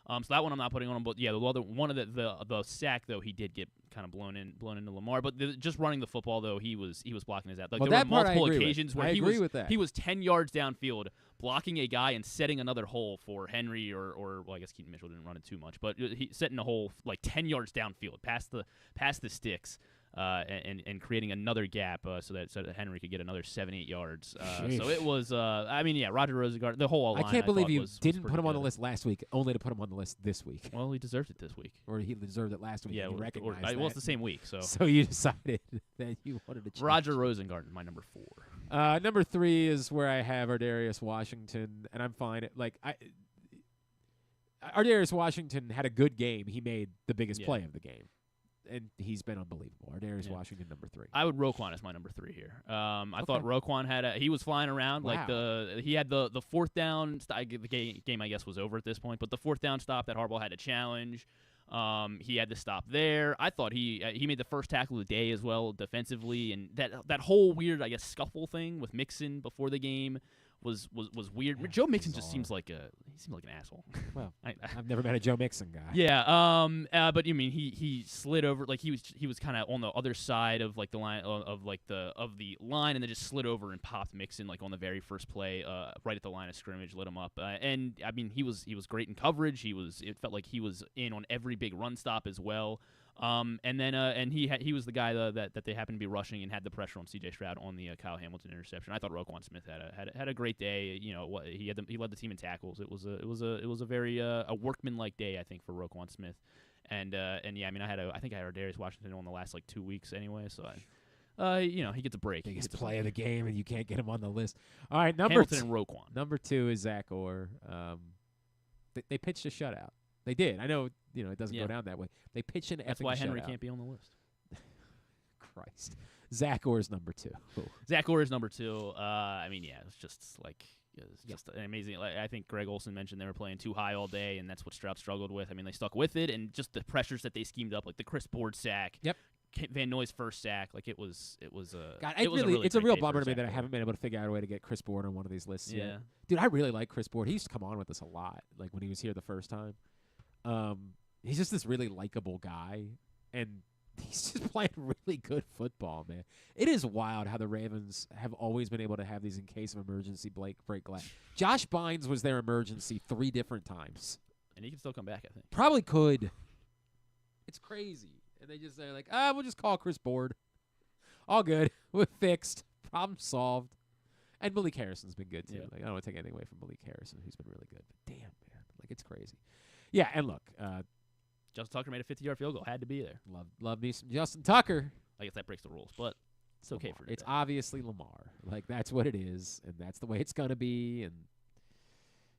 So that one I'm not putting on him, but yeah, the other one of the sack though he did get kind of blown into Lamar, but just running the football though he was blocking his ass. There were multiple occasions where he was 10 yards downfield blocking a guy and setting another hole for Henry or I guess Keaton Mitchell didn't run it too much, but he setting a hole 10 yards downfield past the sticks. And creating another gap so that Henry could get another 7-8 yards. So it was, Roger Rosengarten, the whole line. I can't believe you didn't put him on the list last week, only to put him on the list this week. Well, he deserved it this week. Or he deserved it last week. Yeah, you recognized that. Well, it's the same week. So you decided that you wanted to change. Roger Rosengarten, my number 4. Number 3 is where I have Ardarius Washington, and I'm fine. Ardarius Washington had a good game. He made the biggest play of the game. And he's been unbelievable. Ardarius Washington, number 3. I would Roquan as my number 3 here. I thought Roquan he was flying around. Wow. He had the fourth down. The game I guess was over at this point, but the fourth down stop that Harbaugh had to challenge. He had to stop there. I thought he made the first tackle of the day as well defensively, and that whole weird, I guess, scuffle thing with Mixon before the game was weird. Yeah, Joe Mixon just seems like an asshole. Well, I've never met a Joe Mixon guy. Yeah. But you mean he slid over, like he was kind of on the other side of like the line of the line, and then just slid over and popped Mixon like on the very first play, right at the line of scrimmage, lit him up. And I mean he was great in coverage. It felt like he was in on every big run stop as well. And then he was the guy that they happened to be rushing and had the pressure on C.J. Stroud on the Kyle Hamilton interception. I thought Roquan Smith had a great day. You know, he led the team in tackles. It was a very workmanlike day, I think, for Roquan Smith. And yeah, I mean I think I had Darius Washington on the last like 2 weeks anyway, so you know, he gets a break. Biggest play of the game, and you can't get him on the list. All right, Hamilton and Roquan. Number 2 is Zach Orr. They pitched a shutout. They did. I know, you know, it doesn't go down that way. They pitched an effing shutout. That's why Henry can't be on the list. Christ. Zach Orr is number 2. Zach Orr is number 2. I mean, yeah, it's just like just an amazing. Like, I think Greg Olson mentioned they were playing too high all day, and that's what Stroud struggled with. I mean, they stuck with it, and just the pressures that they schemed up, like the Chris Board sack. Yep. Van Noy's first sack, like it was God, it's a real bummer to me that I haven't been able to figure out a way to get Chris Board on one of these lists yet. Dude, I really like Chris Board. He used to come on with us a lot, like when he was here the first time. He's just this really likable guy, and he's just playing really good football, man. It is wild how the Ravens have always been able to have these in case of emergency break glass. Josh Bynes was their emergency 3 different times. And he can still come back, I think. Probably could. It's crazy. And they're like, we'll just call Chris Board. All good. We're fixed. Problem solved. And Malik Harrison's been good, too. Yeah. Like, I don't want to take anything away from Malik Harrison, who's been really good. But damn, man. Like, it's crazy. Yeah, and look. Justin Tucker made a 50-yard field goal. Had to be there. Love me some Justin Tucker. I guess that breaks the rules, but it's okay for today. It's obviously Lamar. Like, that's what it is, and that's the way it's going to be. And,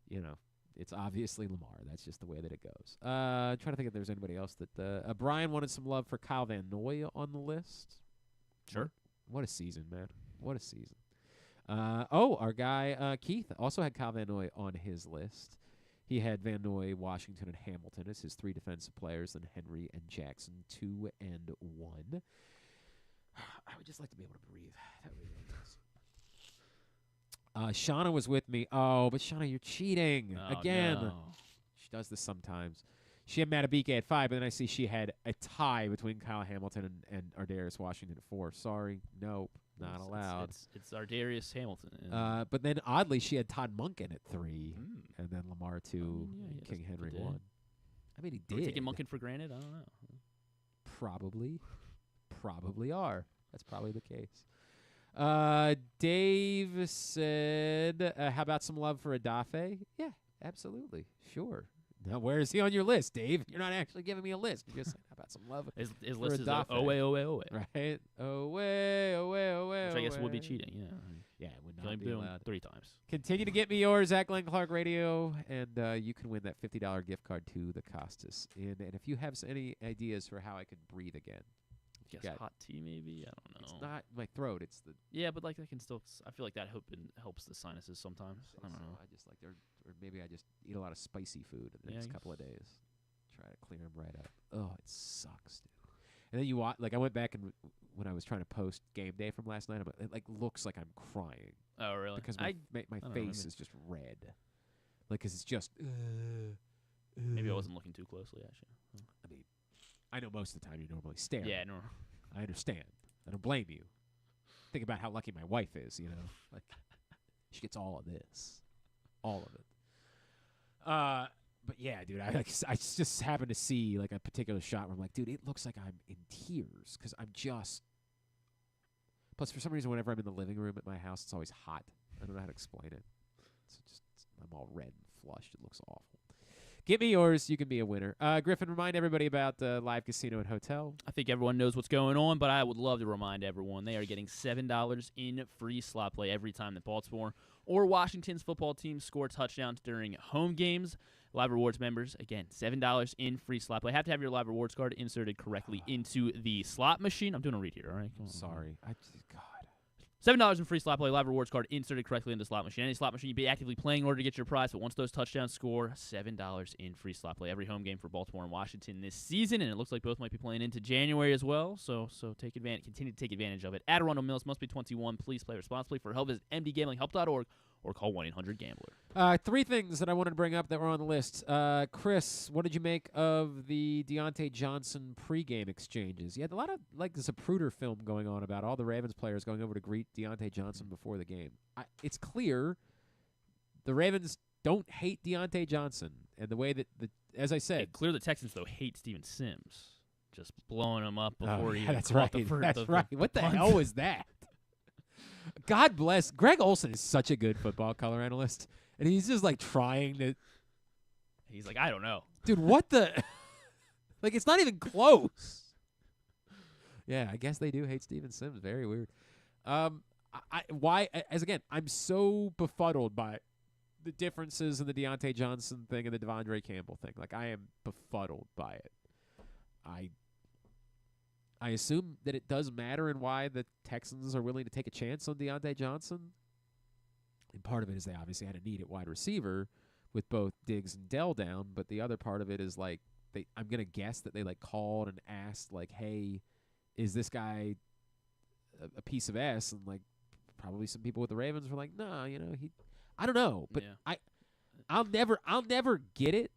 you know. It's obviously Lamar. That's just the way that it goes. Trying to think if there's anybody else that Brian wanted some love for Kyle Van Noy on the list. Sure. What a season, man. What a season. Our guy Keith also had Kyle Van Noy on his list. He had Van Noy, Washington, and Hamilton as his 3 defensive players, then Henry and Jackson 2 and 1. I would just like to be able to breathe. That would be really nice. Shauna was with me. Oh, but Shauna, you're cheating again. No. She does this sometimes. She had Matabike at 5, but then I see she had a tie between Kyle Hamilton and Ardarius Washington at 4. Sorry, nope, not allowed. It's Ardarius Hamilton. But then oddly, she had Todd Monken at 3, and then Lamar 2, King Henry 1. I mean, he did. Are we taking Monken for granted? I don't know. Probably are. That's probably the case. Dave said, how about some love for Adafe? Yeah, absolutely. Sure. Now, where is he on your list, Dave? You're not actually giving me a list. You're just saying, how about some love His for list is Adafe? Owe. Right? Owe. Which I guess would be cheating, yeah. Yeah, it would not be allowed. 3 times. Continue to get me yours at Glenn Clark Radio, and you can win that $50 gift card to the Costas. And if you have any ideas for how I could breathe again, guess hot tea maybe. I don't know. It's not my throat. It's the but like I can still. I feel like that helps the sinuses sometimes. I don't know. I just like or maybe I just eat a lot of spicy food in the next couple of days. Try to clear them right up. Oh, it sucks, dude. And then you watch. Like I went back and when I was trying to post game day from last night, it like looks like I'm crying. Oh really? Because my face is just red. Like 'cause it's just. Maybe I wasn't looking too closely at you. I mean. I know most of the time you normally stare. Yeah, no. I understand. I don't blame you. Think about how lucky my wife is, you know. Like she gets all of this. All of it. But yeah, dude, I just happened to see like a particular shot where I'm like, dude, it looks like I'm in tears because I'm just. Plus, for some reason, whenever I'm in the living room at my house, it's always hot. I don't know how to explain it. I'm all red and flushed. It looks awful. Get me yours. You can be a winner. Griffin, remind everybody about Live Casino and Hotel. I think everyone knows what's going on, but I would love to remind everyone they are getting $7 in free slot play every time that Baltimore or Washington's football team score touchdowns during home games. Live Rewards members, again, $7 in free slot play. Have to have your Live Rewards card inserted correctly into the slot machine. I'm doing a read here, all right? Sorry. $7 in free slot play, live rewards card inserted correctly into the slot machine. Any slot machine you'd be actively playing in order to get your prize, but once those touchdowns score, $7 in free slot play. Every home game for Baltimore and Washington this season, and it looks like both might be playing into January as well. So take advantage, continue to take advantage of it. At Arundel Mills, must be 21. Please play responsibly. For help, visit mdgamblinghelp.org or call 1-800-GAMBLER. 3 things that I wanted to bring up that were on the list. Chris, what did you make of the Deontay Johnson pregame exchanges? You had a lot of like Zapruder film going on about all the Ravens players going over to greet Deontay Johnson before the game. It's clear the Ravens don't hate Deontay Johnson, and the way that as I said, it's clear the Texans though hate Steven Sims, just blowing him up before he. That's right. That's right. What the hell was that? God bless. Greg Olson is such a good football color analyst, and he's just like trying to. He's like, I don't know, dude. What the? Like, it's not even close. Yeah, I guess they do hate Steven Sims. Very weird. Why? As again, I'm so befuddled by the differences in the Deontay Johnson thing and the Devondre Campbell thing. Like, I am befuddled by it. I assume that it does matter in why the Texans are willing to take a chance on Deontay Johnson. And part of it is they obviously had a need at wide receiver with both Diggs and Dell down, but the other part of it is like I'm going to guess that they like called and asked like, hey, is this guy a piece of S? And like probably some people with the Ravens were like, no, I don't know, but yeah. I'll never get it.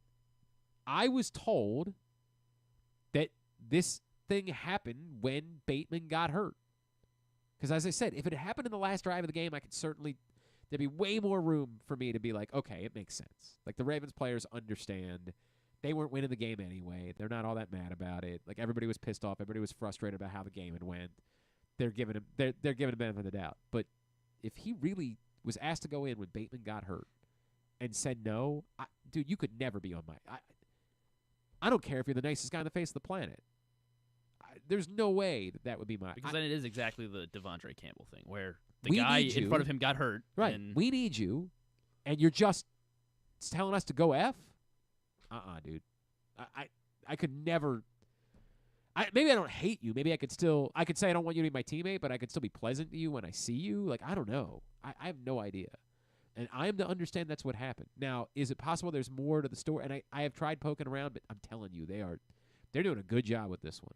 I was told that this thing happened when Bateman got hurt. Because as I said, if it had happened in the last drive of the game, there'd be way more room for me to be like, okay, it makes sense. Like the Ravens players understand. They weren't winning the game anyway. They're not all that mad about it. Like everybody was pissed off. Everybody was frustrated about how the game had went. They're giving him the benefit of the doubt. But if he really was asked to go in when Bateman got hurt and said no, dude, you could never be on my. I don't care if you're the nicest guy on the face of the planet. There's no way that would be my. Because then it is exactly the Devondre Campbell thing, where the guy in front of him got hurt. Right. And we need you, and you're just telling us to go F? Dude. I could never. Maybe I don't hate you. Maybe I could say I don't want you to be my teammate, but I could still be pleasant to you when I see you. Like, I don't know. I have no idea. And I am to understand that's what happened. Now, is it possible there's more to the story? And I have tried poking around, but I'm telling you, they're doing a good job with this one.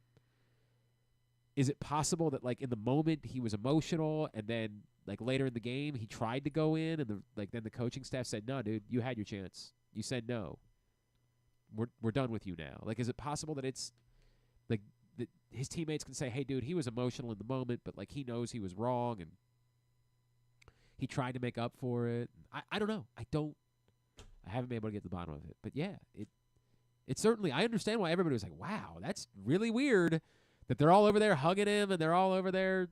Is it possible that, like, in the moment he was emotional and then, like, later in the game he tried to go in and, then the coaching staff said, no, dude, you had your chance. You said no. We're done with you now. Like, is it possible that it's, like, that his teammates can say, hey, dude, he was emotional in the moment, but, like, he knows he was wrong and he tried to make up for it. I don't know. I haven't been able to get to the bottom of it. But, yeah, it certainly, I understand why everybody was like, wow, that's really weird. That they're all over there hugging him and they're all over there,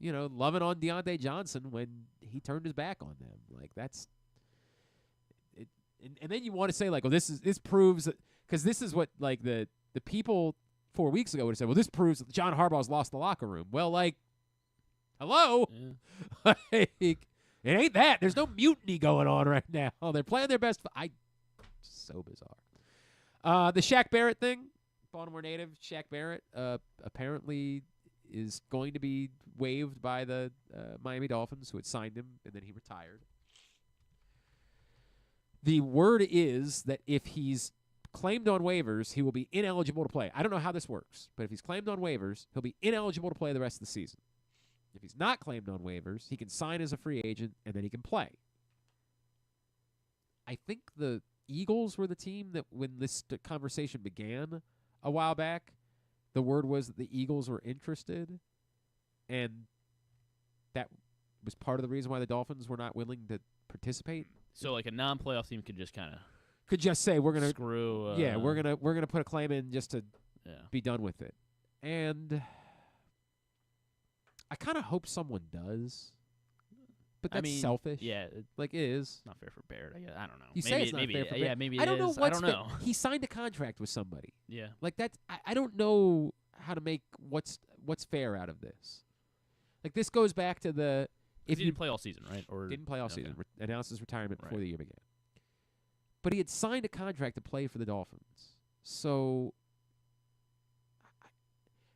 loving on Deontay Johnson when he turned his back on them. Like, that's it. And then you want to say, like, well, this proves that, because this is what, like, the people 4 weeks ago would have said, well, this proves that John Harbaugh's lost the locker room. Well, like, hello? Yeah. Like, it ain't that. There's no mutiny going on right now. They're playing their best. So bizarre. The Shaq Barrett thing. Baltimore native Shaq Barrett apparently is going to be waived by the Miami Dolphins, who had signed him, and then he retired. The word is that if he's claimed on waivers, he will be ineligible to play. I don't know how this works, but if he's claimed on waivers, he'll be ineligible to play the rest of the season. If he's not claimed on waivers, he can sign as a free agent, and then he can play. I think the Eagles were the team that, when this conversation began a while back, the word was that the Eagles were interested, and that was part of the reason why the Dolphins were not willing to participate. So, like, a non-playoff team could just say we're gonna screw. We're gonna put a claim in just to be done with it, and I kind of hope someone does. But that's selfish. Yeah. Like, it is. Not fair for Barrett, I guess. I don't know. You say it's not fair for Barrett. Yeah, maybe it is. I don't know. I don't know. He signed a contract with somebody. Yeah. Like, that's, I don't know how to make what's fair out of this. Like, this goes back to the... If he didn't play all season, right? Or didn't play all season. Announced his retirement before the year began. But he had signed a contract to play for the Dolphins. So...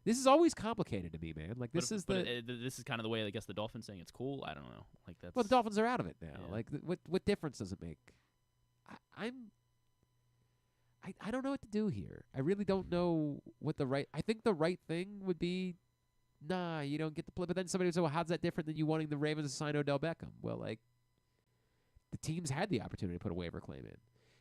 This is always complicated to me, man. Like this is this is kind of the way I guess the Dolphins saying it's cool. I don't know. Like that's well, the Dolphins are out of it now. Yeah. Like what difference does it make? I don't know what to do here. I really don't know what the right. I think the right thing would be, nah, you don't get to play. But then somebody would say, well, how's that different than you wanting the Ravens to sign Odell Beckham? Well, like the teams had the opportunity to put a waiver claim in.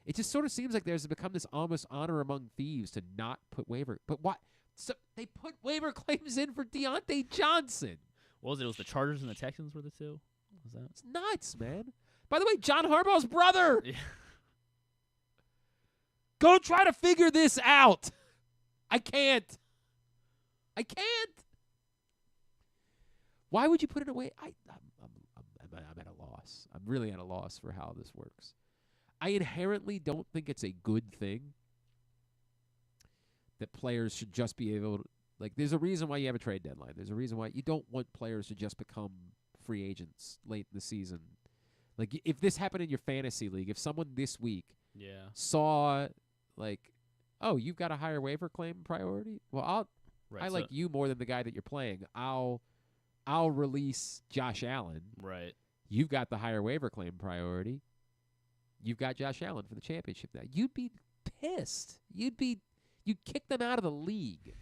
It just sort of seems like there's become this almost honor among thieves to not put waiver. But what? So they put waiver claims in for Deontay Johnson. What was it? It was the Chargers and the Texans were the two? What was that? It's nuts, man. By the way, John Harbaugh's brother. Yeah. Go try to figure this out. I can't. Why would you put it away? I'm at a loss. I'm really at a loss for how this works. I inherently don't think it's a good thing that players should just be able to, like, there's a reason why you have a trade deadline. There's a reason why you don't want players to just become free agents late in the season. Like, if this happened in your fantasy league, if someone this week saw, like, oh, you've got a higher waiver claim priority? Well, I like you more than the guy that you're playing. I'll release Josh Allen. Right. You've got the higher waiver claim priority. You've got Josh Allen for the championship now. You'd be pissed. You'd kick them out of the league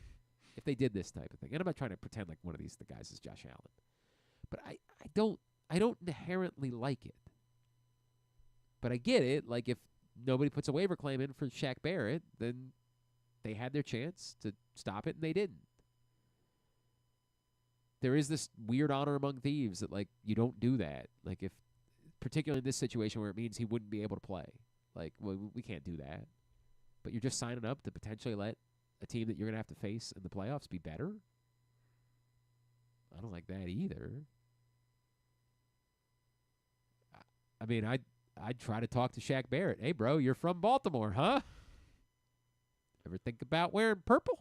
if they did this type of thing. And I'm not trying to pretend like one of these guys is Josh Allen. But I don't inherently like it. But I get it. Like, if nobody puts a waiver claim in for Shaq Barrett, then they had their chance to stop it, and they didn't. There is this weird honor among thieves that, like, you don't do that. Like, if, particularly in this situation where it means he wouldn't be able to play. Like, well, we can't do that. But you're just signing up to potentially let a team that you're going to have to face in the playoffs be better? I don't like that either. I mean, I'd try to talk to Shaq Barrett. Hey, bro, you're from Baltimore, huh? Ever think about wearing purple?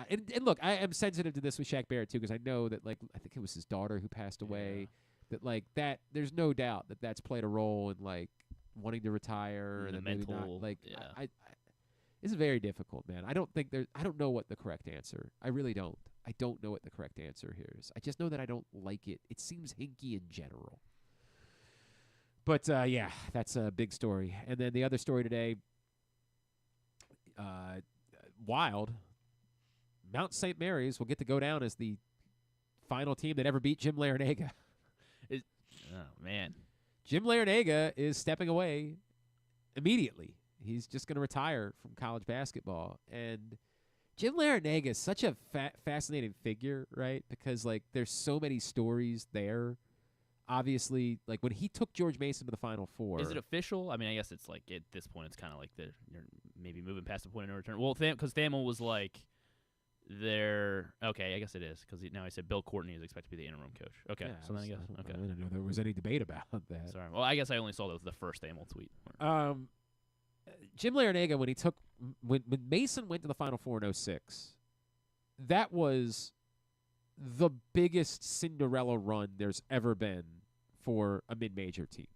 And look, I am sensitive to this with Shaq Barrett, too, because I know that, like, I think it was his daughter who passed away. That, like, that there's no doubt that that's played a role in, like, wanting to retire. And the maybe mental, not, like, it's very difficult, man. I don't know what the correct answer. I really don't. I don't know what the correct answer here is. I just know that I don't like it. It seems hinky in general. But, yeah, that's a big story. And then the other story today, wild. Mount St. Mary's will get to go down as the final team that ever beat Jim Larrañaga. Oh, man. Jim Larrañaga is stepping away immediately. He's just going to retire from college basketball. And Jim Larrañaga is such a fascinating figure, right? Because, like, there's so many stories there. Obviously, like, when he took George Mason to the Final Four. Is it official? I mean, I guess it's like, at this point, it's kind of like you're maybe moving past the point of no return. Well, because Thamel was like, okay, I guess it is, because now I said Bill Courtney is expected to be the interim coach. Okay, yeah, so then I guess, I didn't know there was any debate about that. Sorry. Well, I guess I only saw the first Thamel tweet. Jim Larrañaga, when Mason went to the Final Four in 2006, that was the biggest Cinderella run there's ever been for a mid-major team.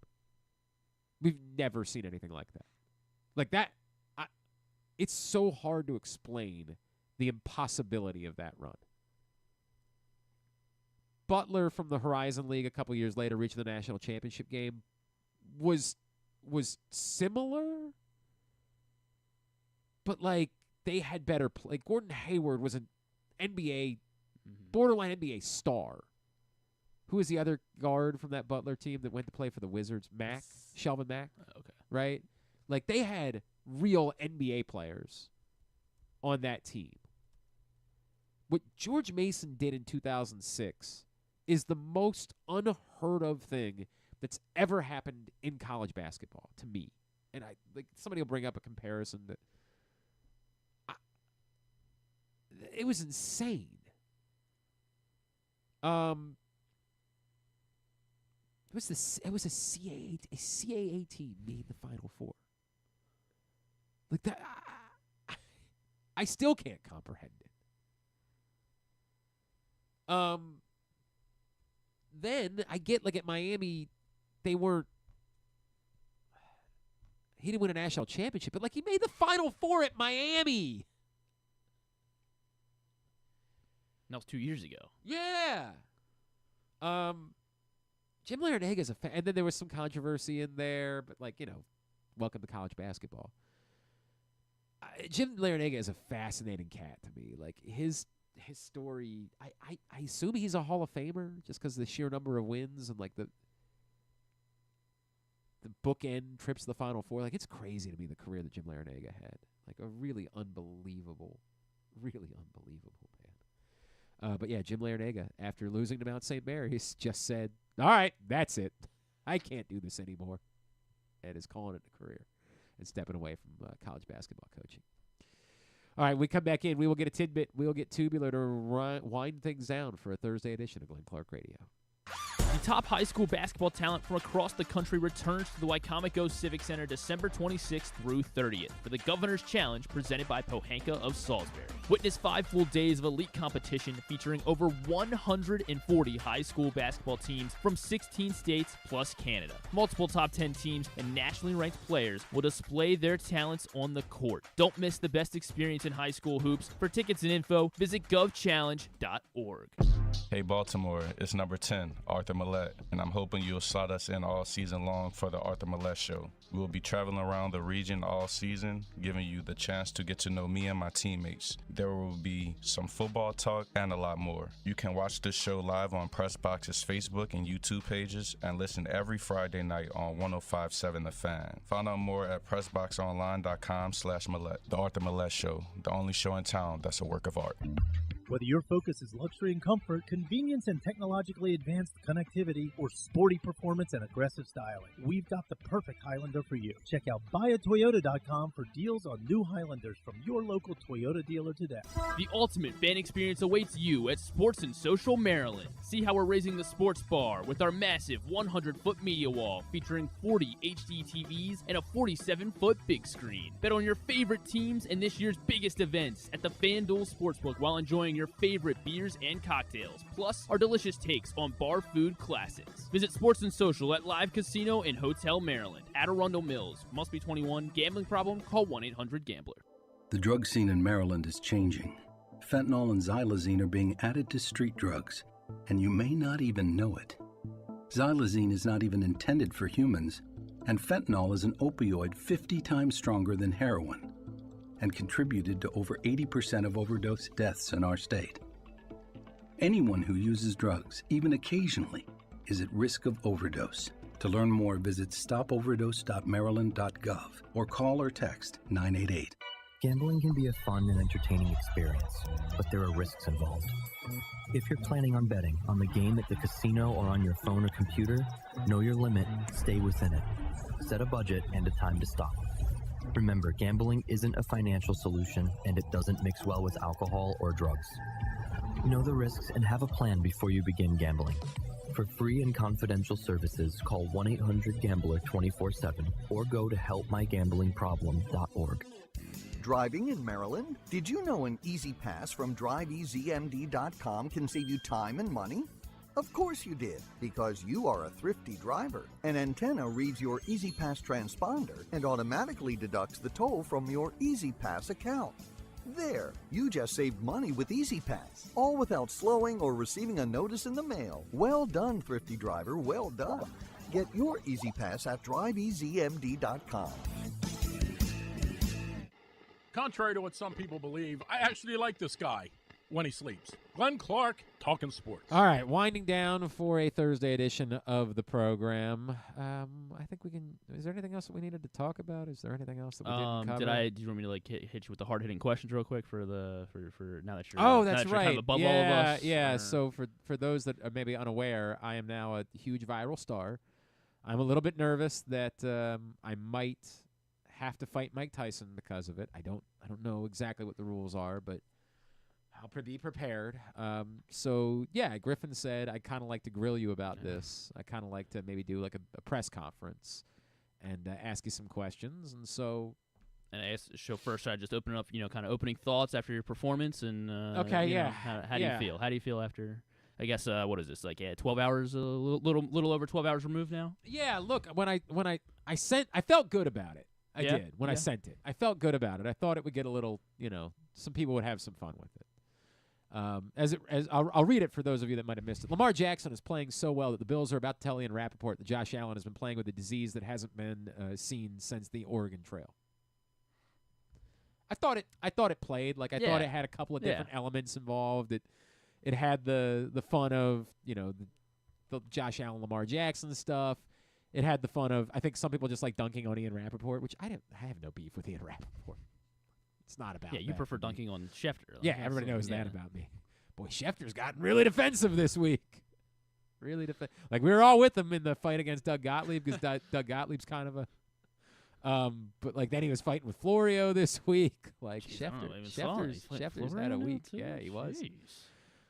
We've never seen anything like that. Like that, it's so hard to explain the impossibility of that run. Butler from the Horizon League a couple years later reaching the national championship game was similar, but like they had better play. Like Gordon Hayward was an NBA, borderline NBA star. Who is the other guard from that Butler team that went to play for the Wizards? Shelvin Mack. Okay. Right? Like they had real NBA players on that team. What George Mason did in 2006 is the most unheard of thing that's ever happened in college basketball to me. And somebody will bring up a comparison that it was insane. It was a CAA team made the Final Four. Like that, I still can't comprehend it. Then I get like at Miami, he didn't win a national championship, but like he made the Final Four at Miami. That was 2 years ago. Yeah. Jim Larinaga is and then there was some controversy in there, but welcome to college basketball. Jim Larinaga is a fascinating cat to me. Like his story, I assume he's a Hall of Famer just because of the sheer number of wins and the bookend trips to the Final Four. Like it's crazy to me the career that Jim Larinaga had. Like a really unbelievable man. But yeah, Jim Larinaga, after losing to Mount St. Mary's, just said, "All right, that's it. I can't do this anymore," and is calling it a career and stepping away from college basketball coaching. All right, we come back in. We will get a tidbit. We will get Tubular to wind things down for a Thursday edition of Glenn Clark Radio. The top high school basketball talent from across the country returns to the Wicomico Civic Center December 26th through 30th for the Governor's Challenge presented by Pohanka of Salisbury. Witness 5 full days of elite competition featuring over 140 high school basketball teams from 16 states plus Canada. Multiple top 10 teams and nationally ranked players will display their talents on the court. Don't miss the best experience in high school hoops. For tickets and info, visit govchallenge.org. Hey Baltimore, it's number 10, Arthur Millette, and I'm hoping you'll slot us in all season long for the Arthur Millette Show. We will be traveling around the region all season, giving you the chance to get to know me and my teammates. There will be some football talk and a lot more. You can watch this show live on Pressbox's Facebook and YouTube pages and listen every Friday night on 105.7 The Fan. Find out more at PressBoxOnline.com/Millette. The Arthur Millette Show, the only show in town that's a work of art. Whether your focus is luxury and comfort, convenience and technologically advanced connectivity, or sporty performance and aggressive styling, we've got the perfect Highlander for you. Check out buyatoyota.com for deals on new Highlanders from your local Toyota dealer today. The ultimate fan experience awaits you at Sports and Social Maryland. See how we're raising the sports bar with our massive 100-foot media wall featuring 40 HD TVs and a 47-foot big screen. Bet on your favorite teams and this year's biggest events at the FanDuel Sportsbook while enjoying your favorite beers and cocktails, plus our delicious takes on bar food classics. Visit Sports and Social at Live Casino and Hotel Maryland, at Arundel Mills. Must be 21. Gambling problem? Call 1-800-GAMBLER. The drug scene in Maryland is changing. Fentanyl and xylazine are being added to street drugs, and you may not even know it. Xylazine is not even intended for humans, and fentanyl is an opioid 50 times stronger than heroin, and contributed to over 80% of overdose deaths in our state. Anyone who uses drugs, even occasionally, is at risk of overdose. To learn more, visit stopoverdose.maryland.gov or call or text 988. Gambling can be a fun and entertaining experience, but there are risks involved. If you're planning on betting on the game at the casino or on your phone or computer, know your limit, stay within it. Set a budget and a time to stop. Remember, gambling isn't a financial solution, and it doesn't mix well with alcohol or drugs. Know the risks and have a plan before you begin gambling. For free and confidential services, call 1-800-GAMBLER 24/7 or go to helpmygamblingproblem.org. Driving in Maryland? Did you know an Easy Pass from DriveEasyMD.com can save you time and money? Of course you did, because you are a thrifty driver. An antenna reads your Easy Pass transponder and automatically deducts the toll from your Easy Pass account. There, you just saved money with Easy Pass, all without slowing or receiving a notice in the mail. Well done, thrifty driver, well done. Get your Easy Pass at DriveEasyMD.com. Contrary to what some people believe, I actually like this guy when he sleeps. Glenn Clark, talking sports. All right, winding down for a Thursday edition of the program. I think we can. Is there anything else that we needed to talk about? Is there anything else that we didn't cover? Do you want me to hit you with the hard hitting questions real quick for now that you're that's right. Kind of above all of us? Yeah. So for those that are maybe unaware, I am now a huge viral star. I'm a little bit nervous that I might have to fight Mike Tyson because of it. I don't know exactly what the rules are, but I'll be prepared. So, yeah, Griffin said, I'd kind of like to grill you about this. I kind of like to maybe do like a press conference and ask you some questions. And so... And I guess first, I just open up, kind of opening thoughts after your performance. And okay, yeah. How do you feel? How do you feel after... I guess what is this, like 12 hours, a little over 12 hours removed now? Yeah, look, when I felt good about it. I did when I sent it. I felt good about it. I thought it would get a little, some people would have some fun with it. I'll read it for those of you that might have missed it. Lamar Jackson is playing so well that the Bills are about to tell Ian Rappaport that Josh Allen has been playing with a disease that hasn't been seen since the Oregon Trail. I thought it played like I thought it had a couple of different elements involved. It had the fun of the Josh Allen, Lamar Jackson stuff. It had the fun of, I think some people just like dunking on Ian Rappaport, which I have no beef with Ian Rappaport. It's not about you prefer dunking on Schefter. Yeah, everybody knows that about me. Boy, Schefter's gotten really defensive this week. Really like we were all with him in the fight against Doug Gottlieb because Doug Gottlieb's kind of a but like then he was fighting with Florio this week. Like Schefter's had a week. Yeah, he was.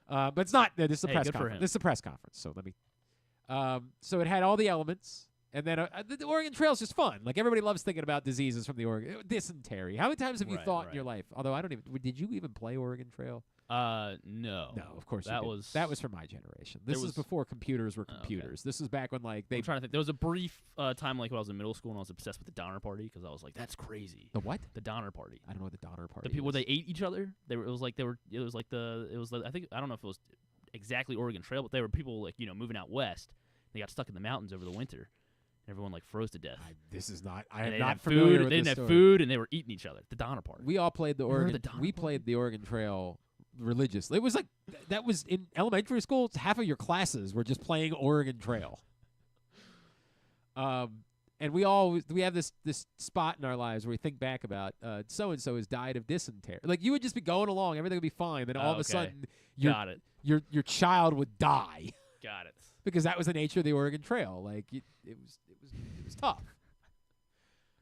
But it's not. This is the press conference. This is the press conference. So let me. So it had all the elements. And then the Oregon Trail is just fun. Like, everybody loves thinking about diseases from the Oregon. Dysentery. How many times have you thought in your life? Although did you even play Oregon Trail? No. No, of course that was for my generation. This was before computers were computers. Okay. This was back when, like, I'm trying to think. There was a brief time, like, when I was in middle school and I was obsessed with the Donner Party because I was like, that's crazy. The what? The Donner Party. I don't know what the Donner Party is. The people where they ate each other. I don't know if it was exactly Oregon Trail, but they were people, like, moving out west. They got stuck in the mountains over the winter. Everyone like froze to death. I am not familiar with this story. They didn't have food, and they were eating each other. The Donner Party. We all played the Oregon. Played the Oregon Trail religiously. It was like that was in elementary school. Half of your classes were just playing Oregon Trail. And we have this spot in our lives where we think back about so and so has died of dysentery. Like you would just be going along, everything would be fine. Then all of a sudden, your child would die. Got it. Because that was the nature of the Oregon Trail. Like it was tough.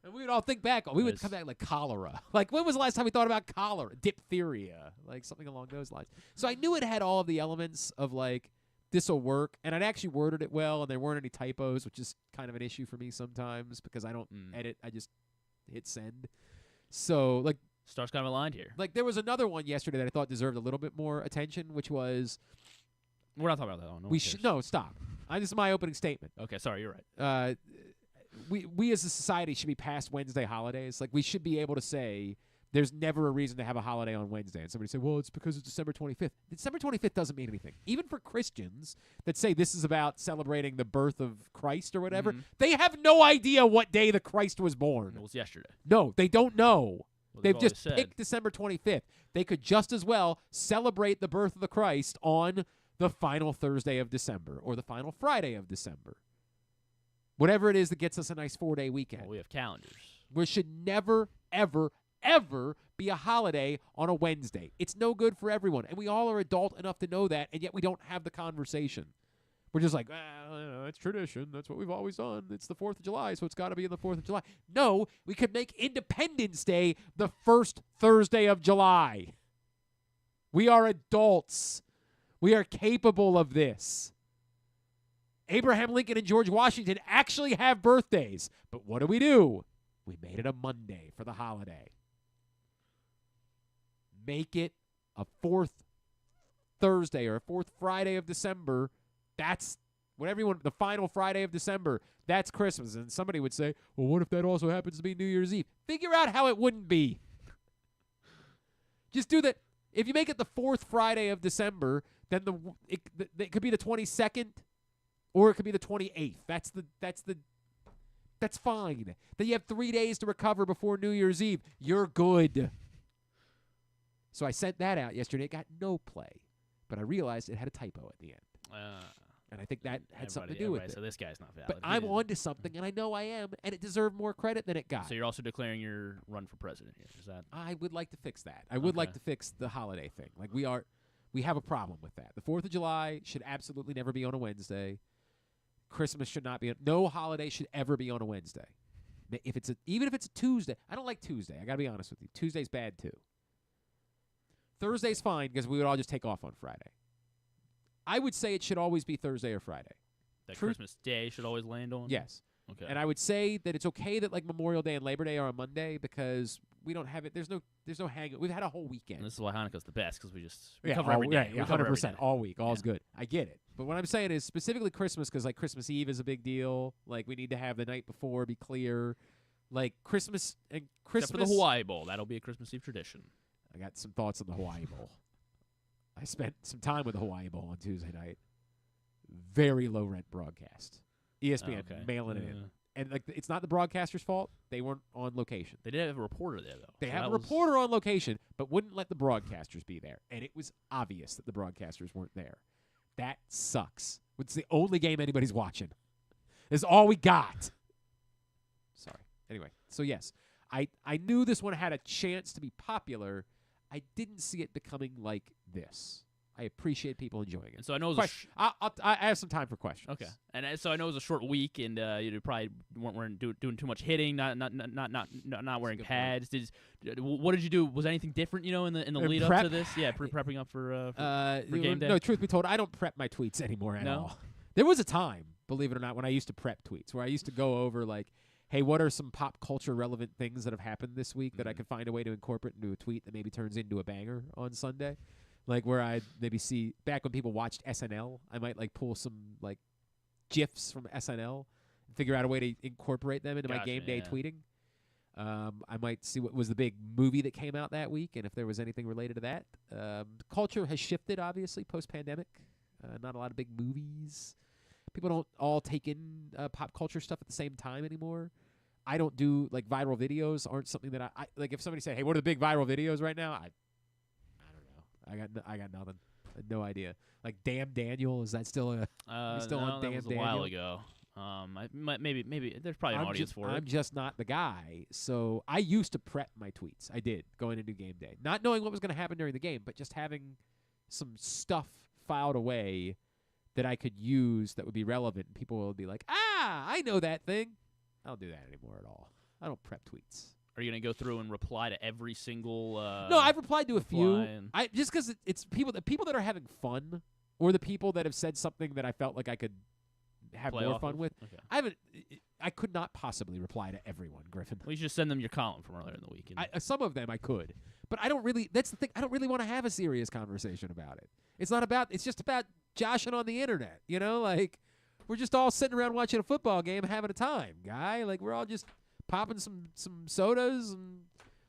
And we would all think back. We would come back like cholera. Like when was the last time we thought about cholera? Diphtheria, like something along those lines. So I knew it had all of the elements of like this will work, and I'd actually worded it well, and there weren't any typos, which is kind of an issue for me sometimes because I don't edit. I just hit send. So like stars kind of aligned here. Like there was another one yesterday that I thought deserved a little bit more attention, which was. We're not talking about that one. No, stop. This is my opening statement. Okay, sorry, you're right. We as a society should be past Wednesday holidays. Like we should be able to say there's never a reason to have a holiday on Wednesday. And somebody say, well, it's because it's December 25th. December 25th doesn't mean anything. Even for Christians that say this is about celebrating the birth of Christ or whatever, they have no idea what day the Christ was born. It was yesterday. No, they don't know. Well, they've just picked December 25th. They could just as well celebrate the birth of the Christ on the final Thursday of December or the final Friday of December. Whatever it is that gets us a nice 4-day weekend. Well, we have calendars. There should never, ever, ever be a holiday on a Wednesday. It's no good for everyone. And we all are adult enough to know that, and yet we don't have the conversation. We're just like, it's tradition. That's what we've always done. It's the 4th of July, so it's got to be in the 4th of July. No, we could make Independence Day the first Thursday of July. We are adults. We are capable of this. Abraham Lincoln and George Washington actually have birthdays. But what do? We made it a Monday for the holiday. Make it a 4th Thursday or a 4th Friday of December. That's whatever you want. The final Friday of December. That's Christmas. And somebody would say, well, what if that also happens to be New Year's Eve? Figure out how it wouldn't be. Just do that. If you make it the 4th Friday of December, then it could be the 22nd, or it could be the 28th. That's fine. Then you have 3 days to recover before New Year's Eve. You're good. So I sent that out yesterday. It got no play, but I realized it had a typo at the end, and I think that had something to do with it. So this guy's not valid. But I'm on to something, and I know I am, and it deserved more credit than it got. So you're also declaring your run for president here. Is that? I would like to fix that. I would like to fix the holiday thing. Like we have a problem with that. The 4th of July should absolutely never be on a Wednesday. Christmas should not be. No holiday should ever be on a Wednesday. Even if it's a Tuesday. I don't like Tuesday. I got to be honest with you. Tuesday's bad too. Thursday's fine because we would all just take off on Friday. I would say it should always be Thursday or Friday. That Christmas Day should always land on? Yes. Okay. And I would say that it's okay that like Memorial Day and Labor Day are on Monday because we don't have it. There's no hang. We've had a whole weekend. And this is why Hanukkah's the best because we cover every day. Yeah, 100%. All week. All's good. I get it. But what I'm saying is specifically Christmas because like Christmas Eve is a big deal. Like we need to have the night before be clear. Like Christmas and Christmas. Except for the Hawaii Bowl. That'll be a Christmas Eve tradition. I got some thoughts on the Hawaii Bowl. I spent some time with the Hawaii Bowl on Tuesday night. Very low rent broadcast. ESPN mailing it in. And like it's not the broadcaster's fault. They weren't on location. They did have a reporter there, though. They have a reporter on location, but wouldn't let the broadcasters be there. And it was obvious that the broadcasters weren't there. That sucks. It's the only game anybody's watching. It's all we got. Sorry. Anyway, so yes, I knew this one had a chance to be popular. I didn't see it becoming like this. I appreciate people enjoying it. And so I know I have some time for questions. Okay, and so I know it was a short week, and you probably weren't doing too much hitting, not wearing pads. What did you do? Was anything different, in the lead up to this? Yeah, prepping up for game day. No, truth be told, I don't prep my tweets anymore at all. There was a time, believe it or not, when I used to prep tweets, where I used to go over like, hey, what are some pop culture relevant things that have happened this week that I could find a way to incorporate into a tweet that maybe turns into a banger on Sunday? Like where I'd maybe see back when people watched SNL, I might like pull some like GIFs from SNL and figure out a way to incorporate them into my game day tweeting. I might see what was the big movie that came out that week and if there was anything related to that. Culture has shifted, obviously, post-pandemic. Not a lot of big movies. People don't all take in pop culture stuff at the same time anymore. I don't do like viral videos aren't something that I like. If somebody said, "Hey, what are the big viral videos right now?" I got nothing. No idea. Like Damn Daniel, is that still on Damn Daniel? That was a while ago. Maybe there's probably an audience for it. I'm just not the guy. So I used to prep my tweets. I did going into game day, not knowing what was going to happen during the game, but just having some stuff filed away that I could use that would be relevant. And people will be like, I know that thing. I don't do that anymore at all. I don't prep tweets. Are you going to go through and reply to every single No, I've replied to a few. Just because it's people that are having fun or the people that have said something that I felt like I could have more fun with. Okay. I could not possibly reply to everyone, Griffin. Well, you should send them your column from earlier in the week. Some of them I could. But I don't really, that's the thing, I don't really want to have a serious conversation about it. It's just about joshing on the internet, like we're just all sitting around watching a football game having a time, guy. Like we're all just popping some sodas and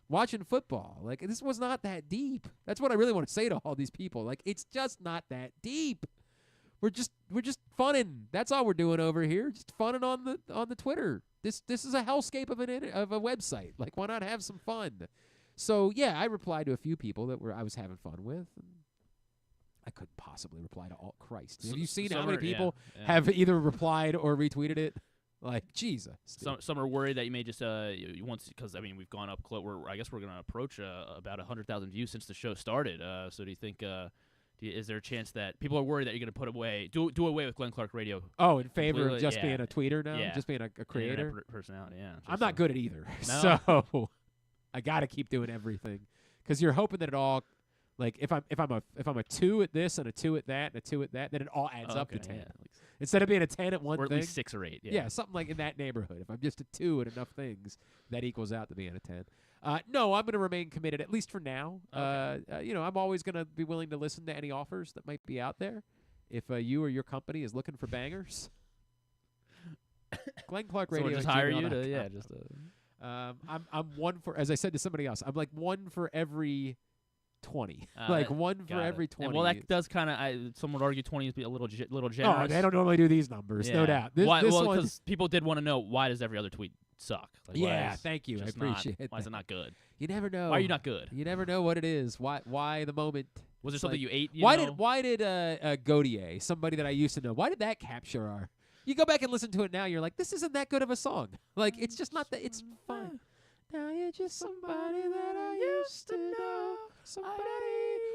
watching football. Like this was not that deep. That's what I really want to say to all these people. Like it's just not that deep. We're just funning. That's all we're doing over here. Just funning on the Twitter. This is a hellscape of a website. Like why not have some fun? So yeah, I replied to a few people that I was having fun with. I couldn't possibly reply to all. Christ, have you seen how many people have either replied or retweeted it? Like Jesus. Some are worried that you may just because we've gone up close. I guess we're going to approach about 100,000 views since the show started. So do you think? Is there a chance that people are worried that you're going to put away do away with Glenn Clark Radio? Oh, in favor of just being a tweeter now, just being a creator, personality. Yeah, I'm not good at either. No. So I got to keep doing everything because you're hoping that it all. Like if I'm a 2 at this and a 2 at that and a 2 at that, then it all adds up to 10. Yeah. Instead of being a 10 at one or thing, at least 6 or 8. Yeah, something like in that neighborhood. If I'm just a 2 at enough things, that equals out to being a 10. No, I'm going to remain committed at least for now. Okay. I'm always going to be willing to listen to any offers that might be out there. If you or your company is looking for bangers, Glenn Clark Radio. So just hire you to I'm one for, as I said to somebody else, I'm like one for every 20. Like one for every 20. And well, that does kind of. Some would argue 20 is a little generous. Oh, they don't normally do these numbers, no doubt. Because people did want to know, why does every other tweet suck? Like, thank you. I appreciate it. Why is it not good? You never know. Why are you not good? You never know what it is. Why the moment? Was there something you ate? Why did Gautier, somebody that I used to know, why did that capture our? You go back and listen to it now. You're like, this isn't that good of a song. Like it's just not that. It's fine. Now you're just somebody that I used to know. Somebody.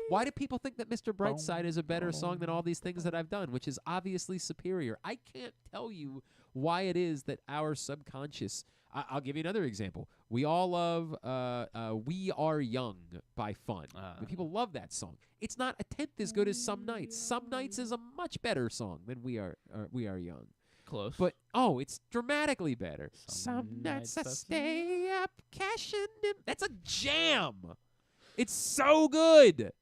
Why do people think that Mr. Brightside is a better song than all these things that I've done, which is obviously superior? I can't tell you why it is that our subconscious. I'll give you another example. We all love "We Are Young" by Fun. People love that song. It's not a tenth as good as "Some Nights." "Some Nights" is a much better song than "We Are Young." Close. But, it's dramatically better. Some nights I stay up cashing in. That's a jam. It's so good.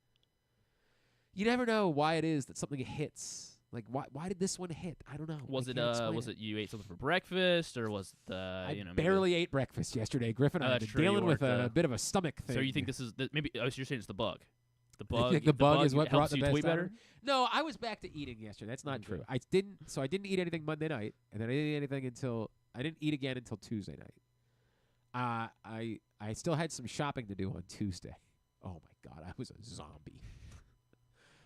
You never know why it is that something hits. Like, why did this one hit? I don't know. Was it you ate something for breakfast, or was it I barely ate breakfast yesterday, Griffin. I've been dealing with a bit of a stomach thing. So you think this is maybe? Oh, so you're saying it's the bug? The bug. The bug is what brought helps the you best tweet out of better. it? No, I was back to eating yesterday. That's not true. I didn't eat anything Monday night, and then I didn't eat anything I didn't eat again until Tuesday night. I still had some shopping to do on Tuesday. Oh my God, I was a zombie.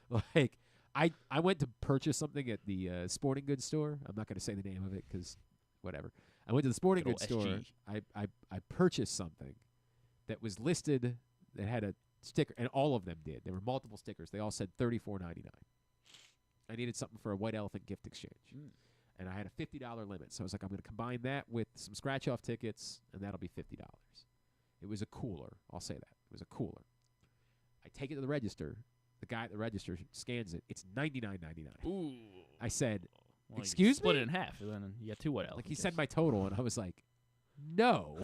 Like I went to purchase something at the sporting goods store. I'm not going to say the name of it because whatever. I went to the sporting goods store. I purchased something that was listed that had a sticker, and all of them did. There were multiple stickers. They all said $34.99. I needed something for a White Elephant gift exchange. And I had a $50 limit. So I was like, I'm going to combine that with some scratch-off tickets, and that'll be $50. It was a cooler. I'll say that. It was a cooler. I take it to the register. The guy at the register scans it. It's $99.99. Ooh. I said, well, excuse split me? it in half, and then you got 2 White Elephants. Like, he said my total, and I was like, no.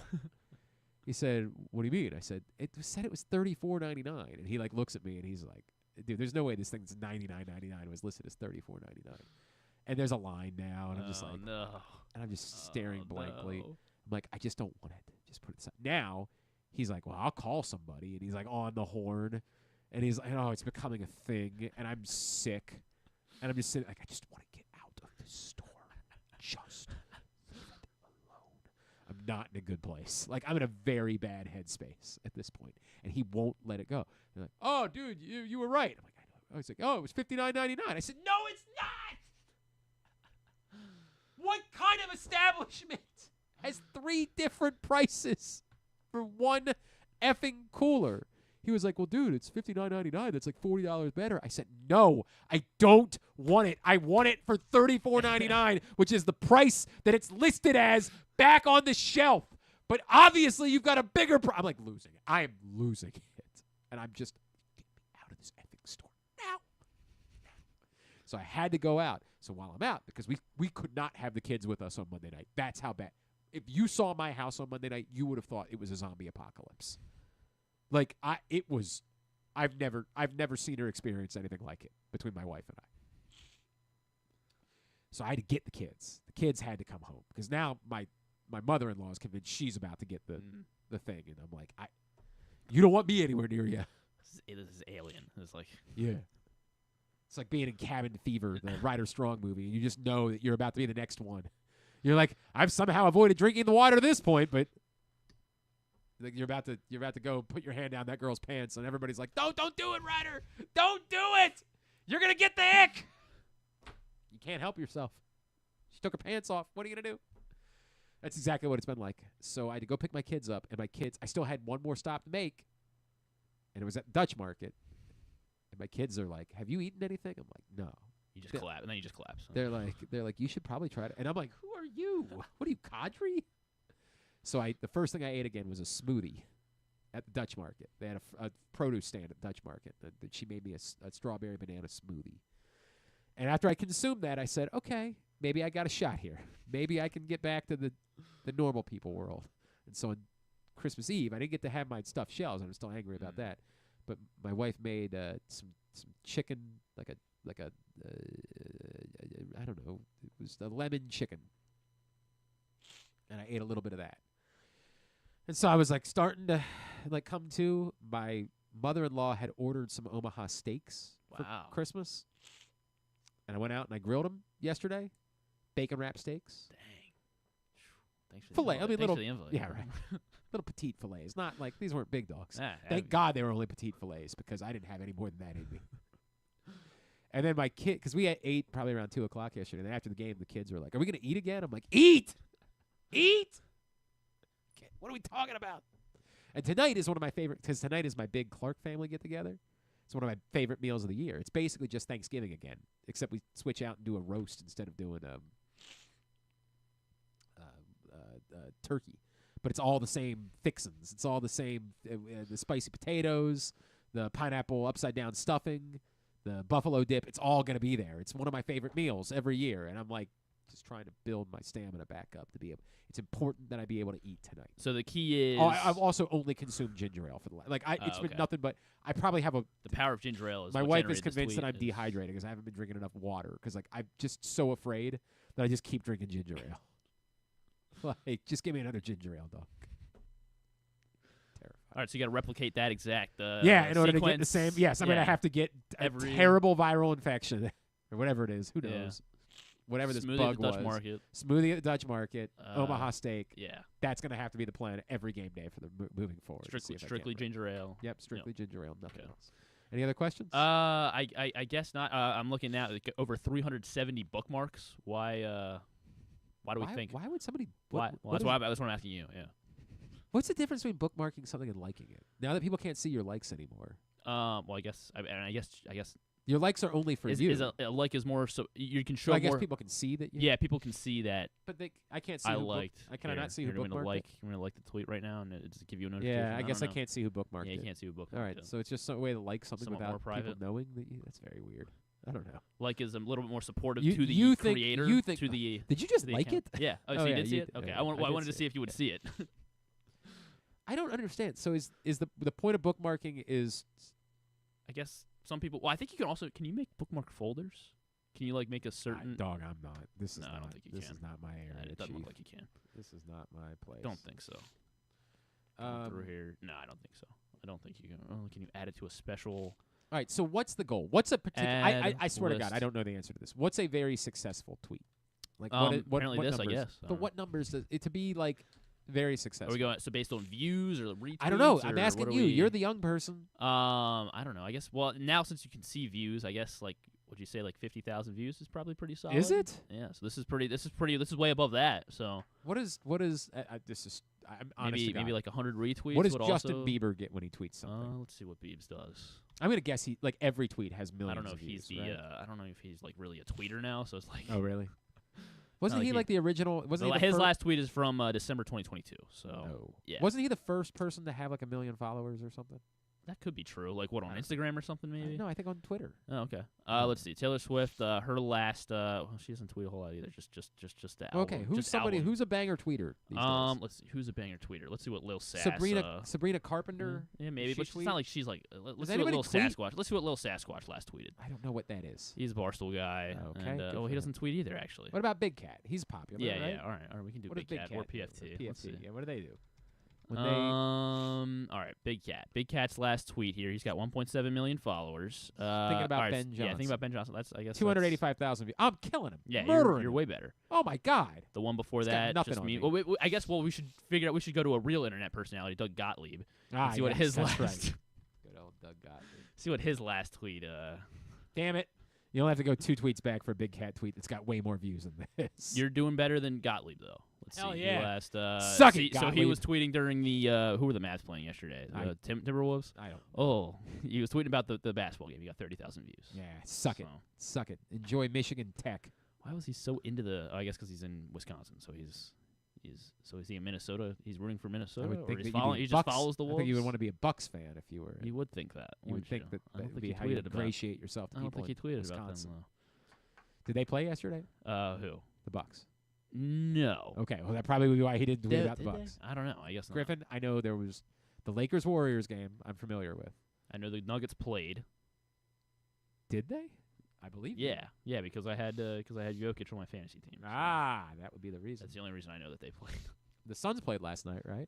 He said, what do you mean? I said, it was $34.99. And he, like, looks at me, and he's like, dude, there's no way this thing's $99.99. It was listed as $34.99. And there's a line now, and I'm just like, no. And I'm just staring blankly. No. I'm like, I just don't want it. Just put it aside. Now, he's like, well, I'll call somebody. And he's like on the horn. And he's like, oh, it's becoming a thing. And I'm sick. And I'm just sitting like, I just want to get out of this store. Just leave it alone. I'm not in a good place. Like, I'm in a very bad headspace at this point. And he won't let it go. They're like, oh, dude, you were right. I'm like, I know. I was like, oh, it was $59.99. I said, no, it's not. What kind of establishment has 3 different prices for one effing cooler? He was like, well, dude, it's $59.99. That's like $40 better. I said, no, I don't want it. I want it for $34.99, which is the price that it's listed as back on the shelf. But obviously, you've got a bigger I'm like losing it. I am losing it. And I'm just, get me out of this effing store now. So I had to go out. So while I'm out, because we could not have the kids with us on Monday night. That's how bad. If you saw my house on Monday night, you would have thought it was a zombie apocalypse. Like I've never seen or experienced anything like it between my wife and I. So I had to get the kids. The kids had to come home because now my mother-in-law is convinced she's about to get the thing, and I'm like, you don't want me anywhere near you. This is alien. It's like It's like being in Cabin Fever, the Ryder Strong movie, and you just know that you're about to be the next one. You're like, I've somehow avoided drinking the water to this point, but like you're about to go put your hand down that girl's pants, and everybody's like, don't do it, Ryder. Don't do it. You're going to get the ick. You can't help yourself. She took her pants off. What are you going to do? That's exactly what it's been like. So I had to go pick my kids up, and I still had one more stop to make, and it was at Dutch Market. And my kids are like, have you eaten anything? I'm like, no. You just collapse, and then you just collapse. They're like, you should probably try it. And I'm like, who are you? What are you, Qadry? So the first thing I ate again was a smoothie at the Dutch Market. They had a produce stand at the Dutch Market. That she made me a strawberry banana smoothie. And after I consumed that, I said, okay, maybe I got a shot here. Maybe I can get back to the normal people world. And so on Christmas Eve, I didn't get to have my stuffed shells, and I'm still angry about that. But my wife made some chicken, like a I don't know, it was the lemon chicken, and I ate a little bit of that. And so I was like starting to like come to. My mother-in-law had ordered some Omaha steaks for Christmas, and I went out and I grilled them yesterday, bacon wrapped steaks. Dang. Thanks for the fillet. invite. I mean, Thanks little for the invite. Yeah, right. Little petite fillets. Not like these weren't big dogs. Ah, Thank God they were only petite fillets because I didn't have any more than that in me. And then my kid, because we ate probably around 2 o'clock yesterday. And then after the game, the kids were like, "Are we going to eat again?" I'm like, "Eat, eat." Okay, what are we talking about? And tonight is one of my favorite, because tonight is my big Clark family get together. It's one of my favorite meals of the year. It's basically just Thanksgiving again, except we switch out and do a roast instead of doing turkey. But it's all the same fixins. It's all the same, the spicy potatoes, the pineapple upside-down stuffing, the buffalo dip. It's all going to be there. It's one of my favorite meals every year. And I'm like just trying to build my stamina back up to be able. It's important that I be able to eat tonight. So the key is... I've also only consumed ginger ale for the it's been nothing but... I probably have the power of ginger ale is my what wife is generated this convinced that I'm tweet. dehydrated because I haven't been drinking enough water because like I'm just so afraid that I just keep drinking ginger ale. Like, just give me another ginger ale, dog. Terrified. All right, so you got to replicate that exact in order to get the same. Yes, I'm going to have to get a terrible viral infection or whatever it is. Who knows? Whatever this Smoothie bug at the Dutch was. Market. Smoothie at the Dutch Market. Omaha steak. Yeah. That's going to have to be the plan every game day for the moving forward. Strictly ginger ale. Yep, strictly ginger ale. Nothing else. Any other questions? I guess not. I'm looking now. Over 370 bookmarks. Why do we think? Why would somebody? That's what I'm asking you. Yeah. What's the difference between bookmarking something and liking it? Now that people can't see your likes anymore. Well, I guess your likes are only for you. A like is more so you can show. I guess more, people can see that. Yeah, people can see that. But I can't see. I liked. Can I not see who bookmarked it? I'm gonna like the tweet right now and just give you a notification. Yeah, I guess I can't see who bookmarked it. Yeah, you can't see who bookmarked it. All right, so it's just some way to like something Somewhat without more private. people knowing that that's very weird. I don't know. Like is a little bit more supportive to the creator. To the did you just like account. it? Yeah. Oh, so you did see it? Okay. I wanted to see if you would see it. I don't understand. So is the point of bookmarking is? I guess some people. Well, I think you can also. Can you make bookmark folders? Can you like make a certain? Dog, I'm not. This is no, not. I don't think you this can. is not my area. It doesn't look like you can. This is not my place. Don't think so. Through here. No, I don't think so. I don't think you can. Oh, can you add it to a special? All right. So what's the goal? What's a particular? I swear to God, I don't know the answer to this. What's a very successful tweet? Like what apparently this, numbers? I guess. But what numbers does it to be like? Very successful. Are we going based on views or retweets? I don't know. I'm asking you. You're the young person. I don't know. I guess. Well, now since you can see views, I guess like would you say like 50,000 views is probably pretty solid? Is it? Yeah. So this is pretty. This is way above that. So what is this is I'm honest maybe like 100 retweets. What does Justin Bieber get when he tweets something? Let's see what Biebs does. I'm gonna guess he like every tweet has millions. I don't know of if views, he's right? I don't know if he's like really a tweeter now. So it's like. Oh really? Wasn't he like the original? Wasn't he his last tweet is from December 2022? So yeah, wasn't he the first person to have like 1 million followers or something? That could be true. Like what on Instagram or something maybe? No, I think on Twitter. Oh, okay. Let's see. Taylor Swift. Her last. Well, she doesn't tweet a whole lot either. Just the album. Okay. Who's a banger tweeter? These days? Let's see. Who's a banger tweeter? Let's see what Lil Sass. Sabrina Carpenter. Yeah, maybe. But it's not like she's like. Let's see what Lil Sasquatch. Let's see what Lil Sasquatch last tweeted. I don't know what that is. He's a Barstool guy. Okay. And, he doesn't tweet either actually. What about Big Cat? He's popular. Yeah. Right? Yeah. All right. We can do Big Cat or PFT. Yeah. What do they do? All right, Big Cat. Big Cat's last tweet here. He's got 1.7 million followers. Thinking about Ben Johnson. Yeah, thinking about Ben Johnson. That's I guess 285,000 views. I'm killing him. Yeah, murdering you're way better. Oh my God. The one before that, nothing just on me. me. Well, I guess. Well, we should figure out. We should go to a real internet personality, Doug Gottlieb. And see what his last. Right. Good old Doug Gottlieb. See what his last tweet. Damn it. You don't have to go 2 tweets back for a Big Cat tweet that's got way more views than this. You're doing better than Gottlieb, though. Let's Hell see. yeah. Suck it, Gottlieb. So he was tweeting during the who were the Mavs playing yesterday? Timberwolves? I don't. Oh, he was tweeting about the basketball game. He got 30,000 views. Yeah, suck it. Enjoy Michigan Tech. Why was he so into the? I guess because he's in Wisconsin, so he's. So is he in Minnesota? He's rooting for Minnesota, or he just follows the Wolves. I think you would want to be a Bucks fan if you were. You would think that. You would think that would be how you ingratiate yourself to people. I don't think he tweeted Wisconsin. about them though. Did they play yesterday? Who? The Bucks. No. Okay, well that probably would be why he didn't tweet about the Bucks. I don't know. I guess not. Griffin, I know there was the Lakers-Warriors game. I'm familiar with. I know the Nuggets played. Did they? I believe. Yeah, because I had Jokic on my fantasy team. So that would be the reason. That's the only reason I know that they played. The Suns played last night, right?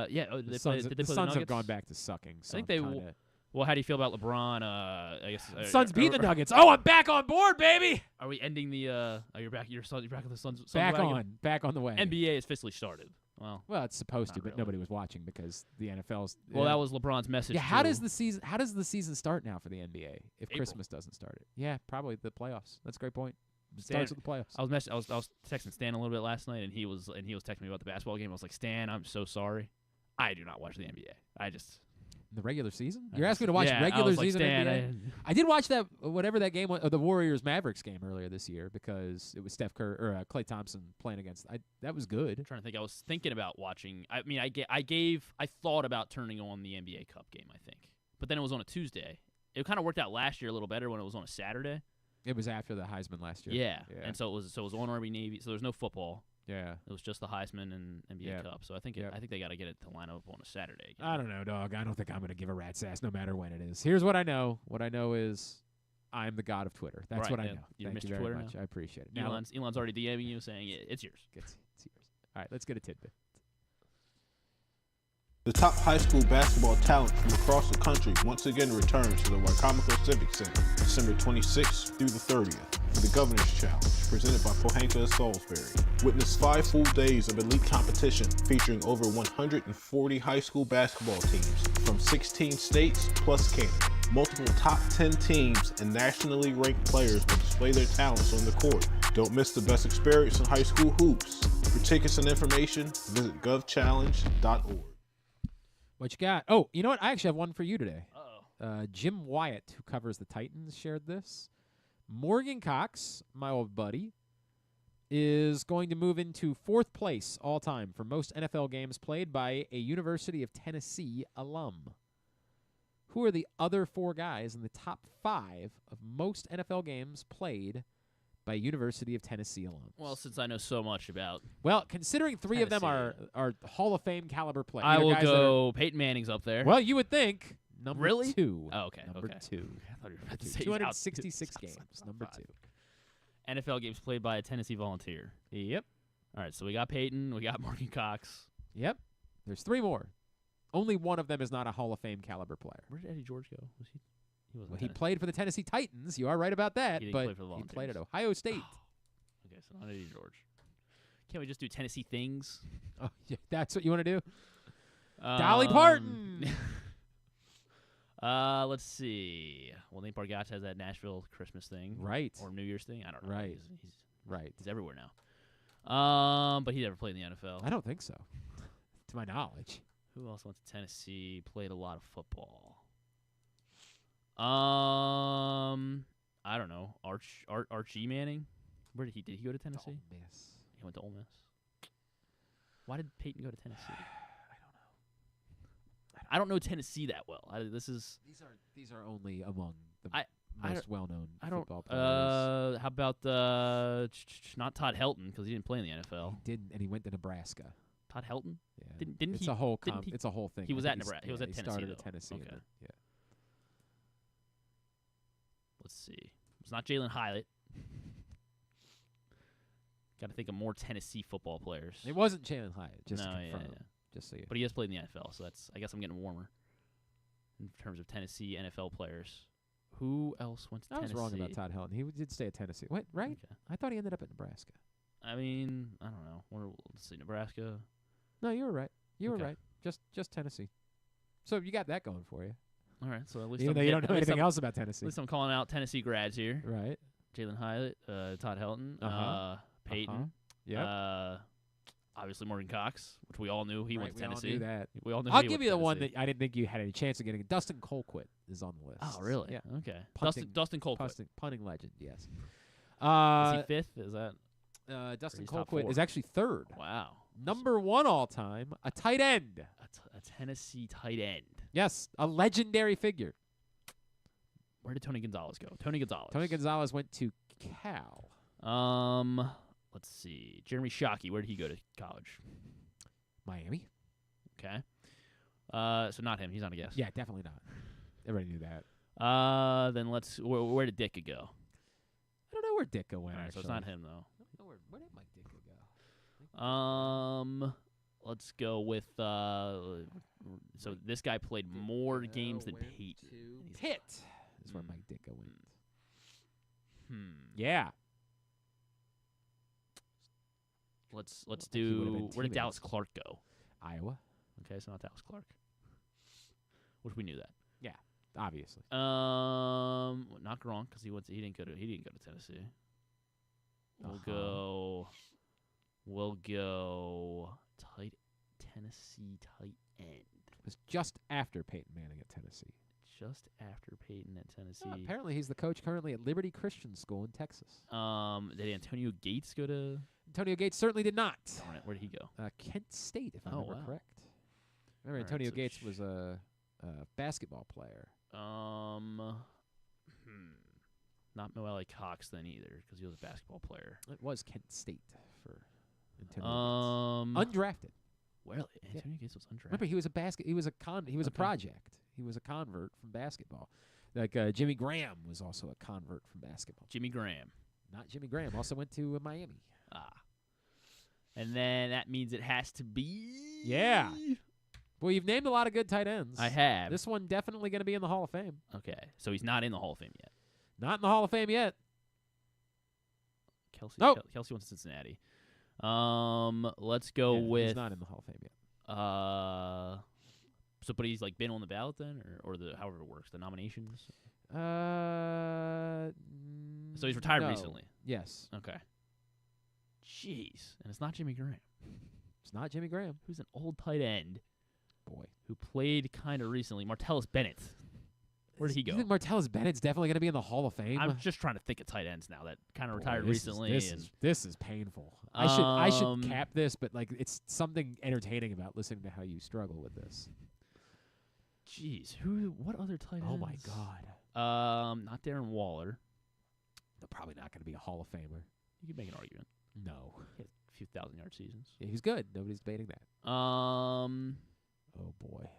Yeah. Did they play the Suns have gone back to sucking. So I think they. Well, how do you feel about LeBron? I guess Suns beat the Nuggets. Oh, I'm back on board, baby. Are we ending the? You're back. You're back on the Suns. Back on the way. NBA has officially started. Well, it's supposed to, but nobody was watching because the NFL's. Well, that was LeBron's message. Yeah, how does the season start now for the NBA if Christmas doesn't start it? Yeah, probably the playoffs. That's a great point. Starts with the playoffs. I was texting Stan a little bit last night, and he was texting me about the basketball game. I was like, Stan, I'm so sorry. I do not watch the NBA. The regular season? You're asking me to watch regular season NBA? I did watch that whatever that game was, the Warriors Mavericks game earlier this year because it was Steph Curry or Klay Thompson playing against. That was good. I'm trying to think. I was thinking about watching. I mean, I thought about turning on the NBA Cup game. I think, but then it was on a Tuesday. It kind of worked out last year a little better when it was on a Saturday. It was after the Heisman last year. Yeah. And so it was on Army Navy. So there was no football. Yeah, it was just the Heisman and NBA Cup. So I think they got to get it to line up on a Saturday again. I don't know, dog. I don't think I'm going to give a rat's ass no matter when it is. Here's what I know. What I know is I'm the god of Twitter. That's what I know. Thank you very Twitter much. Now? I appreciate it. Elon's already DMing you saying it's yours. It's yours. All right, let's get a tidbit. The top high school basketball talent from across the country once again returns to the Wycomico Civic Center December 26th through the 30th for the Governor's Challenge, presented by Pohanka and Salisbury. Witness 5 full days of elite competition featuring over 140 high school basketball teams from 16 states plus Canada. Multiple top 10 teams and nationally ranked players will display their talents on the court. Don't miss the best experience in high school hoops. For tickets and information, visit govchallenge.org. What you got? Oh, you know what? I actually have one for you today. Jim Wyatt, who covers the Titans, shared this. Morgan Cox, my old buddy, is going to move into 4th place all time for most NFL games played by a University of Tennessee alum. Who are the other 4 guys in the top 5 of most NFL games played by University of Tennessee alums? Well, since I know so much about considering 3 of them are Hall of Fame caliber players. I will go Peyton Manning's up there. Well, you would think number really? 2. Oh, okay. Number okay. 2. I thought you were about to say 266 games. Number 2. NFL games played by a Tennessee Volunteer. Yep. All right, so we got Peyton, we got Morgan Cox. Yep. There's 3 more. Only one of them is not a Hall of Fame caliber player. Where did Eddie George go? Was he? He played for the Tennessee Titans. You are right about that. He didn't but play for the he Volunteers. played at Ohio State. Okay, so not Eddie George. Can't we just do Tennessee things? Oh, yeah, that's what you want to do? Dolly Parton. Let's see. Well, Nate Bargatze has that Nashville Christmas thing, right? Or New Year's thing. I don't know. Right. He's everywhere now. But he never played in the NFL. I don't think so, to my knowledge. Who else went to Tennessee? Played a lot of football. I don't know. Archie Manning. Where did he go to Tennessee? Ole Miss. He went to Ole Miss. Why did Peyton go to Tennessee? I don't know Tennessee that well. These are only among the most well-known football players. How about not Todd Helton, because he didn't play in the NFL. He didn't, and he went to Nebraska. Todd Helton? Yeah. Didn't it's he? a whole didn't he, it's a whole thing. He was at Nebraska. He was at he Tennessee. Started though. at Tennessee. Okay. Yeah. Let's see. It's not Jalen Hyatt. Got to think of more Tennessee football players. It wasn't Jalen Hyatt. Just to confirm. Yeah. Just so you. But he has played in the NFL, so I guess I'm getting warmer in terms of Tennessee NFL players. Who else went to Tennessee? I was wrong about Todd Helton. He did stay at Tennessee. What? Right? Okay. I thought he ended up at Nebraska. I mean, I don't know. Let's see, Nebraska. No, you were right. You were Okay. right. Just Tennessee. So you got that going for you. All right, so at least Even though you don't know anything else about Tennessee. At least I'm calling out Tennessee grads here. Right. Jalen Hyatt, Todd Helton, Peyton. Yeah. Obviously Morgan Cox, which we all knew he went to Tennessee. We all knew that. We all knew. I'll give you the one that I didn't think you had any chance of getting. Dustin Colquitt is on the list. Oh, really? Yeah. Okay. Punting, Dustin Colquitt. Punting legend, yes. Is he 5th? Is that? Dustin Colquitt is actually 3rd. Wow. Number 1 all time, a tight end. A Tennessee tight end. Yes, a legendary figure. Where did Tony Gonzalez go? Tony Gonzalez went to Cal. Let's see. Jeremy Shockey, where did he go to college? Miami. Okay. So not him. He's not a guess. Yeah, definitely not. Everybody knew that. Then where did Ditka go? I don't know where Ditka went. All right, so it's not him though. Where did Mike Ditka go? Let's go with so this guy played more games than Peyton. Pitt is where Mike Ditka went. Yeah. Let's do. Where did Dallas Clark go? Iowa. Okay, so not Dallas Clark. Which we knew that. Yeah, obviously. Not Gronk because he didn't go to Tennessee. We'll go Tennessee tight end. It was just after Peyton Manning at Tennessee. Just after Peyton at Tennessee. Oh, apparently he's the coach currently at Liberty Christian School in Texas. Did Antonio Gates go to? Antonio Gates certainly did not. All right, where did he go? Kent State, if I remember correct. Remember, Antonio Gates was a basketball player. Not Moelle Cox then either, because he was a basketball player. It was Kent State for Antonio Gates. Undrafted. Well, Antonio Gates was undrafted. Remember, he was a project. He was a convert from basketball. Like Jimmy Graham was also a convert from basketball. Jimmy Graham. Not Jimmy Graham. Also went to Miami. And then that means it has to be... Yeah. Well, you've named a lot of good tight ends. I have. This one definitely going to be in the Hall of Fame. Okay, so he's not in the Hall of Fame yet. Not in the Hall of Fame yet. Kelsey went to Cincinnati. Let's go with. He's not in the Hall of Fame yet. So, but he's like been on the ballot then, or the however it works, the nominations. So he's retired recently. Yes. Okay. Jeez, and it's not Jimmy Graham. It's not Jimmy Graham. Who's an old tight end. Boy. Who played kind of recently. Martellus Bennett. Where did he go? You think Martellus Bennett's definitely going to be in the Hall of Fame? I'm just trying to think of tight ends now that kind of retired recently. This is painful. I should cap this, but like it's something entertaining about listening to how you struggle with this. Jeez, what other tight ends? Oh my God. Not Darren Waller. They're probably not going to be a Hall of Famer. You could make an argument. No. He had a few 1,000-yard seasons. Yeah, he's good. Nobody's debating that. Oh boy.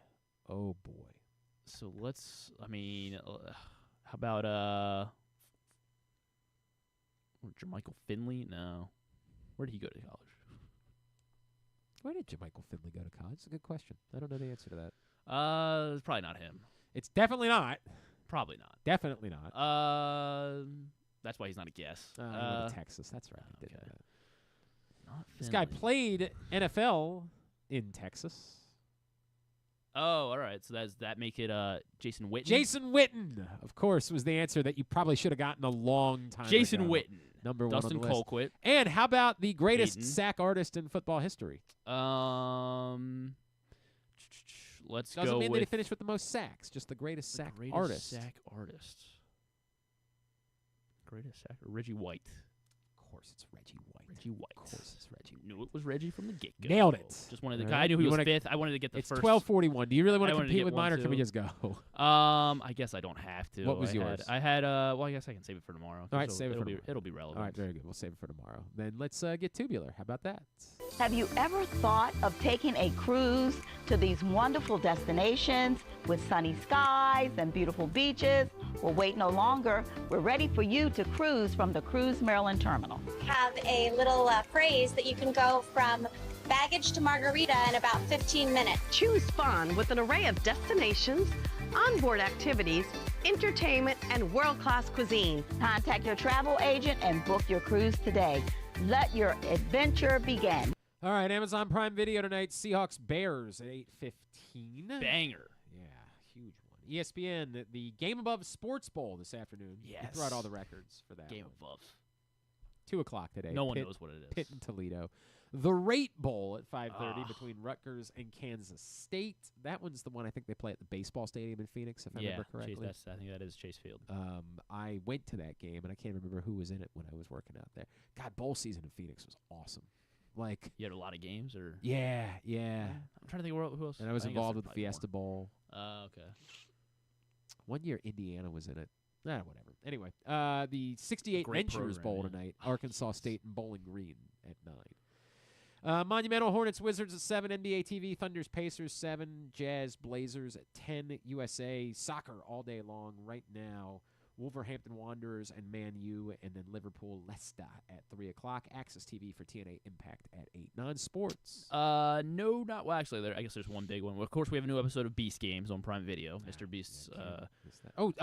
So let's. I mean, how about Jermichael Finley? No. Where did he go to college? Where did Jermichael Finley go to college? It's a good question. I don't know the answer to that. It's probably not him. It's definitely not. Probably not. Definitely not. That's why he's not a guess. He went to Texas. That's right. Okay. This guy played NFL in Texas. Oh, all right. So that make it Jason Witten? Jason Witten, of course, was the answer that you probably should have gotten a long time Jason ago. Witten. Number Dustin one on the list. Colquitt. And how about the greatest sack artist in football history? Let's Doesn't go mean with that he finished with the most sacks, just the greatest sack artist. Greatest sack. Reggie White. Of course, it's Reggie White. Of course, it's Reggie. Knew it was Reggie from the get-go. Nailed it. Just wanted to. I knew he was fifth. I wanted to get the it's first. It's 12:41. Do you really want to to compete get with mine, or one, can we too. just go? I guess I don't have to. What was yours? I had. Well, I guess I can save it for tomorrow. All right, save it for tomorrow. It'll be relevant. All right, very good. We'll save it for tomorrow. Then let's get tubular. How about that? Have you ever thought of taking a cruise to these wonderful destinations with sunny skies and beautiful beaches? Well, wait no longer. We're ready for you to cruise from the Cruise Maryland Terminal. Have a little phrase that you can go from baggage to margarita in about 15 minutes. Choose fun with an array of destinations, onboard activities, entertainment, and world-class cuisine. Contact your travel agent and book your cruise today. Let your adventure begin. All right, Amazon Prime Video tonight. Seahawks Bears at 8:15. Banger. Yeah, huge one. ESPN, the Game Above Sports Bowl this afternoon. Yes. We threw out all the records for that. Game one. Above. 2 o'clock today. No one knows what it is. Pitt and Toledo. The Rate Bowl at 5:30 between Rutgers and Kansas State. That one's the one I think they play at the baseball stadium in Phoenix, if I remember correctly. I think that is Chase Field. I went to that game, and I can't remember who was in it when I was working out there. God, bowl season in Phoenix was awesome. Like, you had a lot of games, or yeah. I'm trying to think who else. And I was involved with the Fiesta Bowl. Okay. One year Indiana was in it. Whatever. Anyway, the 68 Ventures Bowl tonight. Arkansas State and Bowling Green at 9. Monumental Hornets Wizards at 7. NBA TV Thunders Pacers 7. Jazz Blazers at 10. USA soccer all day long right now. Wolverhampton Wanderers and Man U, and then Liverpool Leicester at 3 o'clock. Access TV for TNA Impact at 8. Non-sports. No, not well. Actually, I guess there's one big one. Of course, we have a new episode of Beast Games on Prime Video. Mr. Beast's Squid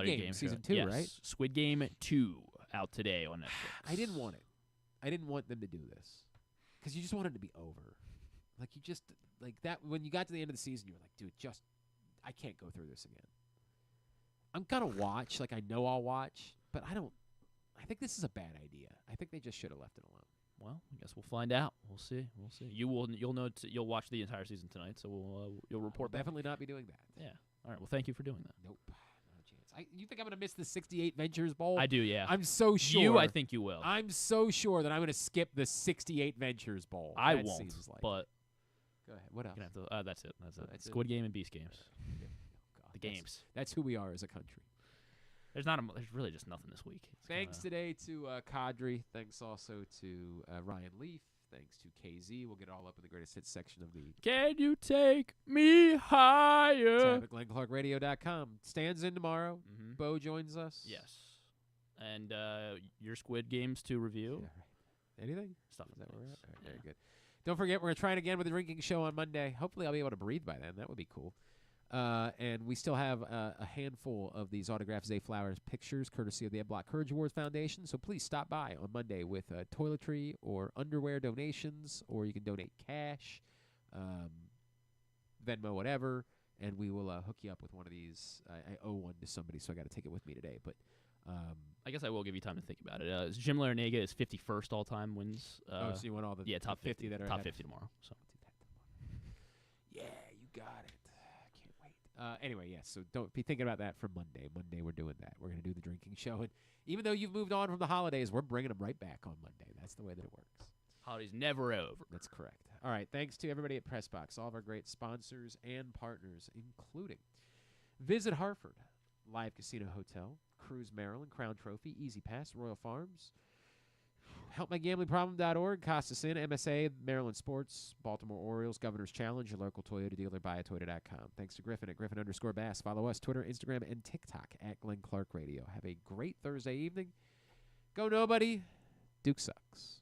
Game season 2, yes. right? Squid Game 2 out today on Netflix. I didn't want it. I didn't want them to do this because you just wanted it to be over. Like you just like that when you got to the end of the season, you were like, dude, I can't go through this again. I'm gonna watch, like I know I'll watch, but I think this is a bad idea. I think they just should have left it alone. Well, I guess we'll find out. We'll see. You'll know. You'll watch the entire season tonight, so you'll report back. Definitely not be doing that. Yeah. All right. Well, thank you for doing that. Nope. Not a chance. You think I'm gonna miss the 68 Ventures Bowl? I do. Yeah. I'm so sure. I think you will. I'm so sure that I'm gonna skip the 68 Ventures Bowl. I that won't. seems like But go ahead. What else? That's it. That's it. That's Squid it? Game and Beast Games. Oh, God, the games. That's who we are as a country. There's really just nothing this week. Thanks today to Qadry. Thanks also to Ryan Leaf. Thanks to KZ. We'll get it all up in the greatest hits section of the Can You Take Me Higher? tab at GlennClarkRadio.com. Stan's in tomorrow. Mm-hmm. Bo joins us. Yes. And your Squid Games to review. Yeah, right. Anything? Stuff. Is that where we're at? All right, very good. Don't forget, we're trying again with the drinking show on Monday. Hopefully I'll be able to breathe by then. That would be cool. And we still have a handful of these autographed Zay Flowers pictures, courtesy of the Ed Block Courage Awards Foundation. So please stop by on Monday with toiletry or underwear donations, or you can donate cash, Venmo, whatever, and we will hook you up with one of these. I owe one to somebody, so I got to take it with me today. But I guess I will give you time to think about it. Jim Larinaga is 51st all-time wins. So you want all the top 50 that are top ahead? 50 tomorrow. So yeah, you got it. I can't wait. Anyway, yes. So don't be thinking about that for Monday. Monday we're doing that. We're going to do the drinking show, and even though you've moved on from the holidays, we're bringing them right back on Monday. That's the way that it works. Holidays never over. That's correct. All right. Thanks to everybody at Pressbox, all of our great sponsors and partners, including Visit Hartford, Live Casino Hotel, Cruise Maryland, Crown Trophy, Easy Pass, Royal Farms, HelpMyGamblingProblem.org, Costas Inn, MSA, Maryland Sports, Baltimore Orioles, Governor's Challenge, your local Toyota dealer, buyatoyota.com. Thanks to Griffin at Griffin_Bass. Follow us, Twitter, Instagram, and TikTok at Glenn Clark Radio. Have a great Thursday evening. Go nobody. Duke sucks.